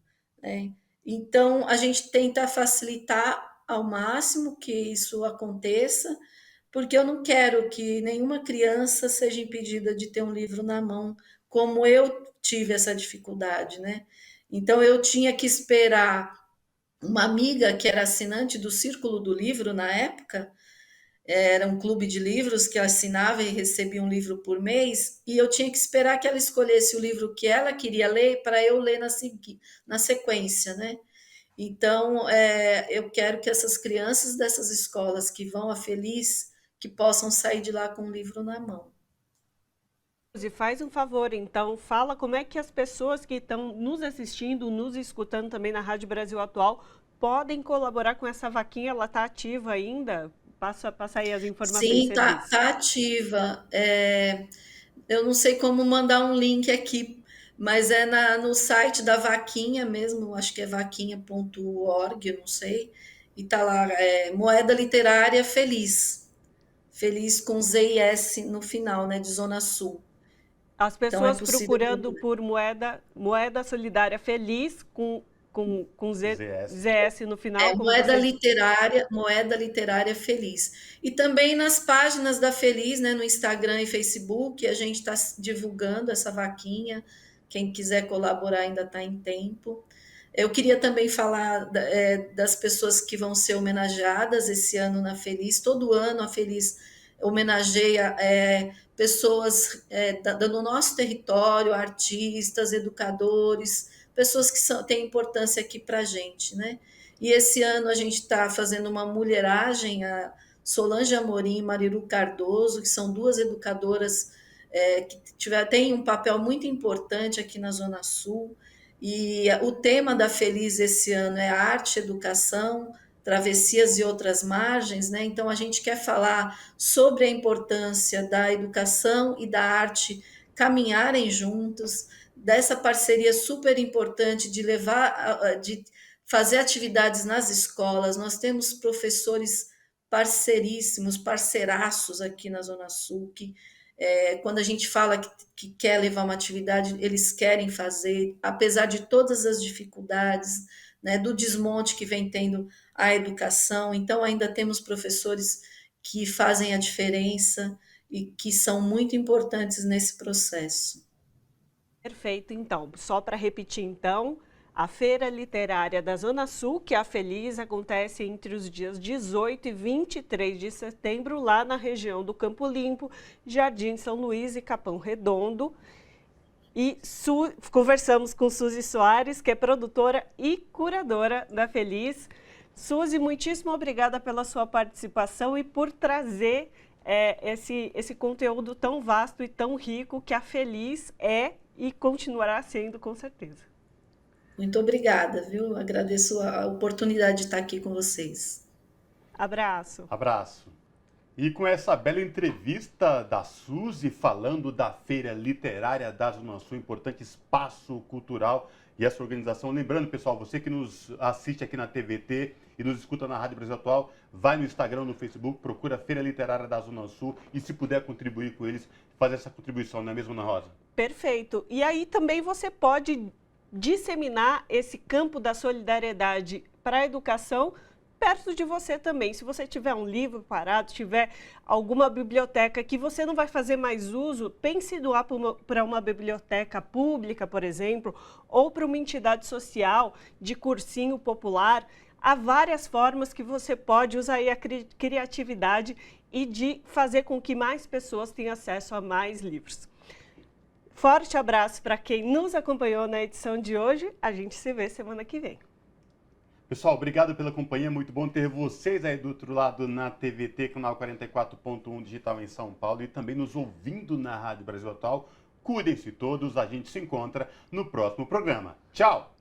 né? Então, a gente tenta facilitar ao máximo que isso aconteça, porque eu não quero que nenhuma criança seja impedida de ter um livro na mão, como eu tive essa dificuldade, né? Então, eu tinha que esperar uma amiga que era assinante do Círculo do Livro na época, era um clube de livros que eu assinava e recebia um livro por mês, e eu tinha que esperar que ela escolhesse o livro que ela queria ler para eu ler na sequência, né? Então, eu quero que essas crianças dessas escolas que vão à Feliz, que possam sair de lá com um livro na mão. E faz um favor, então, fala como é que as pessoas que estão nos assistindo, nos escutando também na Rádio Brasil Atual, podem colaborar com essa vaquinha, ela está ativa ainda? Passa aí as informações. Sim, tá ativa. Eu não sei como mandar um link aqui, mas no site da Vaquinha mesmo, acho que é vaquinha.org, eu não sei, e tá lá, Moeda Literária Feliz. Feliz com Z e S no final, né, de Zona Sul. As pessoas então, procurando por moeda solidária feliz com ZS no final. Moeda literária Feliz. E também nas páginas da Feliz, né, no Instagram e Facebook, a gente está divulgando essa vaquinha. Quem quiser colaborar ainda está em tempo. Eu queria também falar das pessoas que vão ser homenageadas esse ano na Feliz. Todo ano a Feliz homenageia pessoas do nosso território, artistas, educadores, pessoas que têm importância aqui para a gente, né? E esse ano a gente está fazendo uma mulheragem, a Solange Amorim e Marilu Cardoso, que são duas educadoras que têm um papel muito importante aqui na Zona Sul. E o tema da Feliz esse ano é arte, educação, travessias e outras margens, né? Então a gente quer falar sobre a importância da educação e da arte caminharem juntos, dessa parceria super importante de de fazer atividades nas escolas. Nós temos professores parceiríssimos, parceiraços aqui na Zona Sul, que quando a gente fala que quer levar uma atividade, eles querem fazer, apesar de todas as dificuldades, né, do desmonte que vem tendo a educação. Então, ainda temos professores que fazem a diferença e que são muito importantes nesse processo. Perfeito, então. Só para repetir, então, a Feira Literária da Zona Sul, que é a Feliz, acontece entre os dias 18 e 23 de setembro, lá na região do Campo Limpo, Jardim São Luís e Capão Redondo. E conversamos com Suzy Soares, que é produtora e curadora da Feliz. Suzy, muitíssimo obrigada pela sua participação e por trazer esse conteúdo tão vasto e tão rico que a Feliz é e continuará sendo, com certeza. Muito obrigada, viu? Agradeço a oportunidade de estar aqui com vocês. Abraço. Abraço. E com essa bela entrevista da Suzy falando da Feira Literária da Zona Sul, importante espaço cultural e essa organização. Lembrando, pessoal, você que nos assiste aqui na TVT e nos escuta na Rádio Brasil Atual, vai no Instagram, no Facebook, procura Feira Literária da Zona Sul e se puder contribuir com eles, fazer essa contribuição, não é mesmo, Ana Rosa? Perfeito. E aí também você pode disseminar esse campo da solidariedade para a educação perto de você também. Se você tiver um livro parado, tiver alguma biblioteca que você não vai fazer mais uso, pense em doar para uma biblioteca pública, por exemplo, ou para uma entidade social de cursinho popular. Há várias formas que você pode usar aí a criatividade e de fazer com que mais pessoas tenham acesso a mais livros. Forte abraço para quem nos acompanhou na edição de hoje. A gente se vê semana que vem. Pessoal, obrigado pela companhia. Muito bom ter vocês aí do outro lado na TVT, canal 44.1 digital em São Paulo e também nos ouvindo na Rádio Brasil Atual. Cuidem-se todos. A gente se encontra no próximo programa. Tchau!